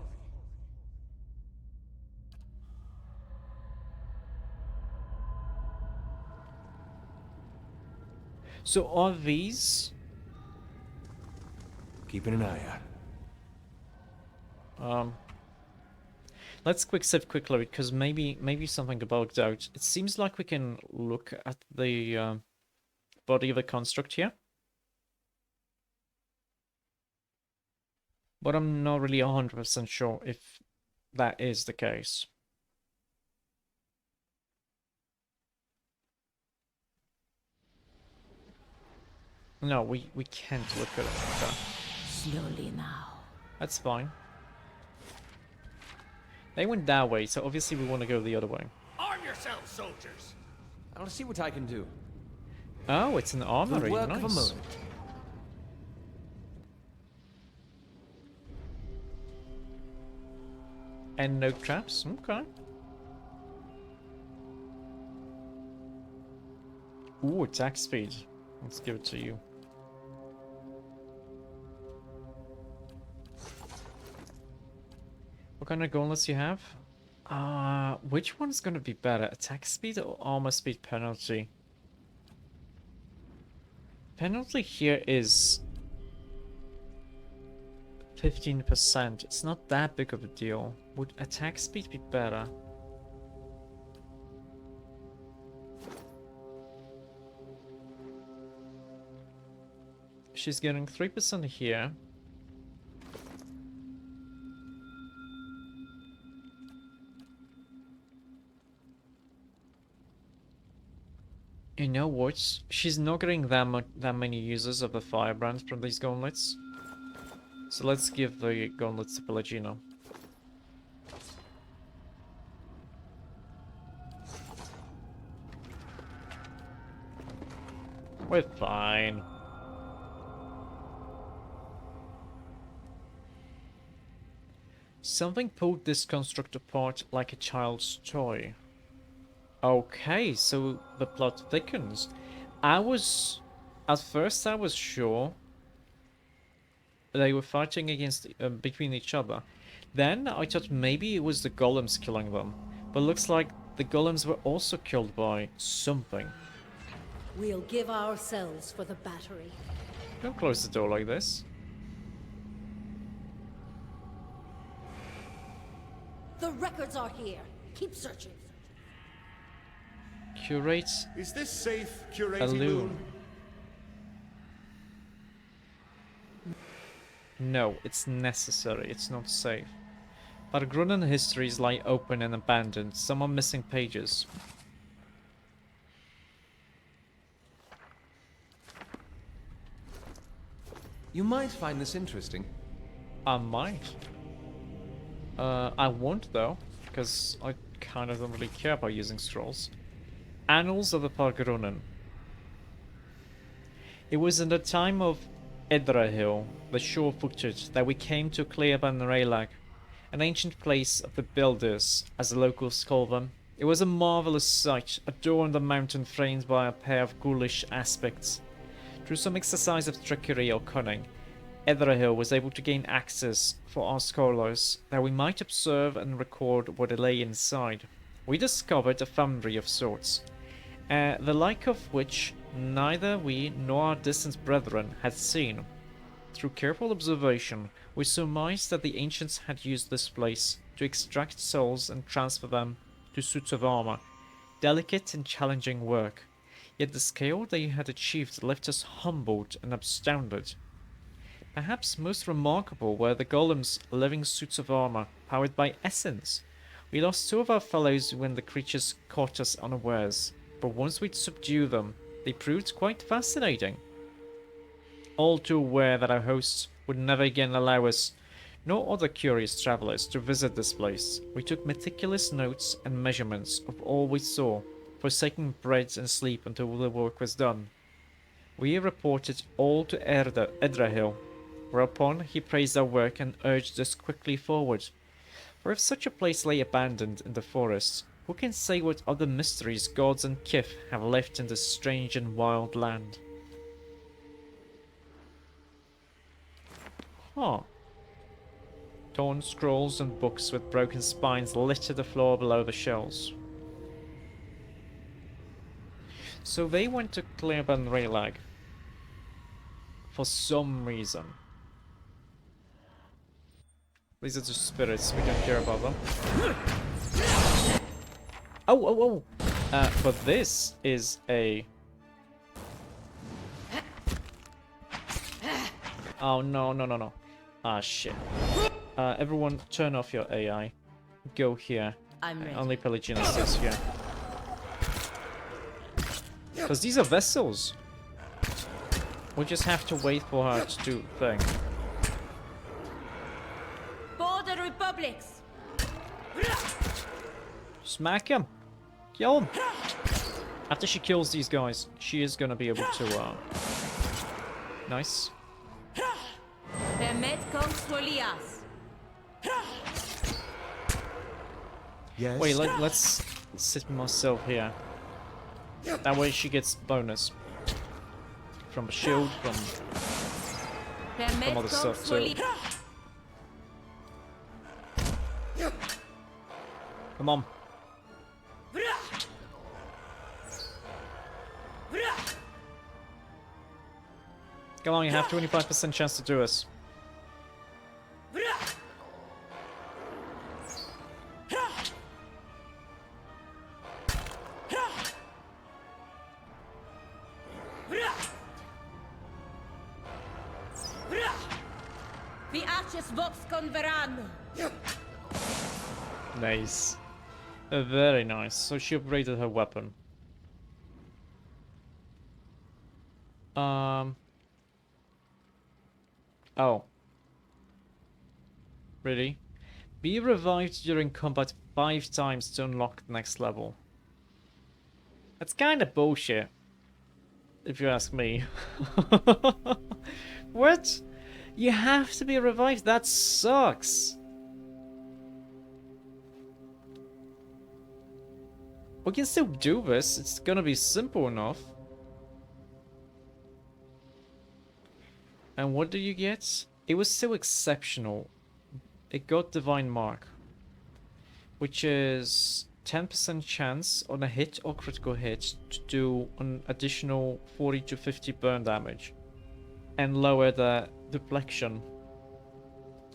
So are these... Keeping an eye out. Let's quick save quickly, because maybe something bugged out. It seems like we can look at the body of the construct here. But I'm not really 100% sure if that is the case. No, we can't look at it like that. Slowly now. That's fine. They went that way, so obviously we want to go the other way. Arm yourselves, soldiers! I'll see what I can do. Oh, it's an armory. The work of a Nice. moment. And no traps? Okay. Ooh, attack speed. Let's give it to you. What kind of gauntlets you have? Which one's gonna be better? Attack speed or armor speed penalty? Penalty here is 15%. It's not that big of a deal. Would attack speed be better? She's getting 3% here. You know what? She's not getting that many users of the firebrand from these gauntlets. So let's give the gauntlets to Pelagino. We're fine. Something pulled this construct apart like a child's toy. Okay, so the plot thickens. At first I was sure they were fighting against between each other. Then I thought maybe it was the golems killing them, but looks like the golems were also killed by something. We'll give ourselves for the battery. Don't close the door like this. The records are here. Keep searching. Curate. Is this safe, Curate Loon? No, it's necessary. It's not safe. But Grunen histories lie open and abandoned. Some are missing pages. You might find this interesting. I might. I won't though, because I kind of don't really care about using scrolls. Annals of the Pargrunen. It was in the time of Edrahil, the sure-footed, that we came to Cleaban Raylag, an ancient place of the builders, as the locals call them. It was a marvelous sight, adorned on mountain framed by a pair of ghoulish aspects. Through some exercise of trickery or cunning, Edrahil was able to gain access for our scholars, that we might observe and record what lay inside. We discovered a foundry of sorts, the like of which neither we nor our distant brethren had seen. Through careful observation, we surmised that the ancients had used this place to extract souls and transfer them to suits of armor, delicate and challenging work. Yet the scale they had achieved left us humbled and astounded. Perhaps most remarkable were the golems' living suits of armor, powered by essence. We lost 2 of our fellows when the creatures caught us unawares, but once we'd subdued them, they proved quite fascinating. All too aware that our hosts would never again allow us, nor other curious travelers, to visit this place, we took meticulous notes and measurements of all we saw, forsaking bread and sleep until the work was done. We reported all to Edrahil, whereupon he praised our work and urged us quickly forward. For if such a place lay abandoned in the forests, who can say what other mysteries gods and kith have left in this strange and wild land? Huh. Torn scrolls and books with broken spines litter the floor below the shelves. So they went to Cleaban Raylag for some reason. These are just spirits, we don't care about them. Oh! But this is a... Oh, no. Ah, shit. Everyone turn off your AI. Go here. I'm ready. Only Pelagina stays here. Because these are vessels. We just have to wait for her to do thing. Border Republics! Smack him! Kill him! After she kills these guys, she is gonna be able to, Nice. Permet comes Folias. Yes. Wait, let's sit myself here. That way she gets bonus. From a shield, from other stuff too. Come on. Come on, you have 25% chance to do this. Nice. Very nice. So she upgraded her weapon. Oh. Really? Be revived during combat 5 times to unlock the next level. That's kinda bullshit. If you ask me. What? You have to be revived? That sucks. We can still do this. It's gonna be simple enough. And what do you get? It was so exceptional. It got Divine Mark, which is 10% chance on a hit or critical hit to do an additional 40 to 50 burn damage and lower the deflection.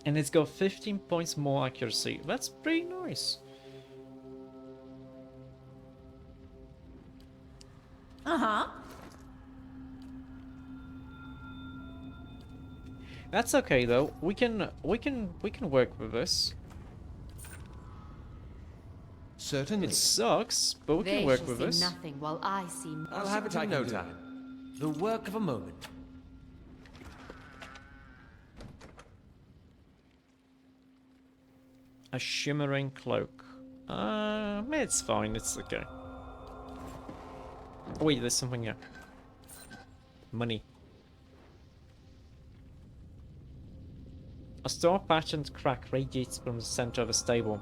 And it's got 15 points more accuracy. That's pretty nice. Uh-huh. That's okay though. We can work with this. Certainly. It sucks, but we can work with this. Nothing while I see. I'll have it in no time. The work of a moment. A shimmering cloak. It's fine. It's okay. Oh, wait, there's something here. Money. A star-patterned crack radiates from the center of the stable.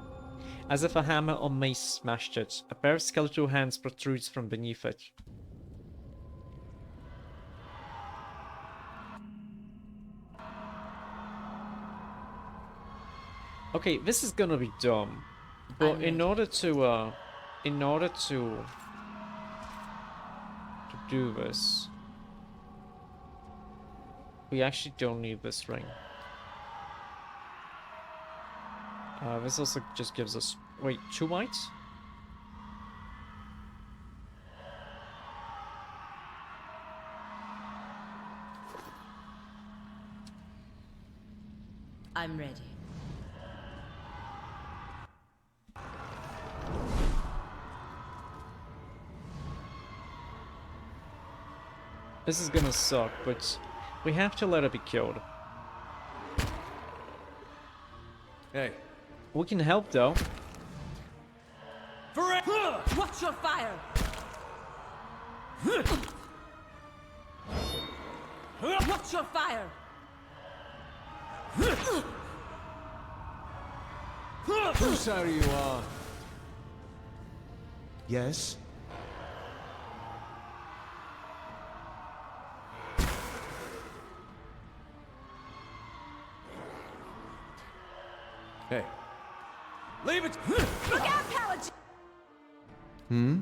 As if a hammer or mace smashed it, a pair of skeletal hands protrudes from beneath it. Okay, this is gonna be dumb, but in order to do this, we actually don't need this ring. This also just gives us, wait, 2 white? I'm ready. This is gonna suck, but we have to let her be killed. Hey. We can help though. Watch your fire! Watch your fire! Whose side are you on? Yes? Hey. Leave it! Look out, Paladin! Hmm?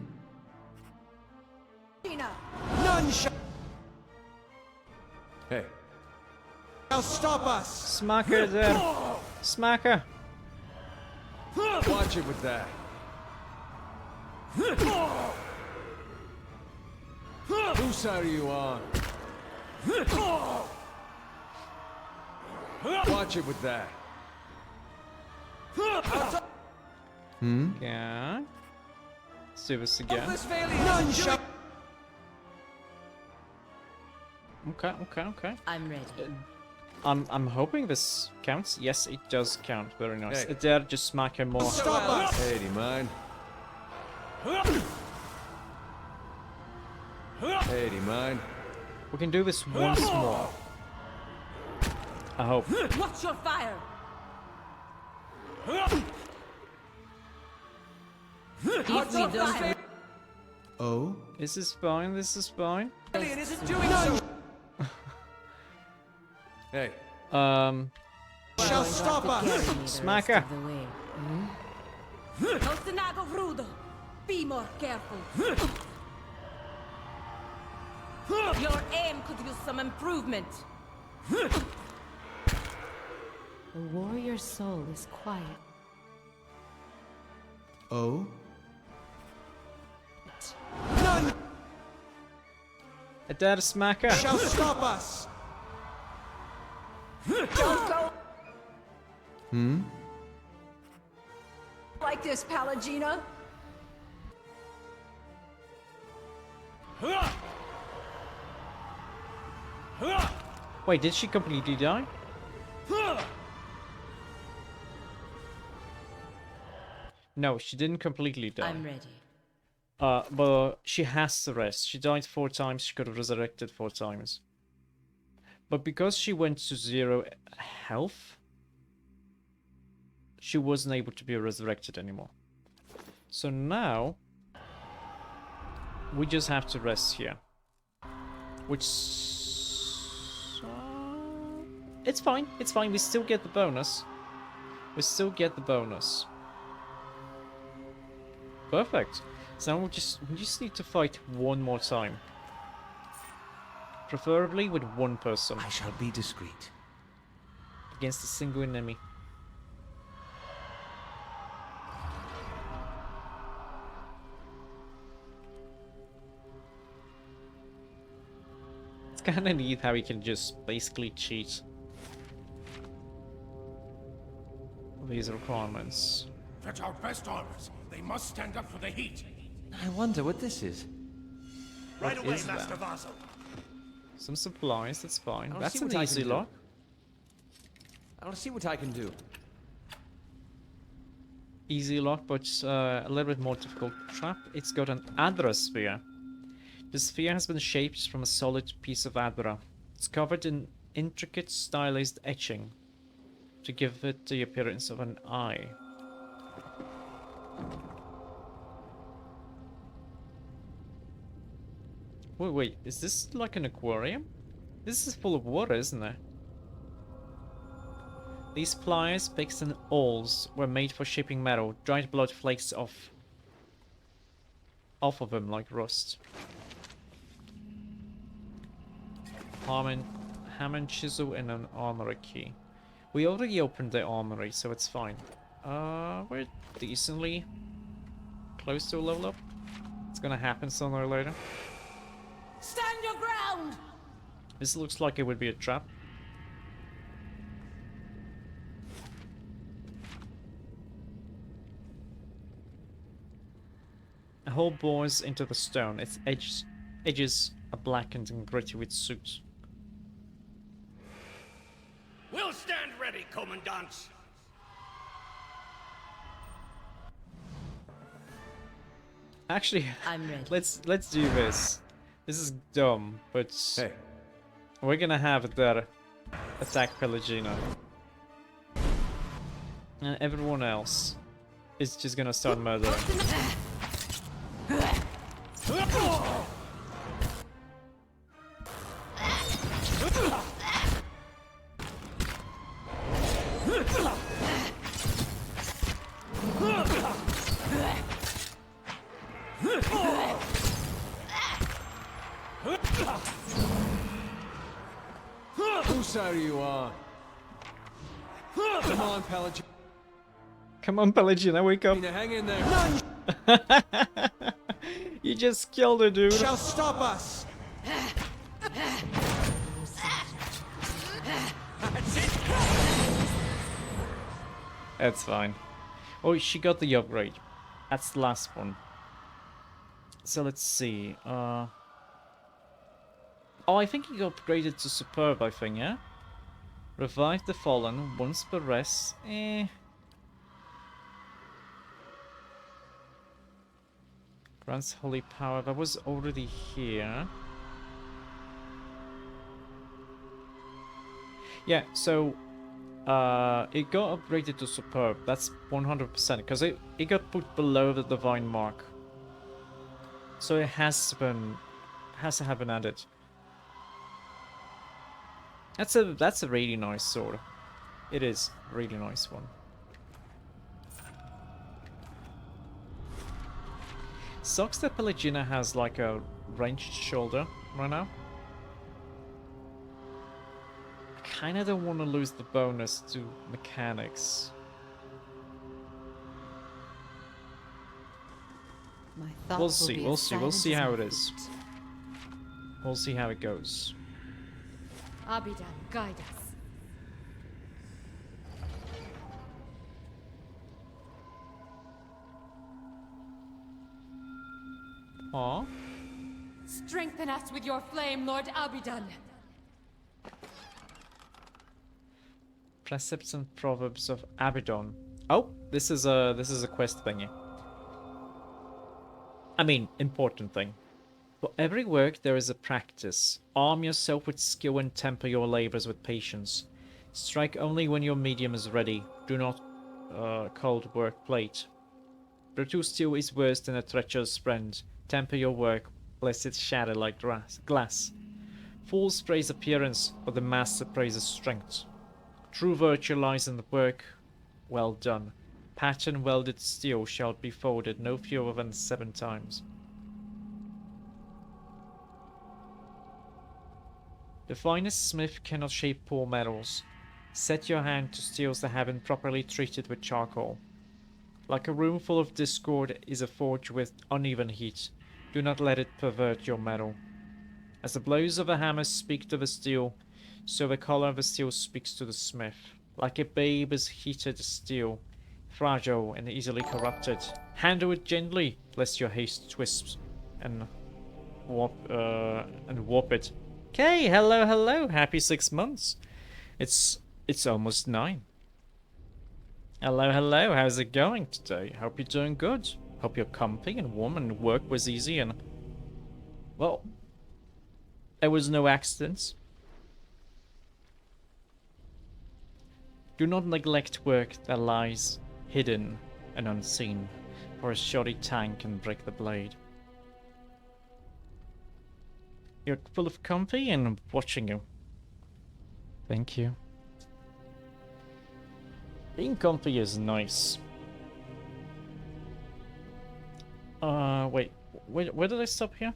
None shall Hey. Stop us! Smack her there. Smack her. Watch it with that. Whose side are you on? Watch it with that. Hmm? Yeah. Let's do this again. None shall Okay. I'm ready. I'm hoping this counts. Yes, it does count. Very nice. Hey. There, just smack her more. Stop us! Hey, do you mind? Hey, do you mind? We can do this once more. I hope. watch your fire! If we don't... Oh? This is fine, this is fine. Alien isn't doing so. Hey. Shall stop us! Smacker! Tostinago Frudo! Be more careful. Your aim could use some improvement. The warrior soul is quiet. Oh? A dead smacker! Shall stop us! Don't go Hmm? like this, Palagina. Wait, did she completely die? No, she didn't completely die. I'm ready. But she has to rest. She died 4 times, she could have resurrected 4 times. But because she went to 0 health, she wasn't able to be resurrected anymore. So now, we just have to rest here. Which... it's fine, we still get the bonus. We still get the bonus. Perfect. So now we just need to fight one more time. Preferably with one person. I shall be discreet. Against a single enemy. It's kinda neat how you can just basically cheat these requirements. Fetch our best armors. They must stand up for the heat. I wonder what this is. Right What away, is Master that? Vaso. Some supplies, that's fine. I wanna That's see an what I easy can do. lock. I want to see what I can do. Easy lock, but a little bit more difficult trap. It's got an Adra sphere. The sphere has been shaped from a solid piece of Adra. It's covered in intricate stylized etching to give it the appearance of an eye. Wait, is this like an aquarium? This is full of water, isn't it? These pliers, picks and awls were made for shaping metal. Dried blood flakes off of them like rust. Hammond chisel and an armory key. We already opened the armory, so it's fine. We're decently close to a level up. It's gonna happen sooner or later. Stand your ground! This looks like it would be a trap. A hole bores into the stone. Its edges are blackened and gritty with soot. We'll stand ready, Commandants. Actually, I'm ready. let's do this. This is dumb, but we're gonna have that attack Pelagina. And everyone else is just gonna start murdering. Whose side are you on? Come on, Paladin. Come on, Pelagina, wake up. Hang in there. You just killed a dude. Shall stop us. That's fine. Oh, she got the upgrade. That's the last one. So let's see. Oh, I think he got upgraded to superb, I think, yeah? Revive the fallen once per rest. Grants holy power. That was already here. Yeah, so It got upgraded to superb. That's 100% because it got put below the divine mark. So it has to have been added. That's a really nice sword. It is a really nice one. Sucks that Pelagina has like a ranged shoulder right now. I kinda don't want to lose the bonus to mechanics. We'll see how it is. We'll see how it goes. Abidan, guide us. Aww. Strengthen us with your flame, Lord Abidan. Precepts and Proverbs of Abaddon. Oh, this is a quest thingy. I mean, important thing. For every work there is a practice. Arm yourself with skill and temper your labors with patience. Strike only when your medium is ready. Do not cold work plate. Brutal steel is worse than a treacherous friend. Temper your work, lest it shatter like glass. Fools praise appearance, but the master praises strength. True virtue lies in the work well done. Pattern welded steel shall be folded no fewer than 7 times. The finest smith cannot shape poor metals. Set your hand to steels that have been properly treated with charcoal. Like a room full of discord is a forge with uneven heat. Do not let it pervert your metal. As the blows of a hammer speak to the steel, so the color of the steel speaks to the smith. Like a babe is heated steel, fragile and easily corrupted. Handle it gently, lest your haste twists and warp it. Okay, hello, happy 6 months. It's almost 9. Hello, how's it going today? Hope you're doing good. Hope you're comfy and warm and work was easy and... well, there was no accidents. Do not neglect work that lies hidden and unseen, for a shoddy tang can break the blade. You're full of comfy and I'm watching you. Thank you. Being comfy is nice. Wait, where did I stop here?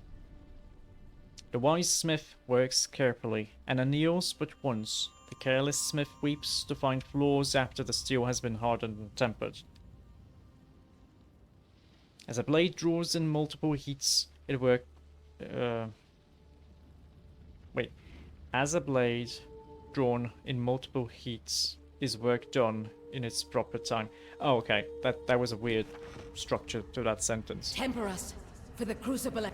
The wise smith works carefully and anneals but once. The careless smith weeps to find flaws after the steel has been hardened and tempered. As a blade draws in multiple heats, it works. As a blade drawn in multiple heats is work done in its proper time. Oh, okay. That was a weird structure to that sentence. Temper us for the crucible.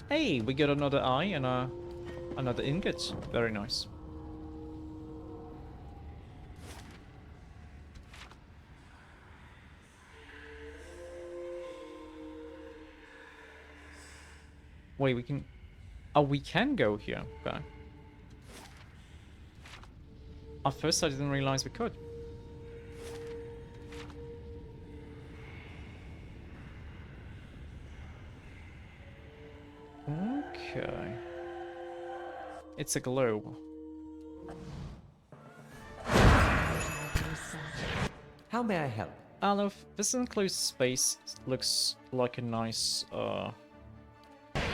Hey, we got another eye and another ingot. Very nice. Wait, we can... oh, we can go here. Okay. At first I didn't realize we could. Okay. It's a globe. How may I help? Alf, this enclosed space looks like a nice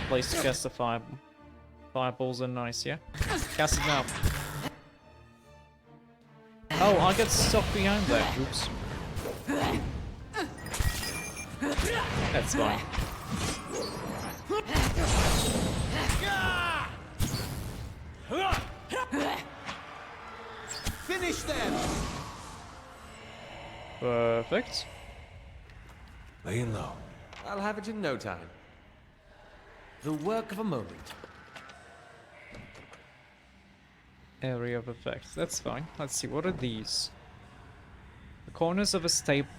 place to cast the fire. Fireballs are nice, yeah? Cast it now. Oh, I got stuck behind there. Oops. That's fine. Finish them! Perfect. Laying low. I'll have it in no time. The work of a moment. Area of effects. That's fine. Let's see. What are these? The corners of a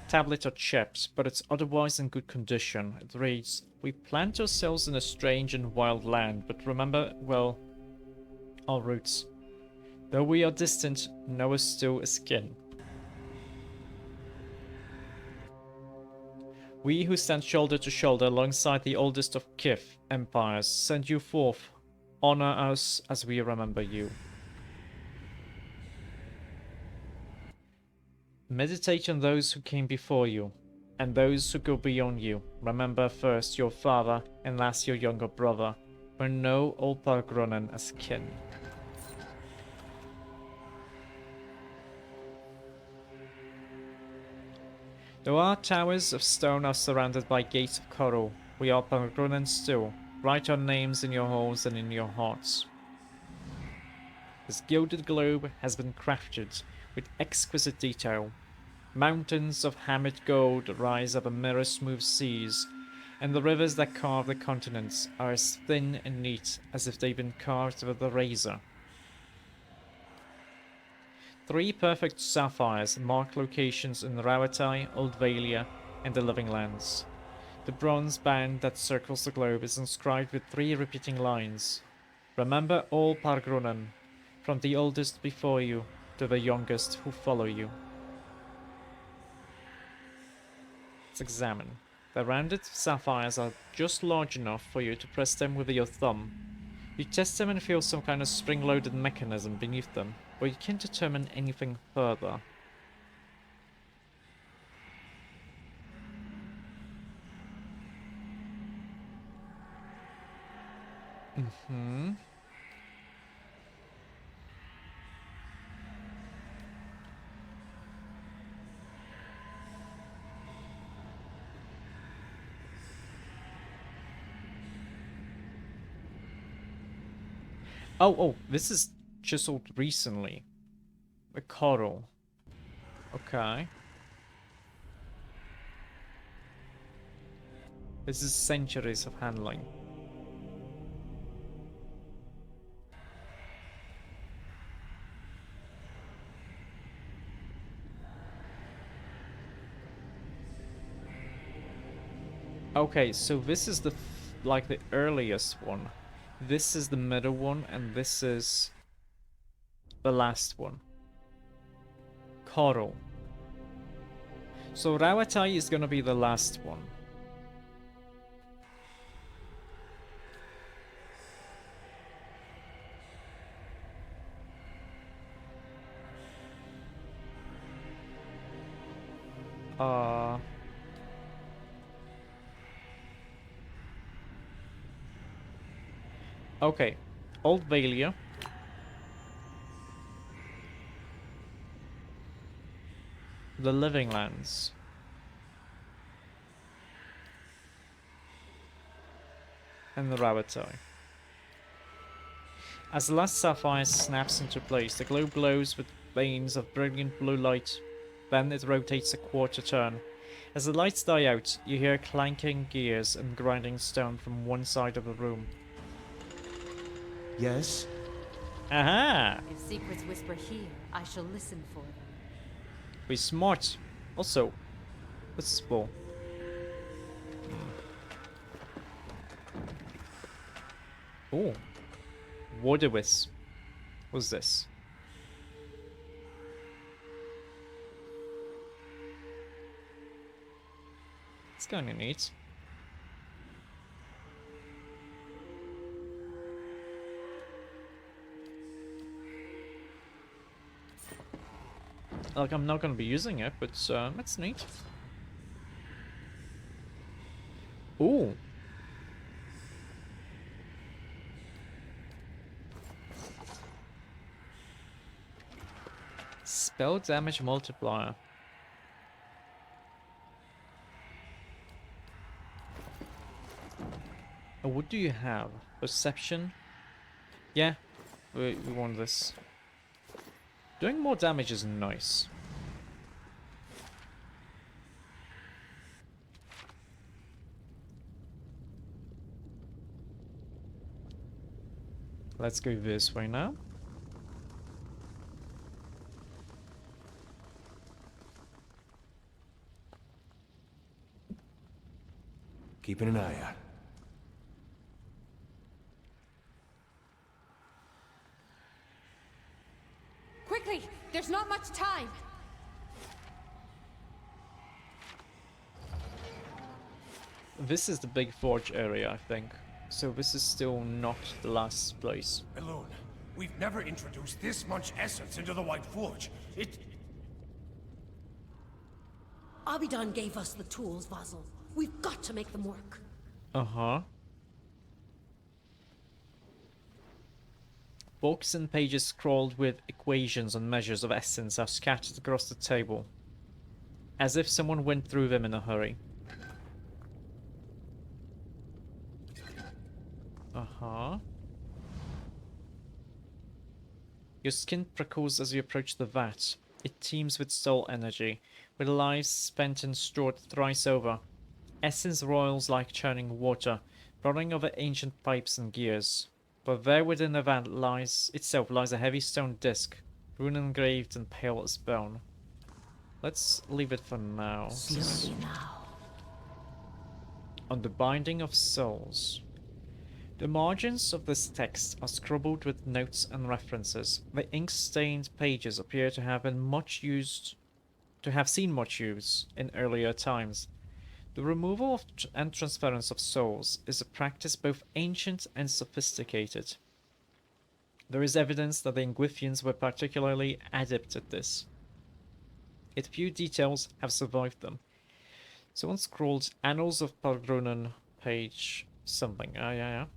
tablet are chipped, but it's otherwise in good condition. It reads, "We plant ourselves in a strange and wild land, but remember, well, our roots. Though we are distant, Noah still is kin. We who stand shoulder to shoulder alongside the oldest of Kith empires send you forth. Honor us as we remember you. Meditate on those who came before you, and those who go beyond you. Remember first your father, and last your younger brother, but know all Pargronen as kin. Though our towers of stone are surrounded by gates of coral, we are Pargronen still. Write our names in your halls and in your hearts. This gilded globe has been crafted with exquisite detail. Mountains of hammered gold rise over mirror-smooth seas, and the rivers that carve the continents are as thin and neat as if they've been carved with a razor. 3 perfect sapphires mark locations in Rauatai, Old Valia, and the Living Lands. The bronze band that circles the globe is inscribed with 3 repeating lines. Remember all Pargronen, from the oldest before you to the youngest who follow you. Let's examine. The rounded sapphires are just large enough for you to press them with your thumb. You test them and feel some kind of spring-loaded mechanism beneath them, but you can't determine anything further. Oh, this is chiseled recently. A coral. Okay. This is centuries of handling. Okay, so this is the like the earliest one. This is the middle one, and this is the last one. Coral. So Rauatai is gonna be the last one. Okay. Old Valia. The Living Lands. And the Rauatai. As the last sapphire snaps into place, the globe glows with veins of brilliant blue light. Then it rotates a quarter turn. As the lights die out, you hear clanking gears and grinding stone from one side of the room. Yes? Aha! If secrets whisper here, I shall listen for them. Be smart. Also, what's this ball? Oh. Water Wisp. What's this? It's kinda neat. Like, I'm not gonna be using it, but it's neat. Ooh. Spell damage multiplier. Oh, what do you have? Perception? Yeah, we want this. Doing more damage is nice. Let's go this way now. Keeping an eye out. This is the big forge area, I think. So this is still not the last place. Alone, we've never introduced this much essence into the White Forge. Abidan gave us the tools, Vasil. We've got to make them work. Uh-huh. Books and pages scrawled with equations and measures of essence are scattered across the table, as if someone went through them in a hurry. Uh-huh. Your skin prickles as you approach the vat. It teems with soul energy, with lives spent and stored thrice over. Essence roils like churning water, running over ancient pipes and gears. But there within the vat lies a heavy stone disc, rune engraved and pale as bone. Let's leave it for now. Slowly now. On the binding of souls. The margins of this text are scribbled with notes and references. The ink-stained pages appear to have seen much use in earlier times. The removal of and transference of souls is a practice both ancient and sophisticated. There is evidence that the Ingwithians were particularly adept at this. Yet few details have survived them. Someone scrawled Annals of Palgrunan, page something. Yeah.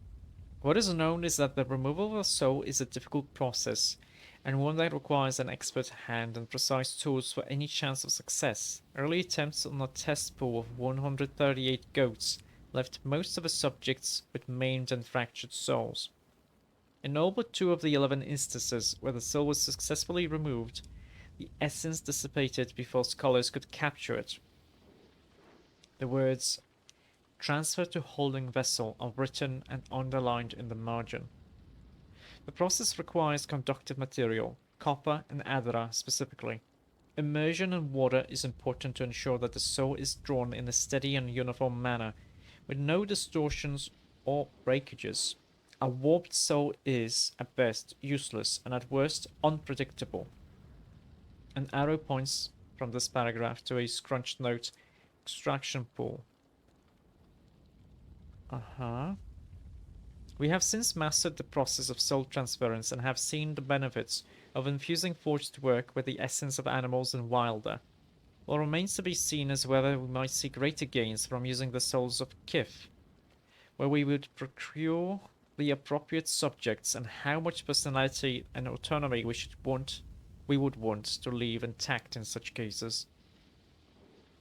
What is known is that the removal of a soul is a difficult process, and one that requires an expert hand and precise tools for any chance of success. Early attempts on a test pool of 138 goats left most of the subjects with maimed and fractured souls. In all but 2 of the 11 instances where the soul was successfully removed, the essence dissipated before scholars could capture it. The words "transfer to holding vessel" are written and underlined in the margin. The process requires conductive material, copper and adra specifically. Immersion in water is important to ensure that the soul is drawn in a steady and uniform manner, with no distortions or breakages. A warped soul is, at best, useless and at worst, unpredictable. An arrow points from this paragraph to a scrunched note, extraction pool. We have since mastered the process of soul transference and have seen the benefits of infusing forged work with the essence of animals and wilder. What remains to be seen is whether we might see greater gains from using the souls of Kith, where we would procure the appropriate subjects and how much personality and autonomy we would want to leave intact in such cases.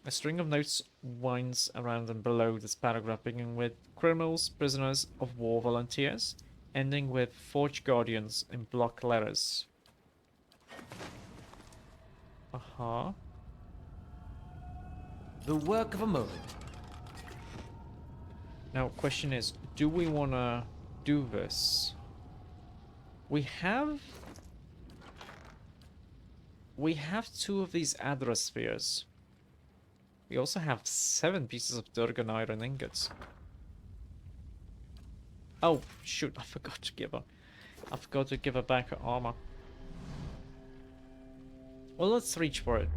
A string of notes winds around and below this paragraph, beginning with criminals, prisoners of war, volunteers, ending with forge guardians in block letters. The work of a moment. Now, question is, do we want to do this? We have 2 of these Adra spheres. We also have 7 pieces of Durgan iron ingots. Oh shoot! I forgot to give her back her armor. Well, let's reach for it.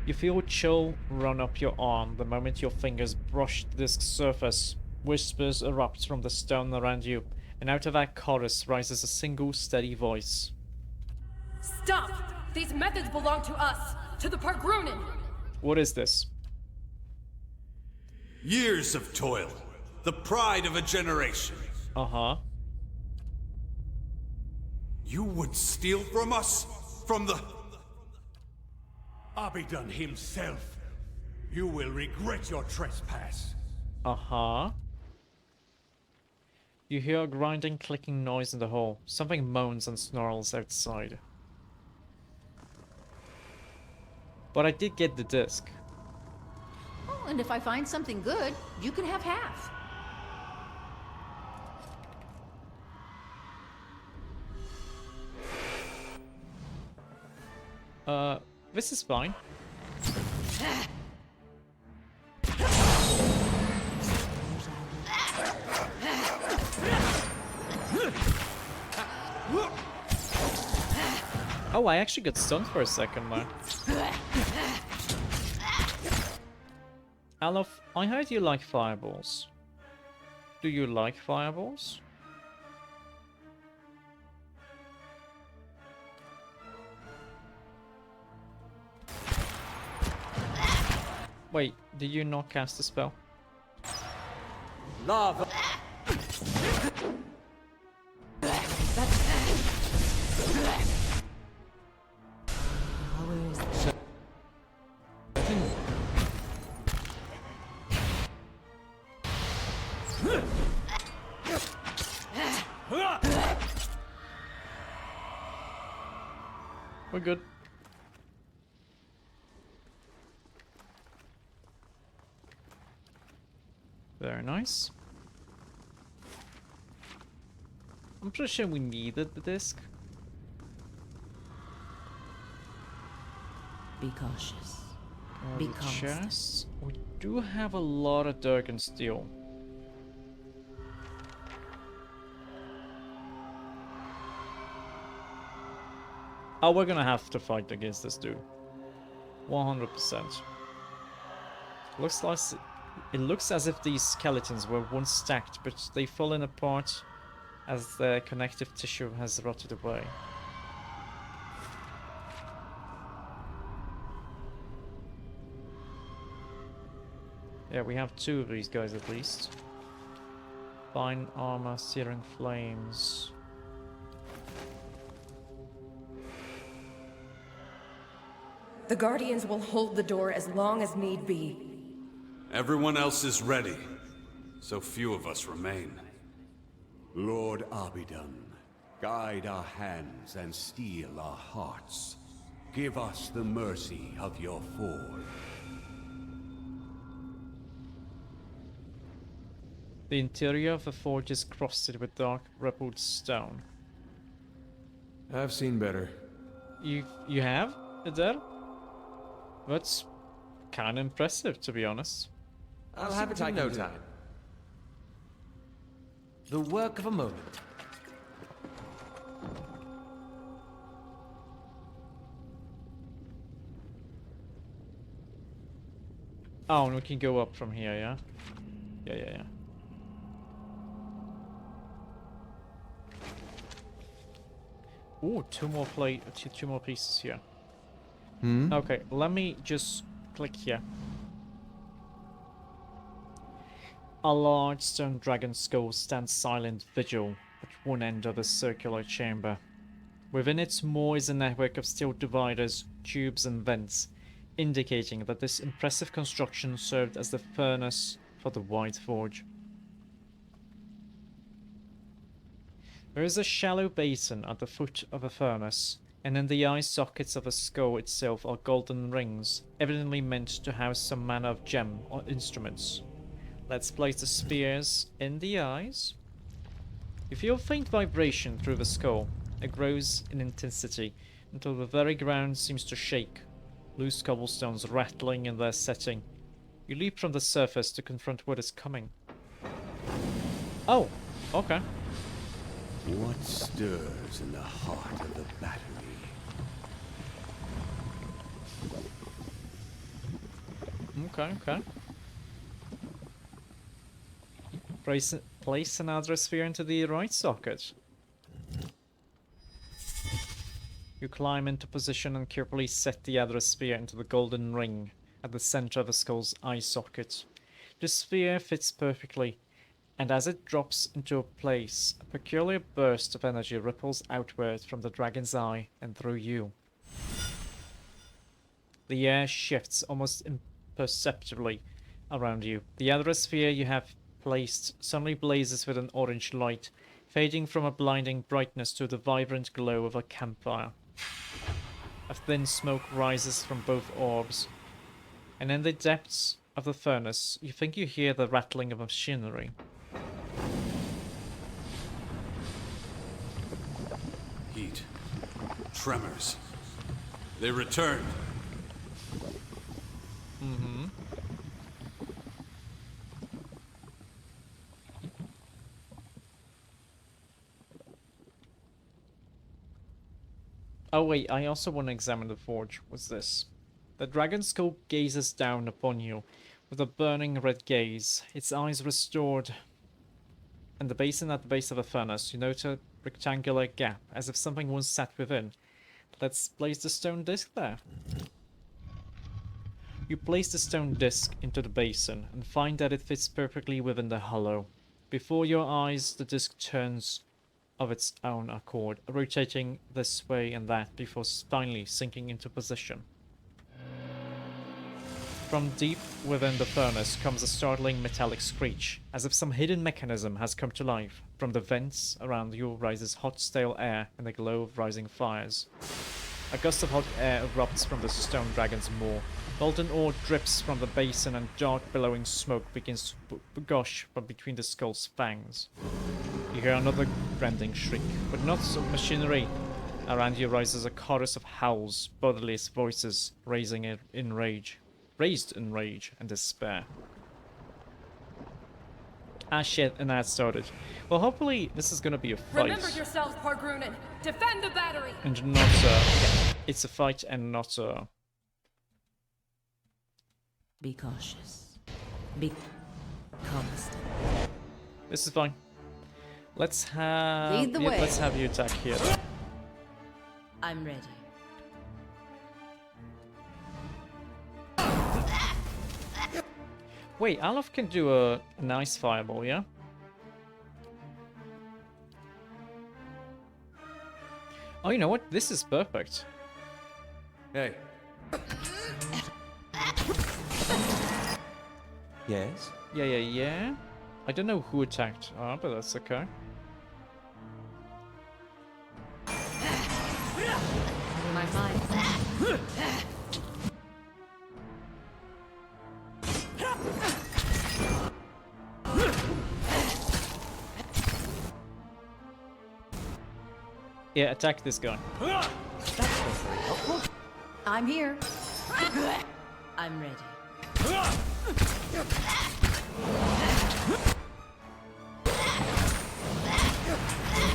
You feel chill run up your arm the moment your fingers brush the disc's surface. Whispers erupt from the stone around you, and out of that chorus rises a single steady voice. Stop! These methods belong to us, to the Pargrunin! What is this? Years of toil, the pride of a generation. You would steal from us? From the Abidan himself. You will regret your trespass. You hear a grinding, clicking noise in the hall. Something moans and snarls outside. But I did get the disc. Oh, and if I find something good, you can have half. This is fine. Oh, I actually got stunned for a second there. Alof, I heard you like fireballs. Do you like fireballs? Wait, did you not cast a spell? Lava. We're good. Very nice. I'm pretty sure we needed the disc. Be cautious. Be constant. Chests. We do have a lot of Durgan steel. Oh, we're gonna have to fight against this dude. 100%. It looks as if these skeletons were once stacked, but they've fallen apart as their connective tissue has rotted away. Yeah, we have 2 of these guys at least. Fine armor, searing flames. The Guardians will hold the door as long as need be. Everyone else is ready. So few of us remain. Lord Abidan, guide our hands and steel our hearts. Give us the mercy of your forge. The interior of the forge is crusted with dark, rippled stone. I've seen better. You have? Adele? That's kind of impressive, to be honest. I'll have it in no time. The work of a moment. Oh, and we can go up from here, yeah? Yeah. Ooh, two more pieces here. Okay, let me just click here. A large stone dragon skull stands silent vigil at one end of the circular chamber. Within its maw is a network of steel dividers, tubes and vents, indicating that this impressive construction served as the furnace for the White Forge. There is a shallow basin at the foot of the furnace, and in the eye sockets of the skull itself are golden rings, evidently meant to house some manner of gem or instruments. Let's place the spears in the eyes. You feel faint vibration through the skull. It grows in intensity until the very ground seems to shake, loose cobblestones rattling in their setting. You leap from the surface to confront what is coming. Oh, okay. What stirs in the heart of the battery? Okay. Place another sphere into the right socket. You climb into position and carefully set the other sphere into the golden ring at the center of the skull's eye socket. The sphere fits perfectly, and as it drops into place, a peculiar burst of energy ripples outward from the dragon's eye and through you. The air shifts almost imperceptibly around you. The other sphere you have placed suddenly blazes with an orange light, fading from a blinding brightness to the vibrant glow of a campfire. A thin smoke rises from both orbs, and in the depths of the furnace you think you hear the rattling of machinery. Heat. Tremors. They returned. Oh wait, I also want to examine the forge. What's this? The dragon skull gazes down upon you with a burning red gaze, its eyes restored. In the basin at the base of the furnace, you note a rectangular gap, as if something once sat within. Let's place the stone disc there. You place the stone disc into the basin and find that it fits perfectly within the hollow. Before your eyes, the disc turns of its own accord, rotating this way and that before finally sinking into position. From deep within the furnace comes a startling metallic screech, as if some hidden mechanism has come to life. From the vents around you rises hot, stale air in the glow of rising fires. A gust of hot air erupts from the stone dragon's maw. Molten ore drips from the basin and dark billowing smoke begins to gush from between the skull's fangs. You hear another rending shriek, but not of machinery. Around you rises a chorus of howls, bodiless voices raised in rage and despair. Ah shit, and that started. Well, hopefully this is gonna be a fight. Remember yourselves, Pargrunen! Defend the battery! And not yeah, it's a fight and not a... Be cautious. Be constant. This is fine. Let's have... Lead the way. Let's have you attack here. I'm ready. Wait, Alaf can do a nice fireball, yeah? Oh, you know what? This is perfect. Hey. Yes? Yeah. I don't know who attacked, but that's okay. My mind. Yeah, attack this guy. I'm here. I'm ready.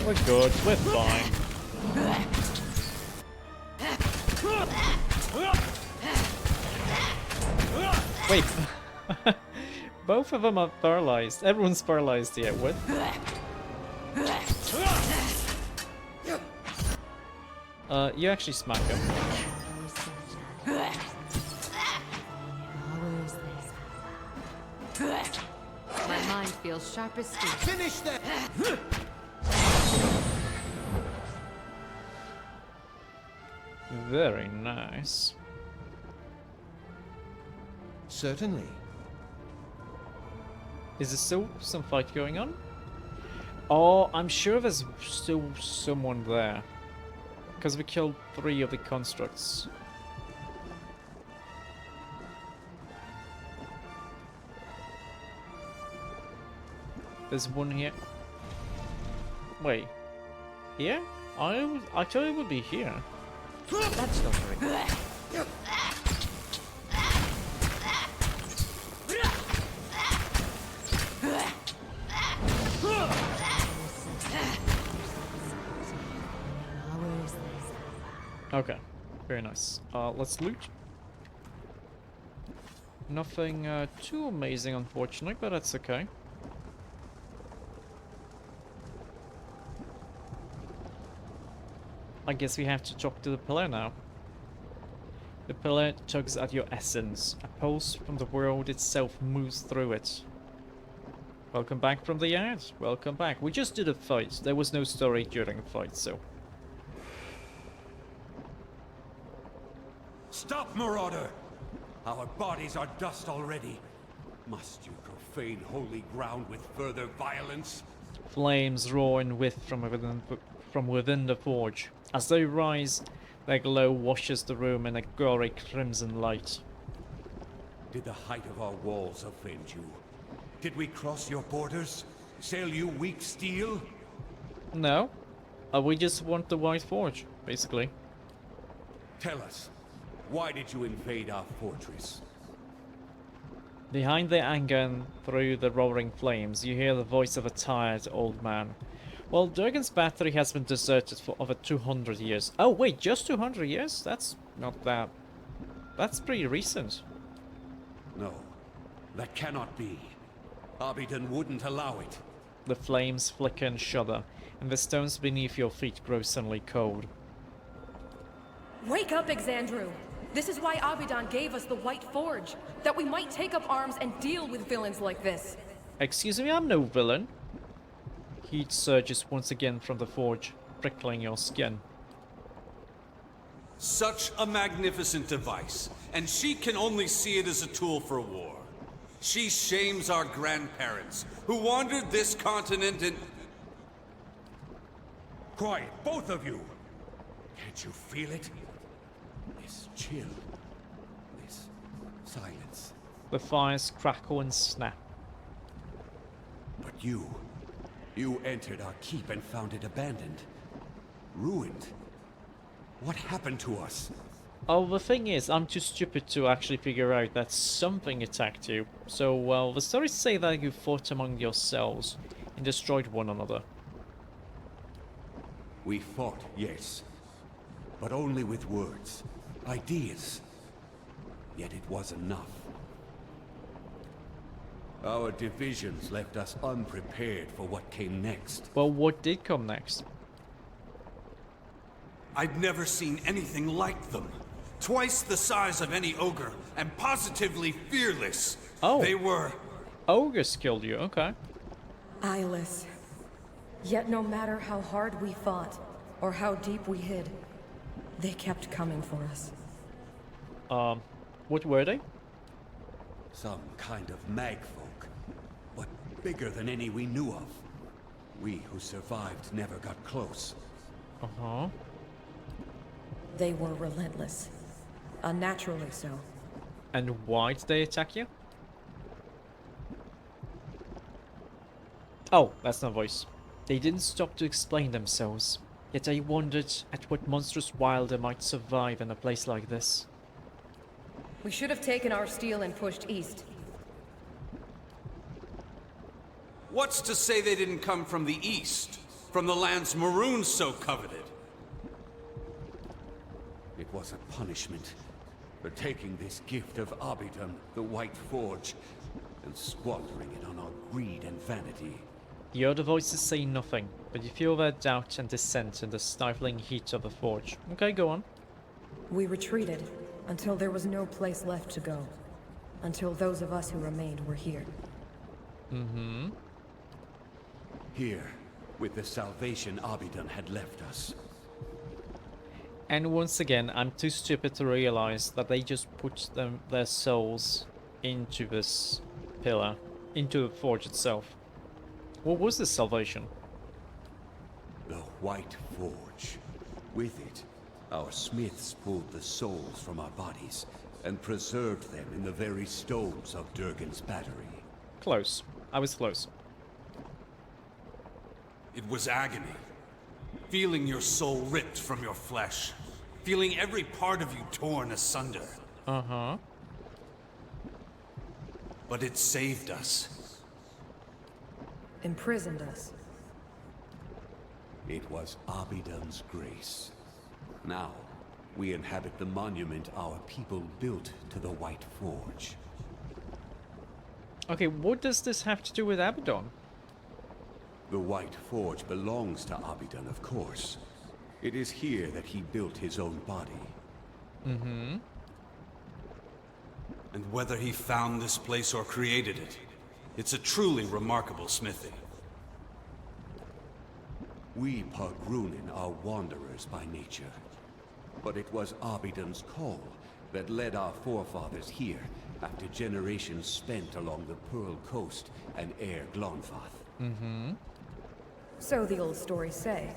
We're good, we're fine. Wait. Both of them are paralyzed. Everyone's paralyzed here. What? You actually smack him. My mind feels sharp as steel. Finish that! Very nice. Certainly. Is there still some fight going on? Oh, I'm sure there's still someone there. Because we killed 3 of the constructs. There's one here. Wait. Here? I thought it would be here. That's not very... Okay, very nice. Let's loot. Nothing too amazing, unfortunately, but that's okay. I guess we have to talk to the pillar now. The pillar tugs at your essence. A pulse from the world itself moves through it. Welcome back from the yard. Welcome back. We just did a fight. There was no story during the fight, so... Stop, Marauder! Our bodies are dust already. Must you profane holy ground with further violence? Flames roar in width from within the forge. As they rise, their glow washes the room in a gory crimson light. Did the height of our walls offend you? Did we cross your borders? Sell you weak steel? No. We just want the White Forge, basically. Tell us, why did you invade our fortress? Behind the anger and through the roaring flames, you hear the voice of a tired old man. Well, Durgan's battery has been deserted for over 200 years. Oh wait, just 200 years? That's not that... That's pretty recent. No. That cannot be. Abidon wouldn't allow it. The flames flicker and shudder, and the stones beneath your feet grow suddenly cold. Wake up, Exandru! This is why Abidan gave us the White Forge, that we might take up arms and deal with villains like this. Excuse me, I'm no villain. Heat surges once again from the forge, prickling your skin. Such a magnificent device, and she can only see it as a tool for war. She shames our grandparents, who wandered this continent and... Quiet, both of you! Can't you feel it? This chill. This silence. The fires crackle and snap. But you entered our keep and found it abandoned. Ruined. What happened to us? Oh, the thing is, I'm too stupid to actually figure out that something attacked you. So, well, the stories say that you fought among yourselves and destroyed one another. We fought, yes. But only with words. Ideas. Yet it was enough. Our divisions left us unprepared for what came next. Well, what did come next? I'd never seen anything like them. Twice the size of any ogre, and positively fearless. Oh. They were... Ogres killed you, okay. Eyeless. Yet no matter how hard we fought, or how deep we hid, they kept coming for us. What were they? Some kind of magfolk, but bigger than any we knew of. We who survived never got close. Uh-huh. They were relentless. Unnaturally so. And why did they attack you? Oh, that's no voice. They didn't stop to explain themselves, yet I wondered at what monstrous wilder might survive in a place like this. We should have taken our steel and pushed east. What's to say they didn't come from the east? From the lands Maroons so coveted? It was a punishment for taking this gift of Abidon, the White Forge, and squandering it on our greed and vanity. The other voices say nothing, but you feel their doubt and dissent in the stifling heat of the forge. Okay, go on. We retreated until there was no place left to go. Until those of us who remained were here. Mm-hmm. Here, with the salvation Abidon had left us. And once again, I'm too stupid to realize that they just put their souls into this pillar, into the forge itself. What was this salvation? The White Forge. With it, our smiths pulled the souls from our bodies and preserved them in the very stones of Durgan's battery. Close. I was close. It was agony. Feeling your soul ripped from your flesh. Feeling every part of you torn asunder. Uh-huh. But it saved us. Imprisoned us. It was Abidon's grace. Now, we inhabit the monument our people built to the White Forge. Okay, what does this have to do with Abaddon? The White Forge belongs to Abidon, of course. It is here that he built his own body. Mm-hmm. And whether he found this place or created it, it's a truly remarkable smithy. We Pogrunin are wanderers by nature. But it was Abidon's call that led our forefathers here after generations spent along the Pearl Coast and Air Glonfath. Mm-hmm. So the old stories say.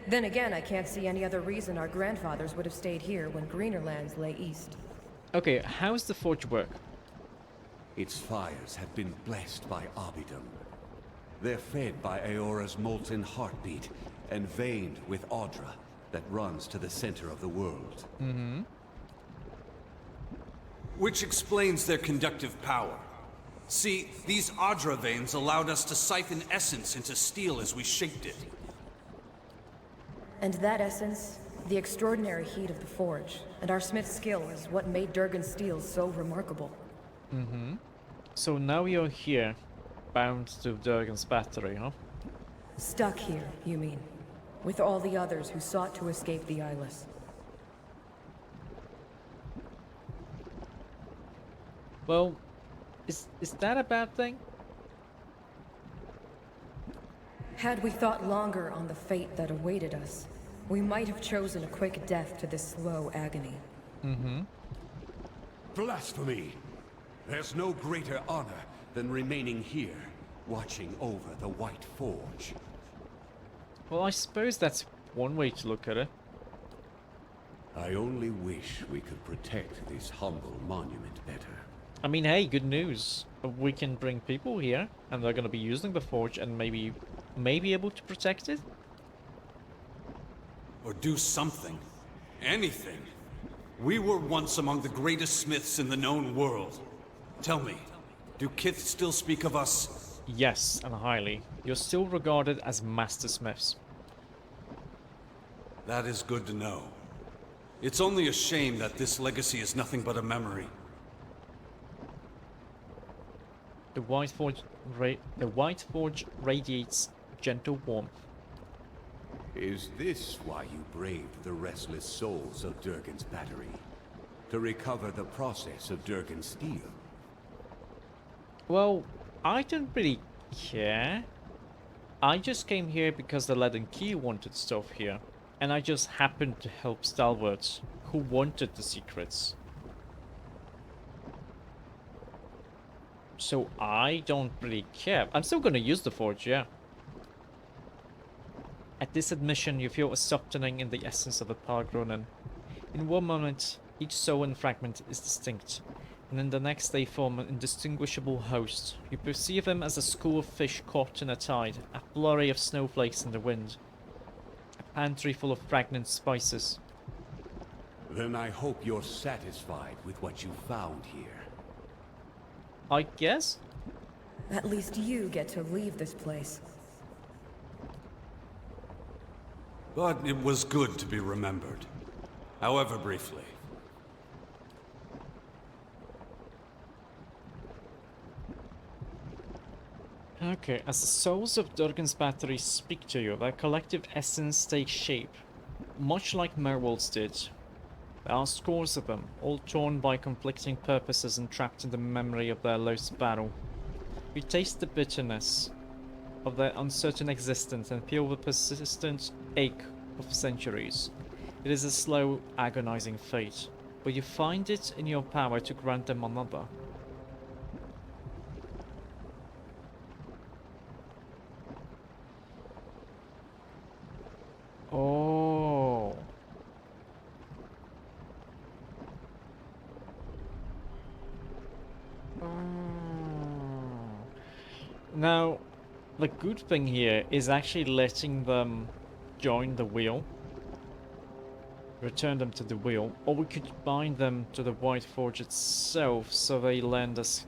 Then again, I can't see any other reason our grandfathers would have stayed here when greener lands lay east. Okay, how's the forge work? Its fires have been blessed by Abidon. They're fed by Aora's molten heartbeat and veined with Audra that runs to the center of the world. Mm-hmm. Which explains their conductive power. See, these Audra veins allowed us to siphon essence into steel as we shaped it. And that essence, the extraordinary heat of the forge, and our smith's skill is what made Durgan's steel so remarkable. Mm-hmm. So now you're here, bound to Durgan's battery, huh? Stuck here, you mean? With all the others who sought to escape the Eyeless. Well, is that a bad thing? Had we thought longer on the fate that awaited us, we might have chosen a quick death to this slow agony. Mm-hmm. Blasphemy! There's no greater honor than remaining here, watching over the White Forge. Well, I suppose that's one way to look at it. I only wish we could protect this humble monument better. I mean, hey, good news. We can bring people here, and they're going to be using the forge and maybe able to protect it? Or do something. Anything. We were once among the greatest smiths in the known world. Tell me, do Kith still speak of us? Yes, and highly. You're still regarded as master smiths. That is good to know. It's only a shame that this legacy is nothing but a memory. The White Forge radiates gentle warmth. Is this why you braved the restless souls of Durgan's battery? To recover the process of Durgan's steel? Well, I don't really care. I just came here because the Leaden Key wanted stuff here. And I just happened to help stalwarts who wanted the secrets. So I don't really care. I'm still gonna use the forge, yeah. At this admission, you feel a softening in the essence of the Paladin. In one moment, each soul and fragment is distinct, and in the next they form an indistinguishable host. You perceive them as a school of fish caught in a tide, a flurry of snowflakes in the wind, a pantry full of fragrant spices. Then I hope you're satisfied with what you found here. I guess? At least you get to leave this place. But it was good to be remembered. However briefly. Okay, as the souls of Durgan's battery speak to you, their collective essence takes shape, much like Merwol's did. There are scores of them, all torn by conflicting purposes and trapped in the memory of their lost battle. You taste the bitterness of their uncertain existence and feel the persistent ache of centuries. It is a slow, agonizing fate, but you find it in your power to grant them another. Oh. Now, the good thing here is actually letting them join the wheel. Return them to the wheel. Or we could bind them to the White Forge itself so they lend us...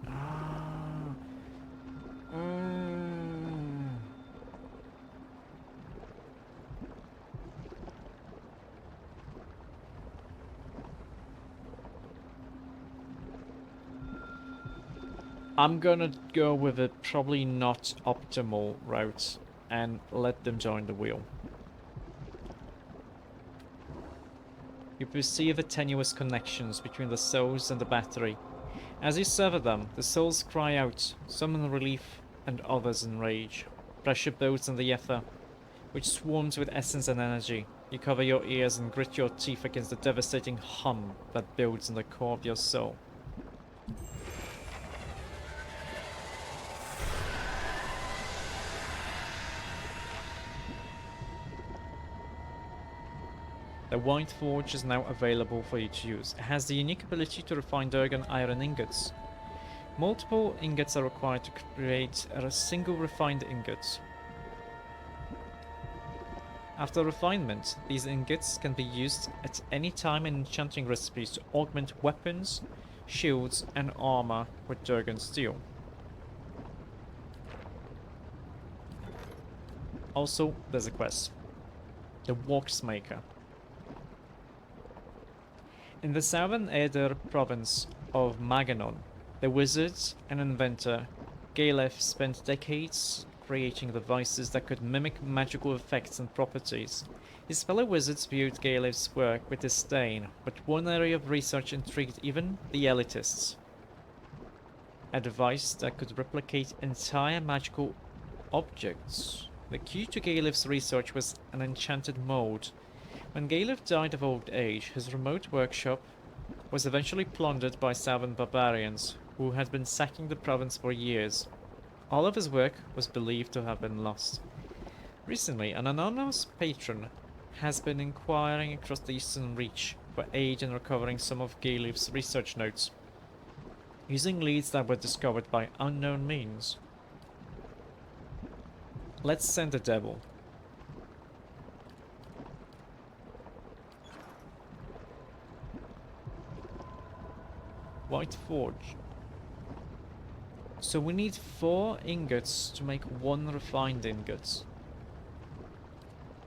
I'm gonna go with a probably not optimal route and let them join the wheel. You perceive the tenuous connections between the souls and the battery. As you sever them, the souls cry out, some in relief and others in rage. Pressure builds in the ether, which swarms with essence and energy. You cover your ears and grit your teeth against the devastating hum that builds in the core of your soul. The White Forge is now available for you to use. It has the unique ability to refine Durgan iron ingots. Multiple ingots are required to create a single refined ingot. After refinement, these ingots can be used at any time in enchanting recipes to augment weapons, shields, and armor with Durgan steel. Also, there's a quest. The Waxmaker. In the southern Aedir province of Maganon, The wizard and inventor, Galef spent decades creating devices that could mimic magical effects and properties. His fellow wizards viewed Galef's work with disdain, but one area of research intrigued even the elitists. A device that could replicate entire magical objects. The key to Galef's research was an enchanted mold. When Galef died of old age, his remote workshop was eventually plundered by Southern barbarians, who had been sacking the province for years. All of his work was believed to have been lost. Recently, an anonymous patron has been inquiring across the Eastern Reach for aid in recovering some of Galef's research notes, using leads that were discovered by unknown means. Let's send the devil. White Forge. So we need 4 ingots to make 1 refined ingot.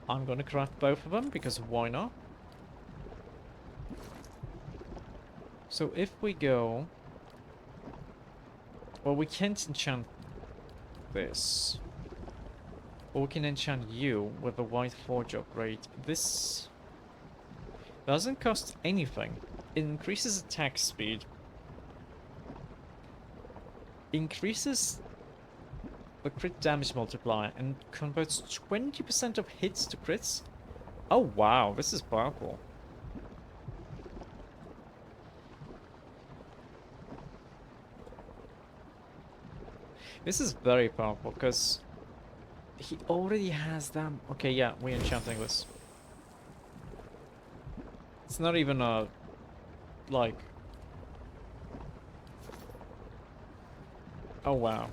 I'm gonna craft both of them because why not? So if we go... Well, we can't enchant this. Or we can enchant you with a White Forge upgrade. This doesn't cost anything. It increases attack speed. Increases the crit damage multiplier and converts 20% of hits to crits. Oh wow, this is powerful. This is very powerful because he already has them. Okay, yeah, we're enchanting this. It's not even a like. Oh wow.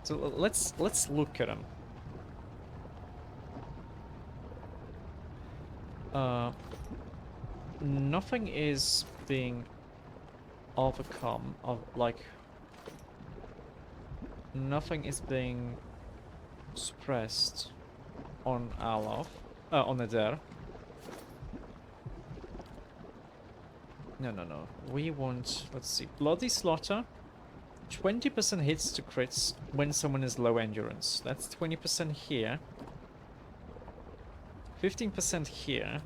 So let's look at him. Nothing is being overcome of like nothing is being suppressed on Alof, on Eder. No. We want, let's see, Bloody Slaughter. 20% hits to crits when someone is low endurance. That's 20% here. 15% here.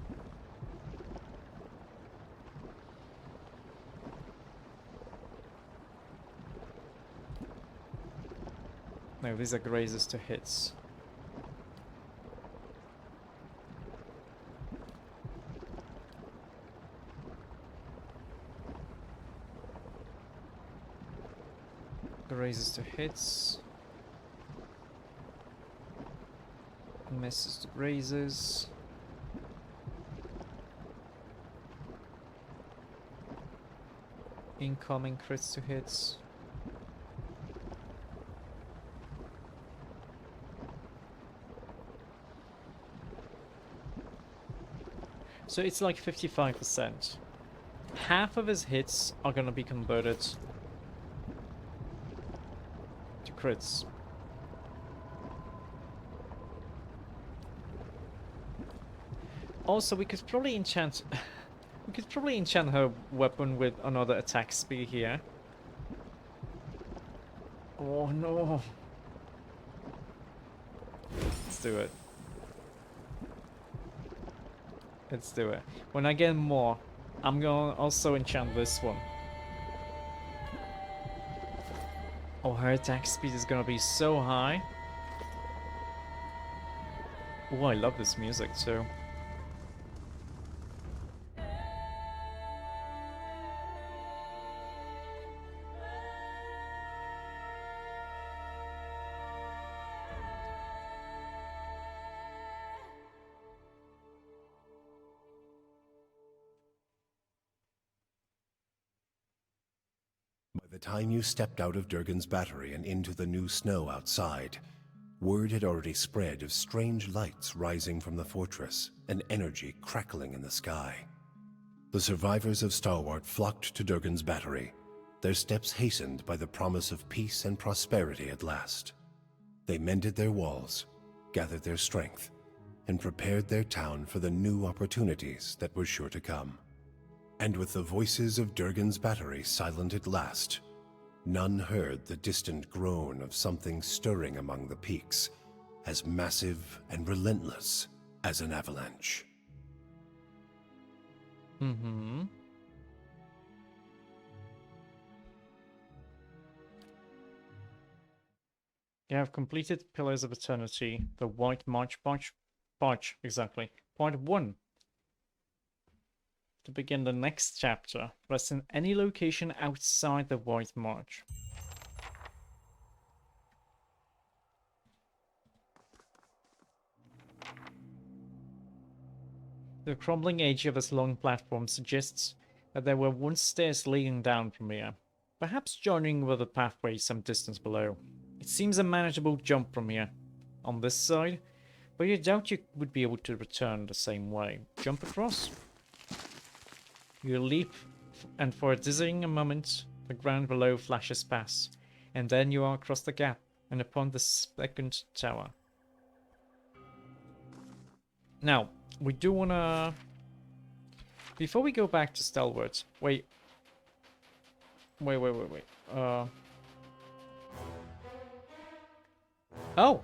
No, these are grazes to hits. Grazes to hits. Misses to grazes. Incoming crits to hits. So it's like 55%. Half of his hits are gonna be converted to crits. Also, we could probably enchant... we could probably enchant her weapon with another attack speed here. Oh no. Let's do it. Let's do it. When I get more, I'm gonna also enchant this one. Oh, her attack speed is gonna be so high. Oh, I love this music too. By the time you stepped out of Durgan's battery and into the new snow outside, word had already spread of strange lights rising from the fortress and energy crackling in the sky. The survivors of Starward flocked to Durgan's battery, their steps hastened by the promise of peace and prosperity at last. They mended their walls, gathered their strength, and prepared their town for the new opportunities that were sure to come. And with the voices of Durgan's battery silent at last, None heard the distant groan of something stirring among the peaks, as massive and relentless as an avalanche. Mm-hmm. You have completed Pillars of Eternity, the White March, exactly. Point 1. To begin the next chapter, rest in any location outside the White March. The crumbling edge of this long platform suggests that there were once stairs leading down from here, perhaps joining with the pathway some distance below. It seems a manageable jump from here, on this side, but you doubt you would be able to return the same way. Jump across. You leap, and for a dizzying moment, the ground below flashes past, and then you are across the gap, and upon the second tower. Now, we do wanna... Before we go back to Stalwart, wait. Oh!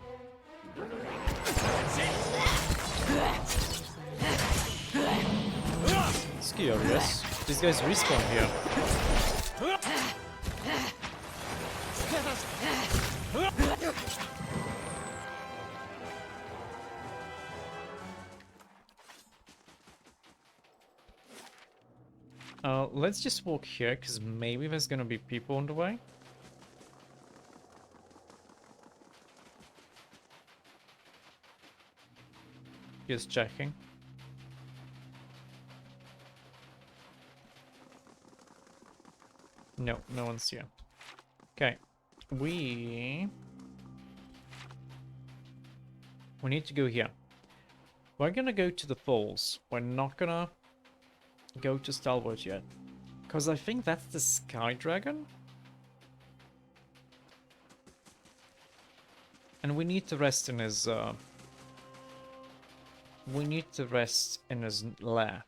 It's curious. These guys respawn here. Let's just walk here, because maybe there's gonna be people on the way. Just checking. No, no one's here. Okay. We need to go here. We're gonna go to the falls. We're not gonna go to Stalwart yet. Because I think that's the Sky Dragon. And we need to rest in his lair.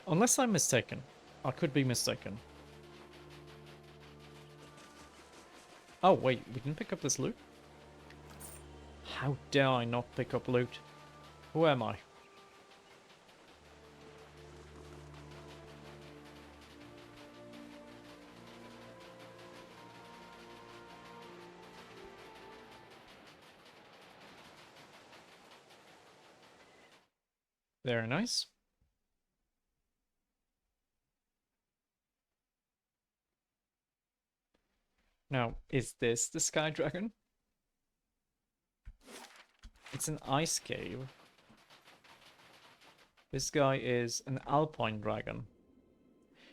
Unless I'm mistaken. I could be mistaken. Oh, wait, we didn't pick up this loot? How dare I not pick up loot? Who am I? Very nice. Now, is this the Sky Dragon? It's an ice cave. This guy is an Alpine Dragon.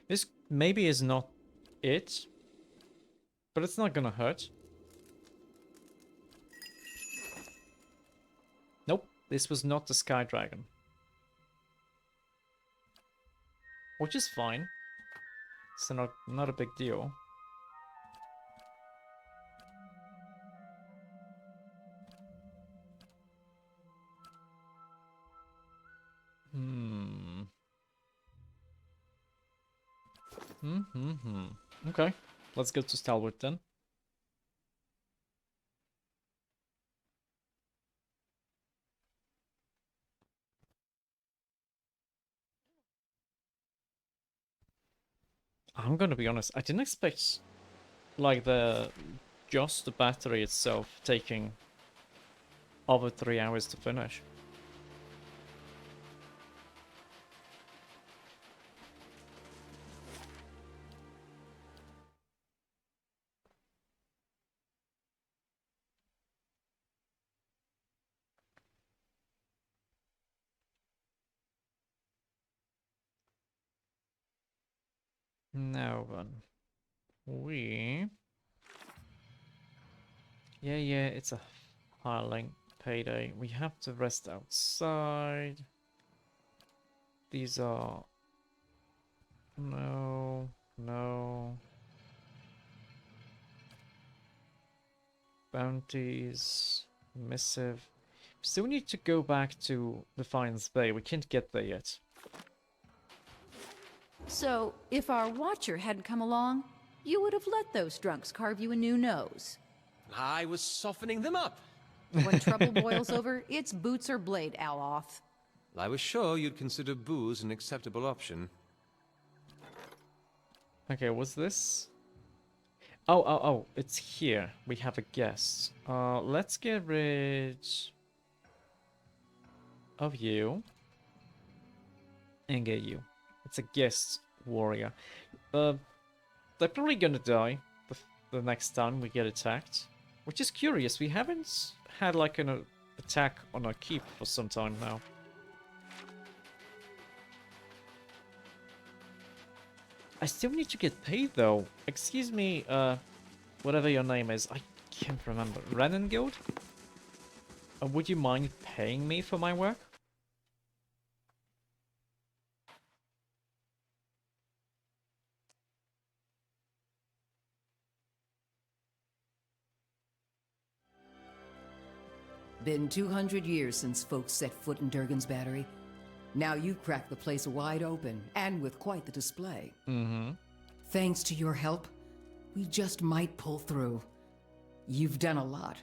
This maybe is not it, but it's not gonna hurt. Nope, this was not the Sky Dragon. Which is fine. It's not a big deal. Okay, let's go to Stalwart then. I'm gonna be honest, I didn't expect like just the battery itself taking over 3 hours to finish. Now then, yeah, it's a hireling payday. We have to rest outside. These are No, no. Bounties, missive. Still need to go back to Defiance Bay. We can't get there yet. So, if our watcher hadn't come along, you would have let those drunks carve you a new nose. I was softening them up. When trouble boils over, it's boots or blade, Aloth. I was sure you'd consider booze an acceptable option. Okay, what's this? Oh, it's here. We have a guest. Let's get rid of you. And get you. It's a guest warrior. They're probably gonna die the next time we get attacked. Which is curious, we haven't had like an attack on our keep for some time now. I still need to get paid though. Excuse me, whatever your name is, I can't remember. Renan Guild? Would you mind paying me for my work? Been 200 years since folks set foot in Durgan's battery. Now you've cracked the place wide open, and with quite the display. Mm-hmm. Thanks to your help, we just might pull through. You've done a lot.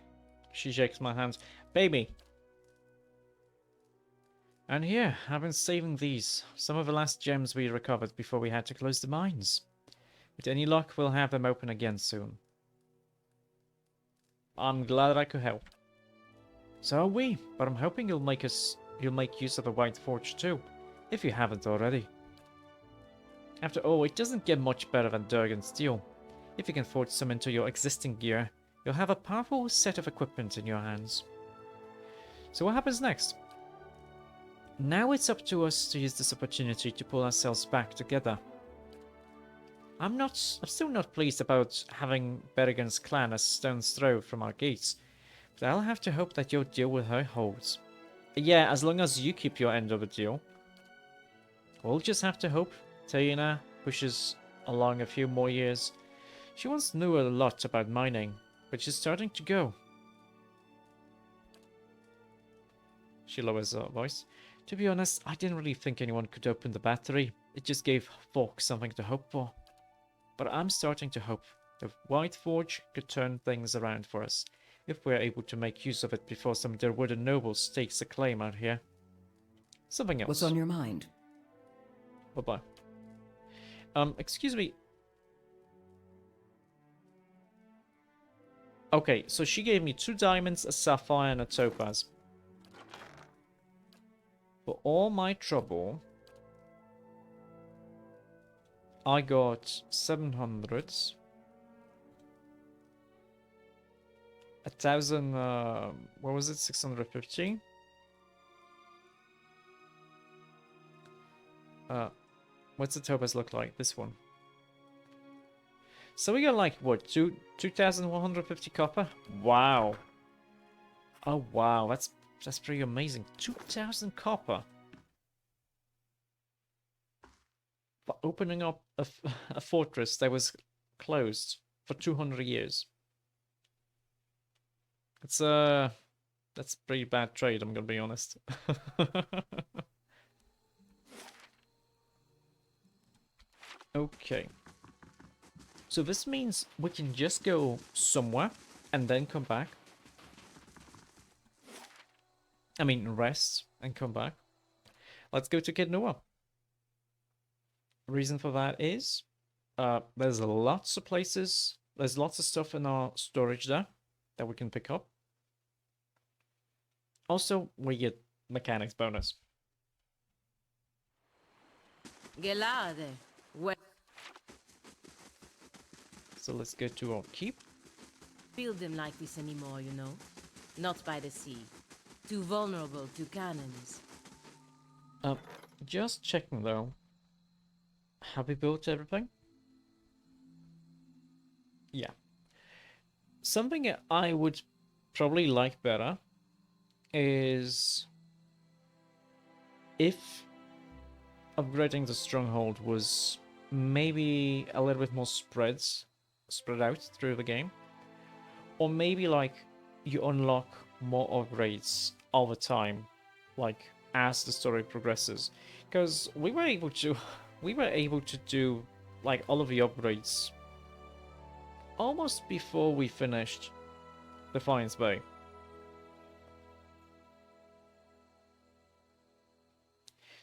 She shakes my hands. Baby! And here, I've been saving these. Some of the last gems we recovered before we had to close the mines. With any luck, we'll have them open again soon. I'm glad I could help. So are we, but I'm hoping you'll make use of the White Forge too, if you haven't already. After all, it doesn't get much better than Durgan steel. If you can forge some into your existing gear, you'll have a powerful set of equipment in your hands. So what happens next? Now it's up to us to use this opportunity to pull ourselves back together. I'm still not pleased about having Berrigan's clan a stone's throw from our gates, but I'll have to hope that your deal with her holds. Yeah, as long as you keep your end of the deal. We'll just have to hope Taina pushes along a few more years. She once knew a lot about mining, but she's starting to go. She lowers her voice. To be honest, I didn't really think anyone could open the battery. It just gave folk something to hope for. But I'm starting to hope the White Forge could turn things around for us, if we're able to make use of it before some Derwood noble stakes a claim out here. Something else. What's on your mind? Bye-bye. Excuse me. Okay, so she gave me 2 diamonds, a sapphire, and a topaz. For all my trouble, I got 700s. 1,000, what was it, 650? What's the topaz look like? This one. So we got like, what, 2,150 copper? Wow. Oh wow, that's pretty amazing. 2,000 copper. For opening up a fortress that was closed for 200 years. It's that's pretty bad trade, I'm gonna be honest. Okay. So this means we can just go somewhere and then come back. I mean, rest and come back. Let's go to Kid Noah. Reason for that is there's lots of places, there's lots of stuff in our storage there that we can pick up. Also, we get mechanics bonus. Gelade, where? So let's go to our keep. Build them like this anymore, you know. Not by the sea. Too vulnerable to cannons. Just checking though. Have we built everything? Yeah. Something I would probably like better is if upgrading the stronghold was maybe a little bit more spread out through the game. Or maybe like you unlock more upgrades over time, like as the story progresses. Because we were able to do like all of the upgrades almost before we finished Defiance Bay.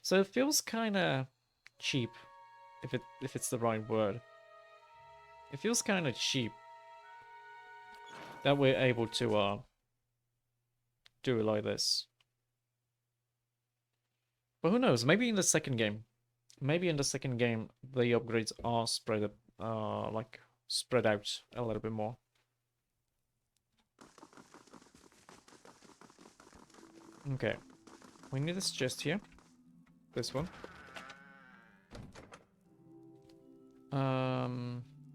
So it feels kinda cheap, if it's the right word. It feels kinda cheap that we're able to do it like this. But who knows? Maybe in the second game. Maybe in the second game the upgrades are spread out a little bit more. Okay. We need this chest here. This one.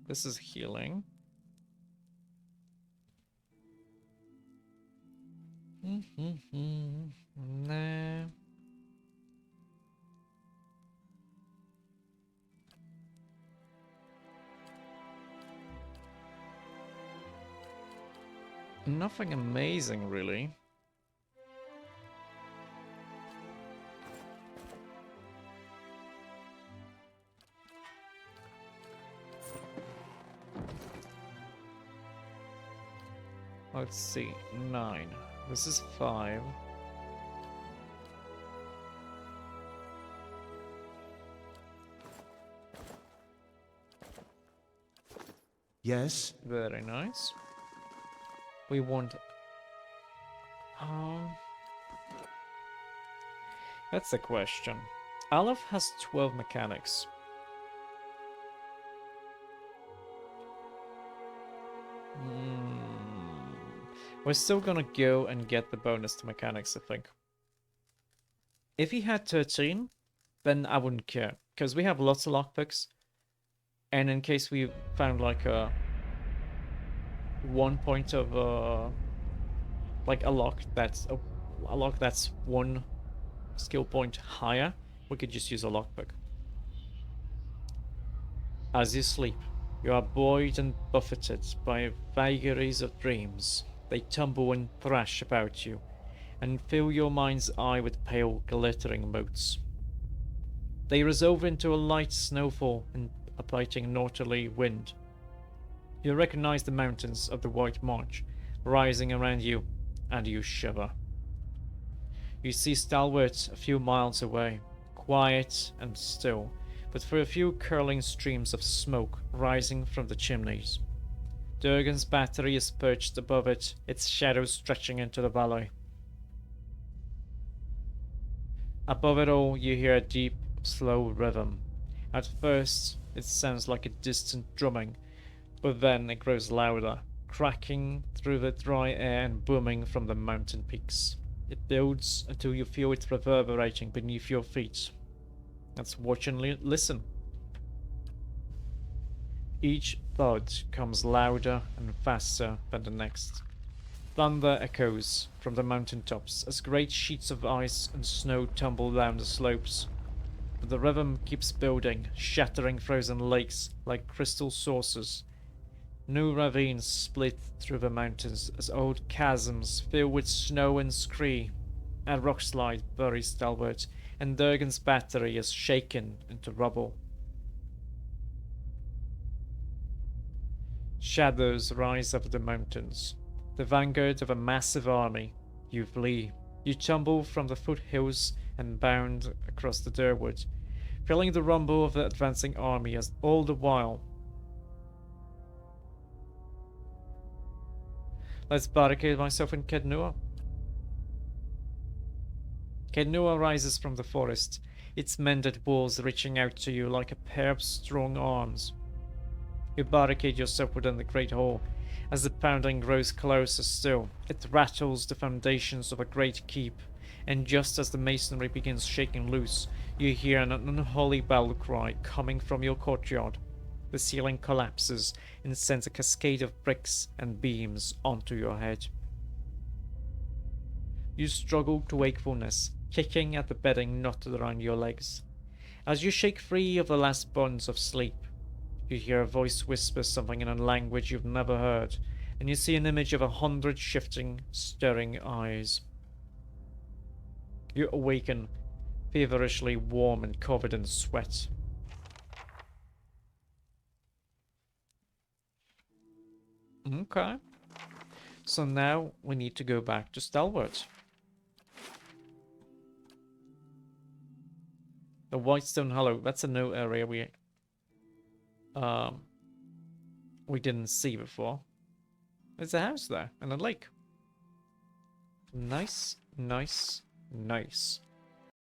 This is healing. Nah. Nothing amazing, really. Let's see, 9. This is 5. Yes? Very nice. We want... That's the question. Aleph has 12 mechanics. We're still gonna go and get the bonus to mechanics, I think. If he had 13, then I wouldn't care. Because we have lots of lockpicks. And in case we found like a... 1 point of like a lock that's... a lock that's 1 skill point higher, we could just use a lockpick. As you sleep, you are buoyed and buffeted by vagaries of dreams. They tumble and thrash about you, and fill your mind's eye with pale, glittering motes. They resolve into a light snowfall and a biting northerly wind. You recognize the mountains of the White March rising around you, and you shiver. You see Stalwart a few miles away, quiet and still, but for a few curling streams of smoke rising from the chimneys. Durgan's battery is perched above it, its shadow stretching into the valley. Above it all, you hear a deep, slow rhythm. At first, it sounds like a distant drumming, but then it grows louder, cracking through the dry air and booming from the mountain peaks. It builds until you feel it reverberating beneath your feet. Let's watch and listen. Each thud comes louder and faster than the next. Thunder echoes from the mountaintops as great sheets of ice and snow tumble down the slopes. But the rhythm keeps building, shattering frozen lakes like crystal saucers. New ravines split through the mountains as old chasms fill with snow and scree. A rockslide buries Stalwart, and Durgan's battery is shaken into rubble. Shadows rise over the mountains. The vanguard of a massive army. You flee. You tumble from the foothills and bound across the Durwood, feeling the rumble of the advancing army as all the while. Let's barricade myself in Kednua. Kednua rises from the forest, its mended walls reaching out to you like a pair of strong arms. You barricade yourself within the great hall. As the pounding grows closer still, it rattles the foundations of a great keep, and just as the masonry begins shaking loose, you hear an unholy battle cry coming from your courtyard. The ceiling collapses and sends a cascade of bricks and beams onto your head. You struggle to wakefulness, kicking at the bedding knotted around your legs. As you shake free of the last bonds of sleep, you hear a voice whisper something in a language you've never heard, and you see an image of 100 shifting, stirring eyes. You awaken, feverishly warm and covered in sweat. Okay. So now we need to go back to Stalwart. The Whitestone Hollow, that's a new area we didn't see before. There's a house there and a lake. Nice, nice, nice.